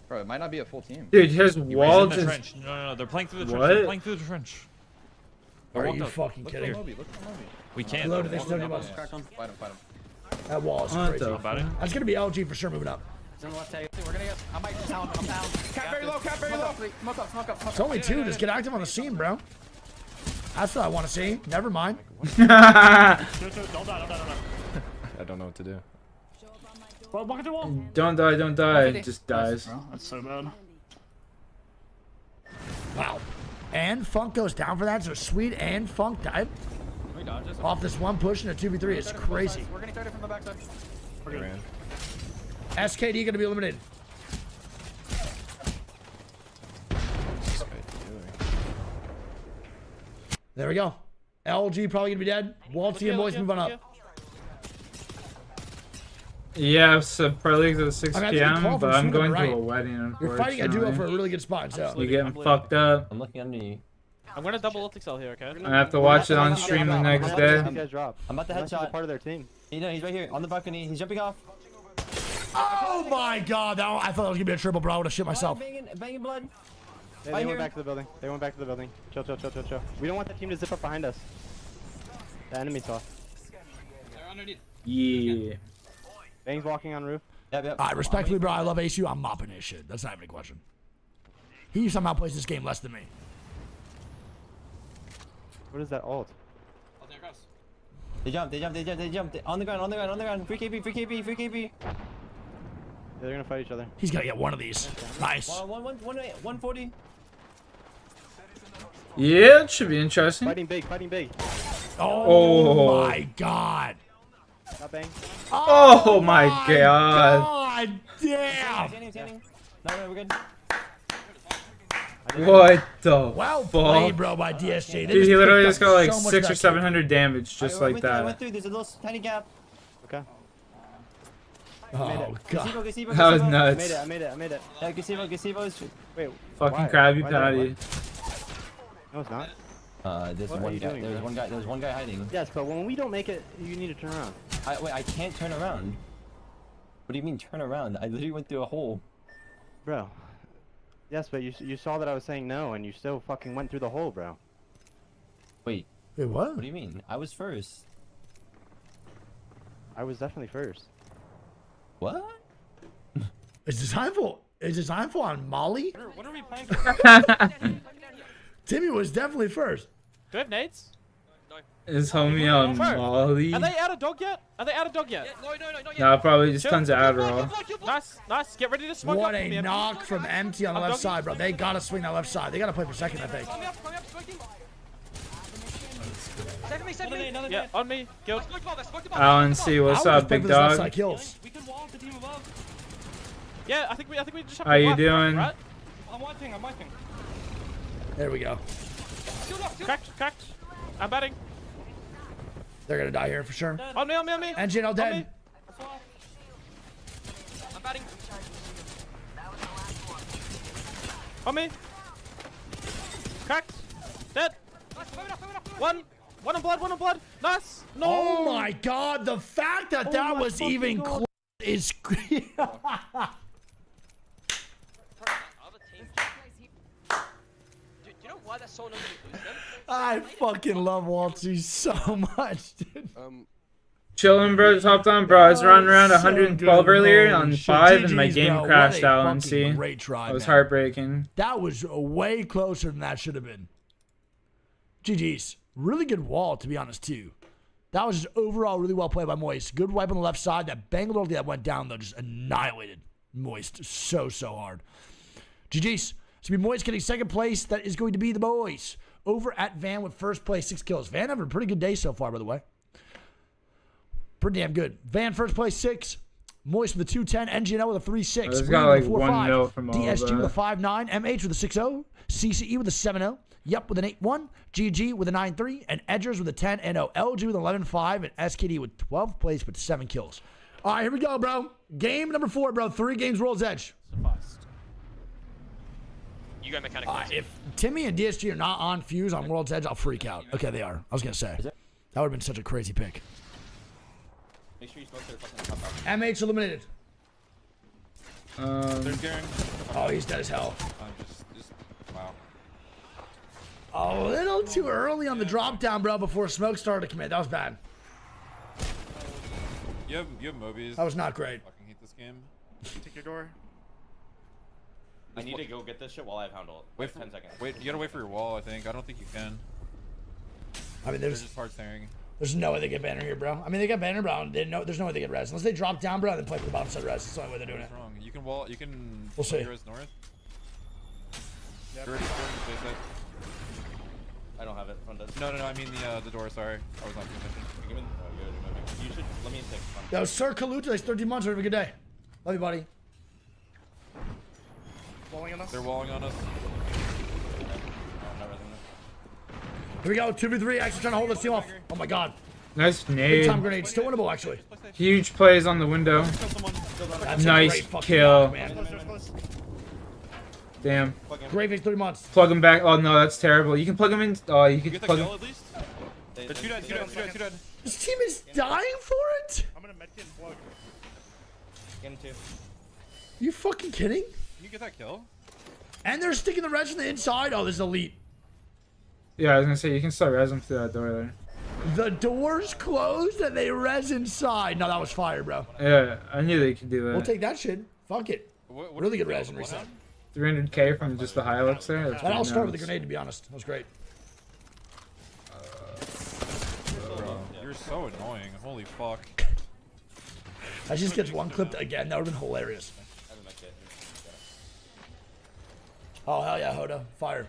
Bro, it might not be a full team. Dude, his wall He's in the just... trench. No. They're playing through the trench. What? They're playing through the trench. Are you fucking kidding? Look at We can't. Loaded this 70 bucks. Fight him. That wall is What crazy. the That's gonna be LG for sure moving up. We're gonna get. I might just down. I'm down. Cap very low. Smoke up. It's only 2. Just get active on the scene, bro. That's what I want to see. Never mind. Don't die. I don't know what to do. Well, walk into the wall. Don't die. It just dies. Bro, that's so bad. Wow. And Funk goes down for that, so Sweet and Funk died. Off this one push in a 2v3. It's crazy. We're gonna start it from the backside. SKD gonna be eliminated. There we go. LG probably gonna be dead. Walty and boys move on up. Yeah, so probably at 6 p.m., but I'm going right. to a wedding, unfortunately. You're fighting a duo for a really good spot, so. You getting fucked up. I'm looking under you. I'm gonna double ult excel here, okay? I have to watch it on stream the next day. I'm about to headshot. Part of their team. He's right here on the balcony. He's jumping off. Oh my god, I thought that was gonna be a triple, bro. I would have shit myself. Banging blood. They went back to the building. Chill. We don't want the team to zip up behind us. The enemy saw. They're underneath. Yeah. Bang's walking on roof. Yep. Respectfully, bro, I love ACU. I'm mopping his shit. That's not even a question. He somehow plays this game less than me. What is that ult? Oh, there it goes. They jumped. On the ground. Free KP. Yeah, they're gonna fight each other. He's gonna get one of these. Nice. 140. Yeah, it should be interesting. Fighting big. Oh my god. Got bang. Oh my god. God damn. Standing. No, we're good. I What the Well fuck? played, bro, by DSJ. They Dude, he literally picked just up got like so much 600 of or that 700 damage just like I that. went through. There's a little tiny gap. Okay. Oh, Gazebo, gazebo, That was gazebo. nuts. I made it. Yeah, gazebo, gazebo is. Wait. Fucking why? Krabby Why did I- Patty. No, it's not. There's What are one you guy. doing, There's bro? one guy. There's one guy hiding. Yes, but when we don't make it, you need to turn around. Wait, I can't turn around. What do you mean turn around? I literally went through a hole. Bro. Yes, but you saw that I was saying no, and you still fucking went through the hole, bro. Wait. Wait, what? What do you mean? I was first. I was definitely first. What? Is this Heimful on Molly? What are we playing for? Timmy was definitely first. Do I have nades? Is homie on Molly? Are they out of dog yet? Are they out of dog yet? No, not yet. No, probably just Chill. tons of Adderall. Nice. Get ready to smoke What up a for me, knock from MT on the I'm left doggy. side, bro. They gotta swing that left side. They gotta play for second, I think. Second me. Yeah, on me. Guild. Alan C, what's I would up, just play big for this left dog? side kills. We can wall the team above. Yeah, I think we just have How to you wipe, doing? Right? I'm wiping. There we go. Cracked. I'm batting. They're gonna die here for sure. On me. Engine all On dead. me. I'm batting. On me. Cracked. Dead. One on blood. Nice. No. Oh my god, the fact that that was even close is Do you know why that's so annoying when you lose them? I fucking love Waltzy so much, dude. Chillin', bro. Just hopped on, bro. I was running around 112 earlier on Holy shit. 5, and my GG's, game bro. What crashed a out on fucking C. great try, It was man. heartbreaking. That was way closer than that should have been. GG's. Really good wall, to be honest, too. That was just overall really well played by Moist. Good wipe on the left side. That Bangalore that went down, though, just annihilated Moist so hard. GG's. So be Moist getting second place. That is going to be the boys. Over at Van with first place, 6 kills. Van having a pretty good day so far, by the way. Pretty damn good. Van first place, 6. Moist with a 210. NGNL with a 3-6. It's Green got with a like 4-5. 1 mil from all DSG that. with a 5-9. MH with a 6-0. CCE with a 7-0. Yup with an 8-1. GG with a 9-3. And Edgers with a 10-0. LG with 11-5. And SKD with 12th place with 7 kills. All right, here we go, bro. Game number 4, bro. 3 games World's Edge. You go mechanical. If Timmy and DSG are not on Fuse on World's Edge, I'll freak out. Okay, they are. I was going to say. That would have been such a crazy pick. Make sure you smoke their fucking top out. MH eliminated. There's Garen. Oh, he's dead as hell. Wow. A little too early on the drop down, bro, before smoke started to commit. That was bad. You have Mobies. That was not great. Fucking hate this game. Take your door. I need to go get this shit while I have handle. Wait for 10 seconds. Wait, you gotta wait for your wall. I think. I don't think you can. I mean, They're there's just hard staring. no way they get banner here, bro. I mean, they got banner, bro. There's no way they get res. Unless they drop down, bro, and then play for the bottom side res. That's the only way they're doing it. What's wrong? You can wall. You can. We'll see. Res north. Dirty storm, face it. I don't have it. Front desk. No. I mean the door. Sorry, I was not paying attention. Give me. Oh, you're moving. You should let me in 6. Yo, Sir Kaluta, he's 13 months. Have a good day. Love you, buddy. Walling on us. They're walling on us. Here we go. 2v3. Actually trying to hold this team off. Oh my god. Nice Big nade. time grenade. Still winnable, actually. Huge plays on the window. That's a Nice great fucking kill. block, man. Damn. Great face 3 months. Plug him back. Oh no, that's terrible. You can plug him in. Oh, you can Get the plug kill him. at least. They're 2 dead. This team is dying for it? I'm gonna medkit and plug. Get him 2. You fucking kidding? Can you get that kill? And they're sticking the res from the inside. Oh, this is elite. Yeah, I was gonna say you can still res him through that door there. The door's closed and they res inside. No, that was fire, bro. Yeah, I knew they could do that. We'll take that shit. Fuck it. Really good res and reset. 300k from just the Hilux there. That's And I'll pretty start with the nuts. grenade, to be honest. That was great. You're so annoying. Holy fuck. I just gets one clipped again. That would have been hilarious. Oh, hell yeah, Hoda. Fire.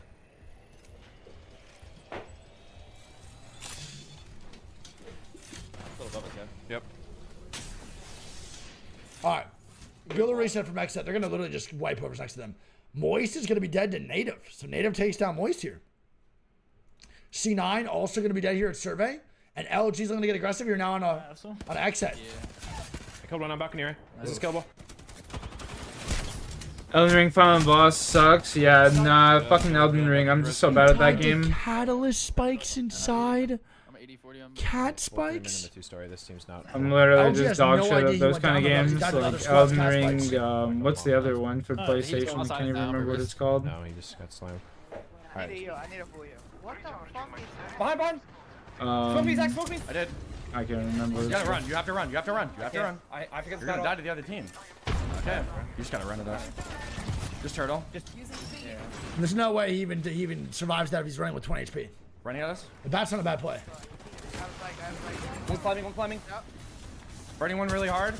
Yep. All right. Go to reset from exit. They're going to literally just wipe whoever's next to them. Moist is going to be dead to Native. So Native takes down Moist here. C9 also going to be dead here at Survey. And LG's going to get aggressive here now on a exit. I killed one on balcony. This is killable. Elden Ring final boss sucks. Yeah, nah, fucking Elden Ring. I'm just so bad at that game. Catalyst spikes inside. Cat spikes. This team's not. I'm literally just dog shit at those kind of games. Like Elden Ring, what's the other one for PlayStation? I can't even remember what it's called. No, he just got slammed. I need to fool you. What the fuck is that? Behind. Smoke me, Zach, smoke me. I did. I can't remember. You gotta run. You have to run. You have to run. You have to run. I forget You're gonna die to the other team. Okay. You just gotta run it out. Just turtle. There's no way he even survives that if he's running with 20 HP. Running at us. But that's not a bad play. One climbing. Burning one really hard.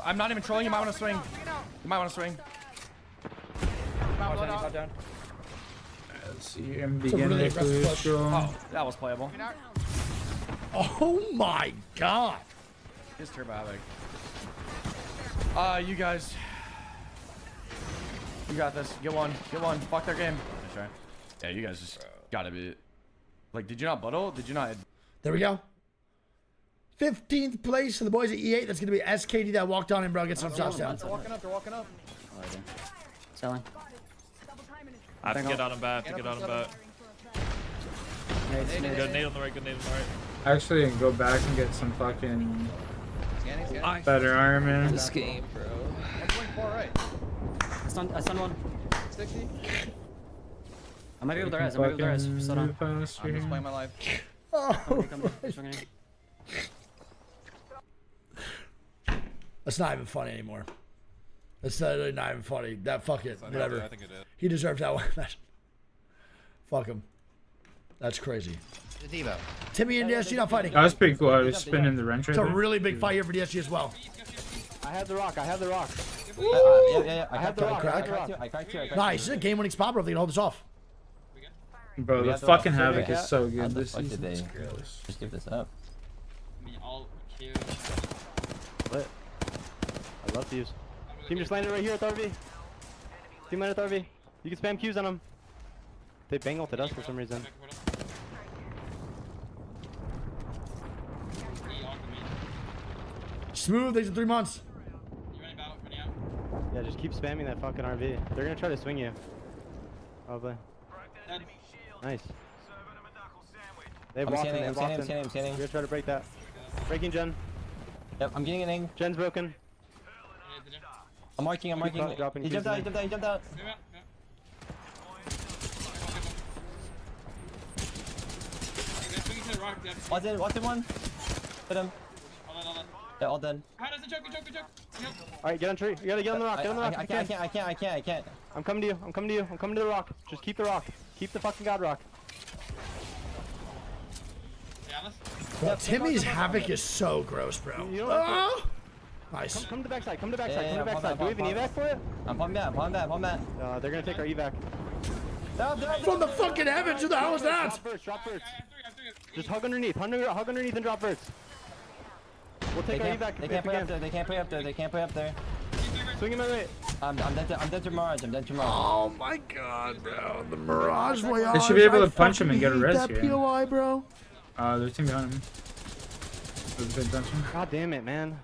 I'm not even trolling. You might want to swing. Down. Let's see him begin really Oh, that was playable. Oh my god. Just turbo havoc. You guys. You got this. Get one. Fuck their game. That's right. Yeah, you guys just gotta be. Like, did you not buttle? Did you not? There we go. 15th place for the boys at E8. That's going to be SKD that walked on in, bro. Get some shots down. They're walking up. Selling. I have to get on him back. Good nade on the right. Actually, go back and get some fucking better armor. This game, bro. 1.4 right. I stunned one. 60. I might be able to res. Slow down. I'm just playing my life. Oh. That's not even funny anymore. That's literally not even funny. That fuck it. Whatever. I think it is. He deserves that one. Fuck him. That's crazy. Timmy and DSG not fighting. That was pretty cool. I was spinning the wrench right It's a there. really big fight here for DSG as well. I have the rock. Yeah. I have the rock. I cracked two. Nice. This is a game-winning spot, bro. If they can hold this off. Bro, the fucking havoc is so good this season. Just give this up. Lit. I love these. Team just landed right here at RV. Team landed at RV. You can spam Qs on them. They bang ulted us for some reason. Smooth. These are 3 months. Yeah, just keep spamming that fucking RV. They're gonna try to swing you. Probably. Nice. They've walked in. I'm standing. We're gonna try to break that. Breaking Gen. Yep, I'm getting an ing. Gen's broken. I'm marking. He jumped out. What's in one? Hit him. Yeah, all dead. Alright, get on tree. You gotta get on the rock. Get on the rock. I can't. I'm coming to you. I'm coming to the rock. Just keep the rock. Keep the fucking god rock. Bro, Timmy's havoc is so gross, bro. Oh! Nice. Come to the backside. Come to the backside. Do we have an evac for it? I'm pulling back. They're gonna take our evac. From the fucking heavens, who the hell is that? Drop first. Just hug underneath and drop first. We'll take our evac. They can't play up there. Swing him my way. I'm dead to Mirage. Oh my god, bro. The Mirage Voyage. They should be able to punch him and get a res that here. POI, bro. There's a team behind him. God damn it, man.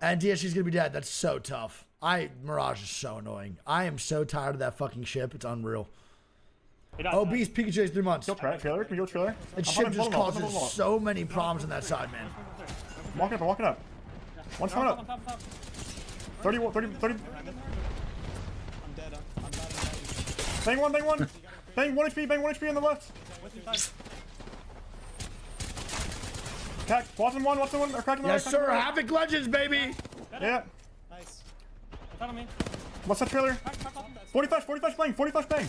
And DSG's gonna be dead. That's so tough. Mirage is so annoying. I am so tired of that fucking ship. It's unreal. Obese Pikachu is 3 months. Trailer? Can you go trailer? That ship just causes so many problems on that side, man. I'm walking up. One's coming up. 30. I'm dead. Bang one. Bang 1 HP on the left. Crack. Watson one. Or cracking the right. Yes, sir. Havoc Legends, baby. Yeah. Nice. What's that trailer? 40 flash bang.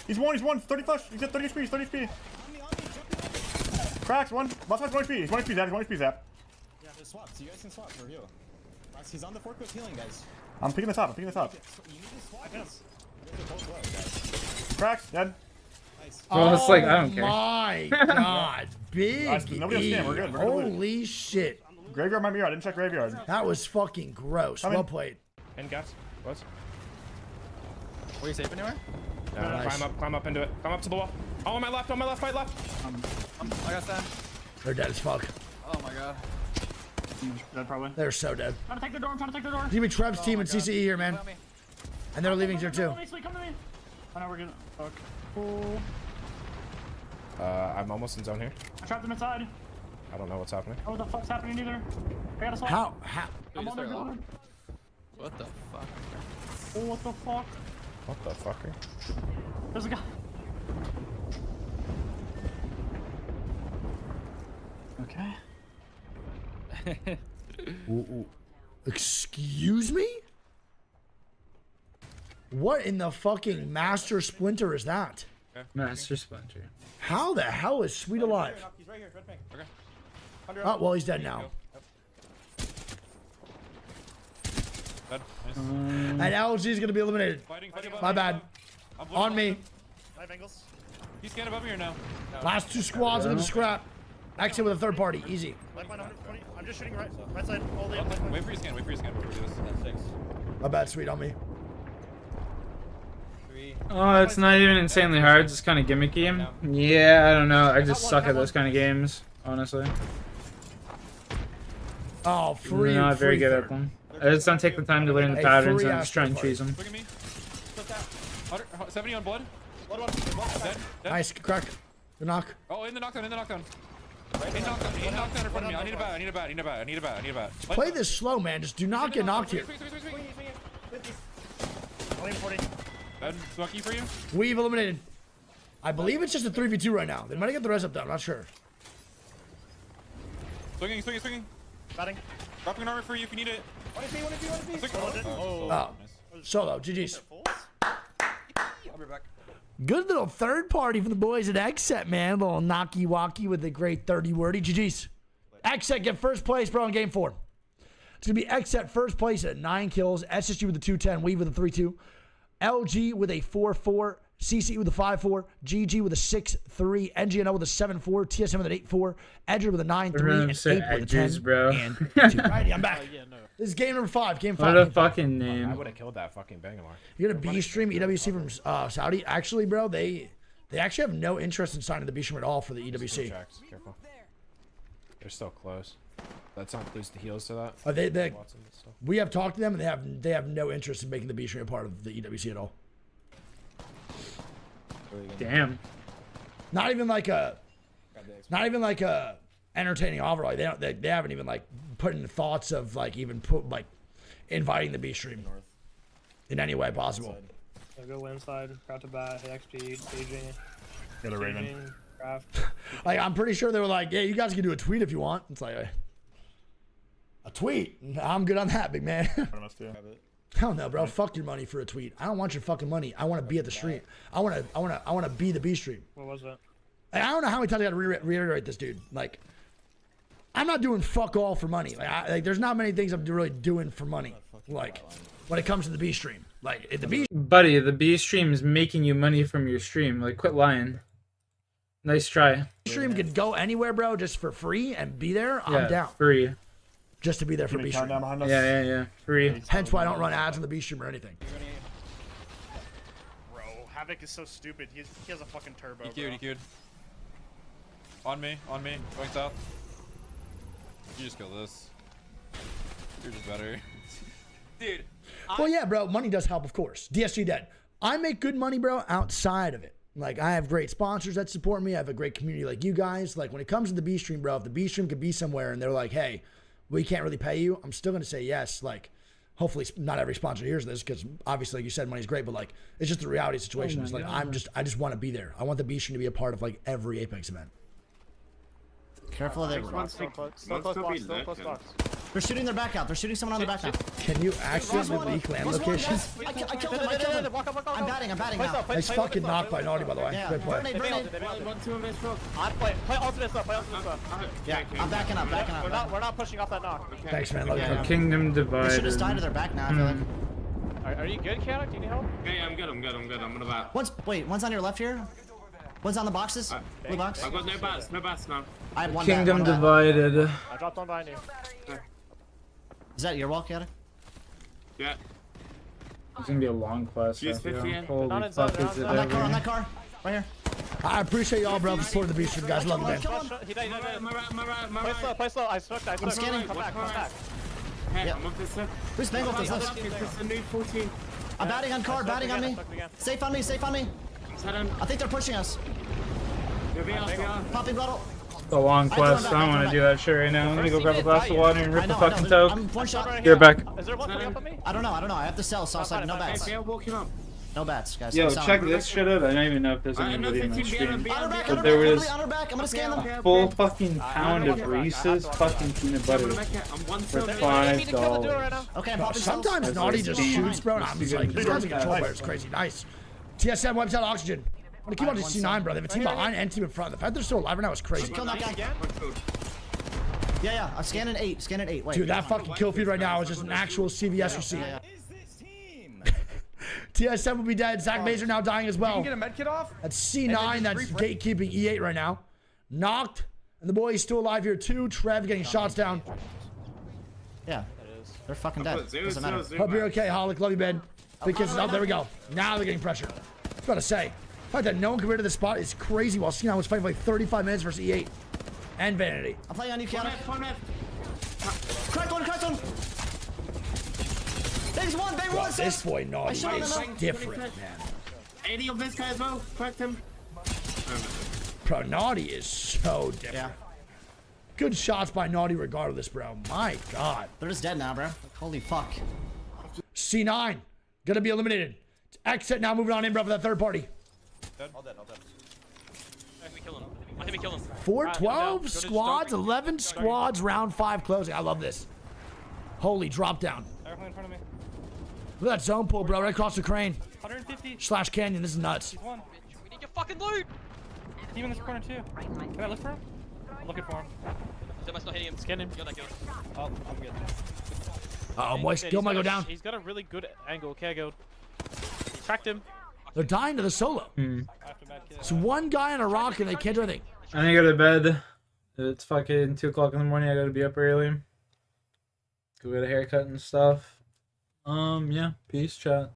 He's one. 30 flash. He's at 30 HP. Cracks one. Last one's 1 HP. He's 1 HP zap. Yeah, there's swaps. You guys can swap for heal. He's on the forklift healing, guys. I'm picking this up. You need to swap this. You guys are both low, guys. Cracks, dead. Nice. Well, it's like, I don't care. My god. Big Nobody else can. We're good. Holy shit. Graveyard might be out. I didn't check graveyard. That was fucking gross. Well played. And gas. What? Were you safe anywhere? No, nice. Climb up into it. Come up to the wall. Oh, on my left, right left. I got Sam. They're dead as fuck. Oh my god. Dead probably. They're so dead. I'm trying to take the door. Give me Trev's team and CCE here, man. And they're leaving here too. Come to me. I know we're gonna. Fuck. Oh. I'm almost in zone here. I trapped him inside. I don't know what's happening. Oh, what the fuck's happening either? I got a slot. How? I'm on the ground. What the fuck? Oh, what the fuck? What the fucker? There's a guy. Okay. Ooh. Excuse me? What in the fucking Master Splinter is that? Master Splinter. How the hell is Sweet alive? He's right here, red ping. Okay. Oh, well, he's dead now. Dead. Nice. And LG is going to be eliminated. My bad. On me. Knife angles. He's scanning above me or no? Last two squads are going to scrap. Exit with a third party. Easy. Lifeline 120. I'm just shooting right side. All the Wait for your scan. We'll do this. 6. My bad, Sweet, on me. 3. Oh, it's not even insanely hard. It's just kind of gimmicky. Yeah, I don't know. I just suck at those kind of games, honestly. Oh, free. I'm not very good at them. I just don't take the time to learn the patterns and just try and free choose them. Look at me. 70 on blood. Dead. Nice, crack. Good knock. Oh, in the knockdown. In knockdown in front of me. I need a bat. Play this slow, man. Just do not get knocked here. Dead. Lucky for you. We've eliminated. I believe it's just a 3v2 right now. They might get the res up though. I'm not sure. Swinging. Batting. Dropping an armor for you if you need it. 1 Oh, solo. GG's. I'll be back. Good little third party from the boys at XSET, man. Little knocky walkie with a great 30 wordy. GG's. XSET get first place, bro, in game 4. It's going to be XSET first place at 9 kills. SSG with a 210. Weave with a 3-2. LG with a 4-4. CC with a 5-4. GG with a 6-3. NGNO with a 7-4. TSM with an 8-4. Edger with a 9-3. And Ape with a 10. Bro. And 2. Righty, I'm back. This is game number 5. Game 5. What a fucking name. I would have killed that fucking Bangalore. You got a B stream EWC from Saudi? Actually, bro, they actually have no interest in signing the B stream at all for the EWC. Careful. They're still close. Let's not lose the heals to that. We have talked to them, and they have no interest in making the B stream a part of the EWC at all. Damn. Not even like a entertaining offer. Like they haven't even like put in the thoughts of like even put like inviting the B stream in any way possible. Go landside, crouch to bat, XP, staging. Get a Raven. Craft. Like I'm pretty sure they were like, yeah, you guys can do a tweet if you want. It's like a tweet. I'm good on that, big man. Hell no, bro. Fuck your money for a tweet. I don't want your fucking money. I want to be at the stream. I want to be the B stream. What was that? I don't know how many times I got to reiterate this, dude. Like, I'm not doing fuck all for money. Like, there's not many things I'm really doing for money. Like, when it comes to the B stream. Like, the B. Buddy, the B stream is making you money from your stream. Like, quit lying. Nice try. Stream could go anywhere, bro, just for free and be there. Yeah, I'm down. Free. Just to be there for B stream. Yeah. Free. Hence why I don't run ads on the B stream or anything. Bro, Havoc is so stupid. He has a fucking turbo. EQ'd. On me. Going south. You just kill this. You're just better. Dude. Well, yeah, bro. Money does help, of course. DSG dead. I make good money, bro, outside of it. Like, I have great sponsors that support me. I have a great community like you guys. Like, when it comes to the B stream, bro, if the B stream could be somewhere and they're like, hey, we can't really pay you, I'm still going to say yes. Like, hopefully not every sponsor hears this because obviously, like you said, money's great, but like, it's just the reality of the situation. It's like, I just want to be there. I want the B stream to be a part of like every Apex event. Careful of their Still close box. They're shooting their back out. They're shooting someone on their back out. Can you actually leak land location? I killed him. I'm batting now. Nice fucking knock by Naughty, by the way. Yeah. Good play. Play alternate stuff. Yeah, I'm backing up. We're not pushing off that knock. Thanks, man. Love you. Kingdom divided. They should have died to their back now, I feel like. Are you good, Chaotic? Do you need help? Okay, I'm good. I'm gonna bat. One's on your left here. One's on the boxes. Blue box. I've got no bats now. I have one Kingdom bat, divided. I dropped one behind you. Is that your wall, Chaotic? Yeah. It's gonna be a long quest. Use I feel. 50 in. Holy Not fuck, inside, is it not On that car, on ever. that car. Right here. I appreciate y'all, bro, for supporting the beast stream, guys. Love you, man. He died, he died. My right. Play slow, I sucked. I'm scanning. Come back. Hey, Yep. I'm up this left. Who's bang off this This left? is a new 14. I'm batting on car, batting on me. Safe on me, safe on me. I think they're pushing us. Popping bottle. It's a long quest. I don't want to do that shit right now. Let me go grab a glass of water and rip the fucking toke. I'm one shot. Get back. Is there one coming up on me? I don't know. I have to sell, so I was like, no bats. No bats, guys. Yo, I'm selling. check this shit out. I don't even know if there's anybody in my stream. On her back, But there was on her back. I'm gonna scan them. a full fucking pound of Reese's fucking peanut butter for $5. Okay, I'm popping Sometimes Naughty just shoots, bro, and I'm just like, this guy's a control player. It's crazy. Nice. TSM wipes out oxygen. I'm gonna keep on to C9, bro. They have a team behind and team in front. The fact they're still alive right now is crazy. Kill that guy. Yeah. I'm scanning 8. Scanning 8. Wait. Dude, that fucking kill feed right now is just an actual CVS receipt. TSM will be dead. Zach Mazer now dying as well. You can get a medkit off? That's C9. That's gatekeeping E8 right now. Knocked. And the boy is still alive here too. Trev getting shots down. Yeah. They're fucking dead. Doesn't matter. Hope you're okay, Holic. Love you, Ben. Big kisses up. There we go. Now they're getting pressure. I was about to say. The fact that no one compared to this spot is crazy while C9 was fighting for like 35 minutes versus E8. And Vanity. I'm playing on you, Kiana. Cracked one. Bangs one, bang one. This boy Naughty is different, man. 80 of this guy as well. Cracked him. Bro, Naughty is so different. Yeah. Good shots by Naughty regardless, bro. My God. They're just dead now, bro. Holy fuck. C9. Gonna be eliminated. Exit now, moving on in, bro, for that third party. All dead. I think we kill him. 412 squads, 11 squads, round 5 closing. I love this. Holy drop down. Airplane in front of me. Look at that zone pull, bro, right across the crane. 150. Slash canyon. This is nuts. He's one. We need your fucking loot. Team in this corner too. Can I look for him? I'm looking for him. Am I still hitting him? Scan him. Got that kill. Oh, I'm good. Uh-oh, boy, skill might go down. He's got a really good angle. Okay, I go. Tracked him. They're dying to the solo. It's one guy on a rock and they can't do anything. I need to go to bed. It's fucking 2 o'clock in the morning. I gotta be up early. Go get a haircut and stuff. Yeah. Peace, chat.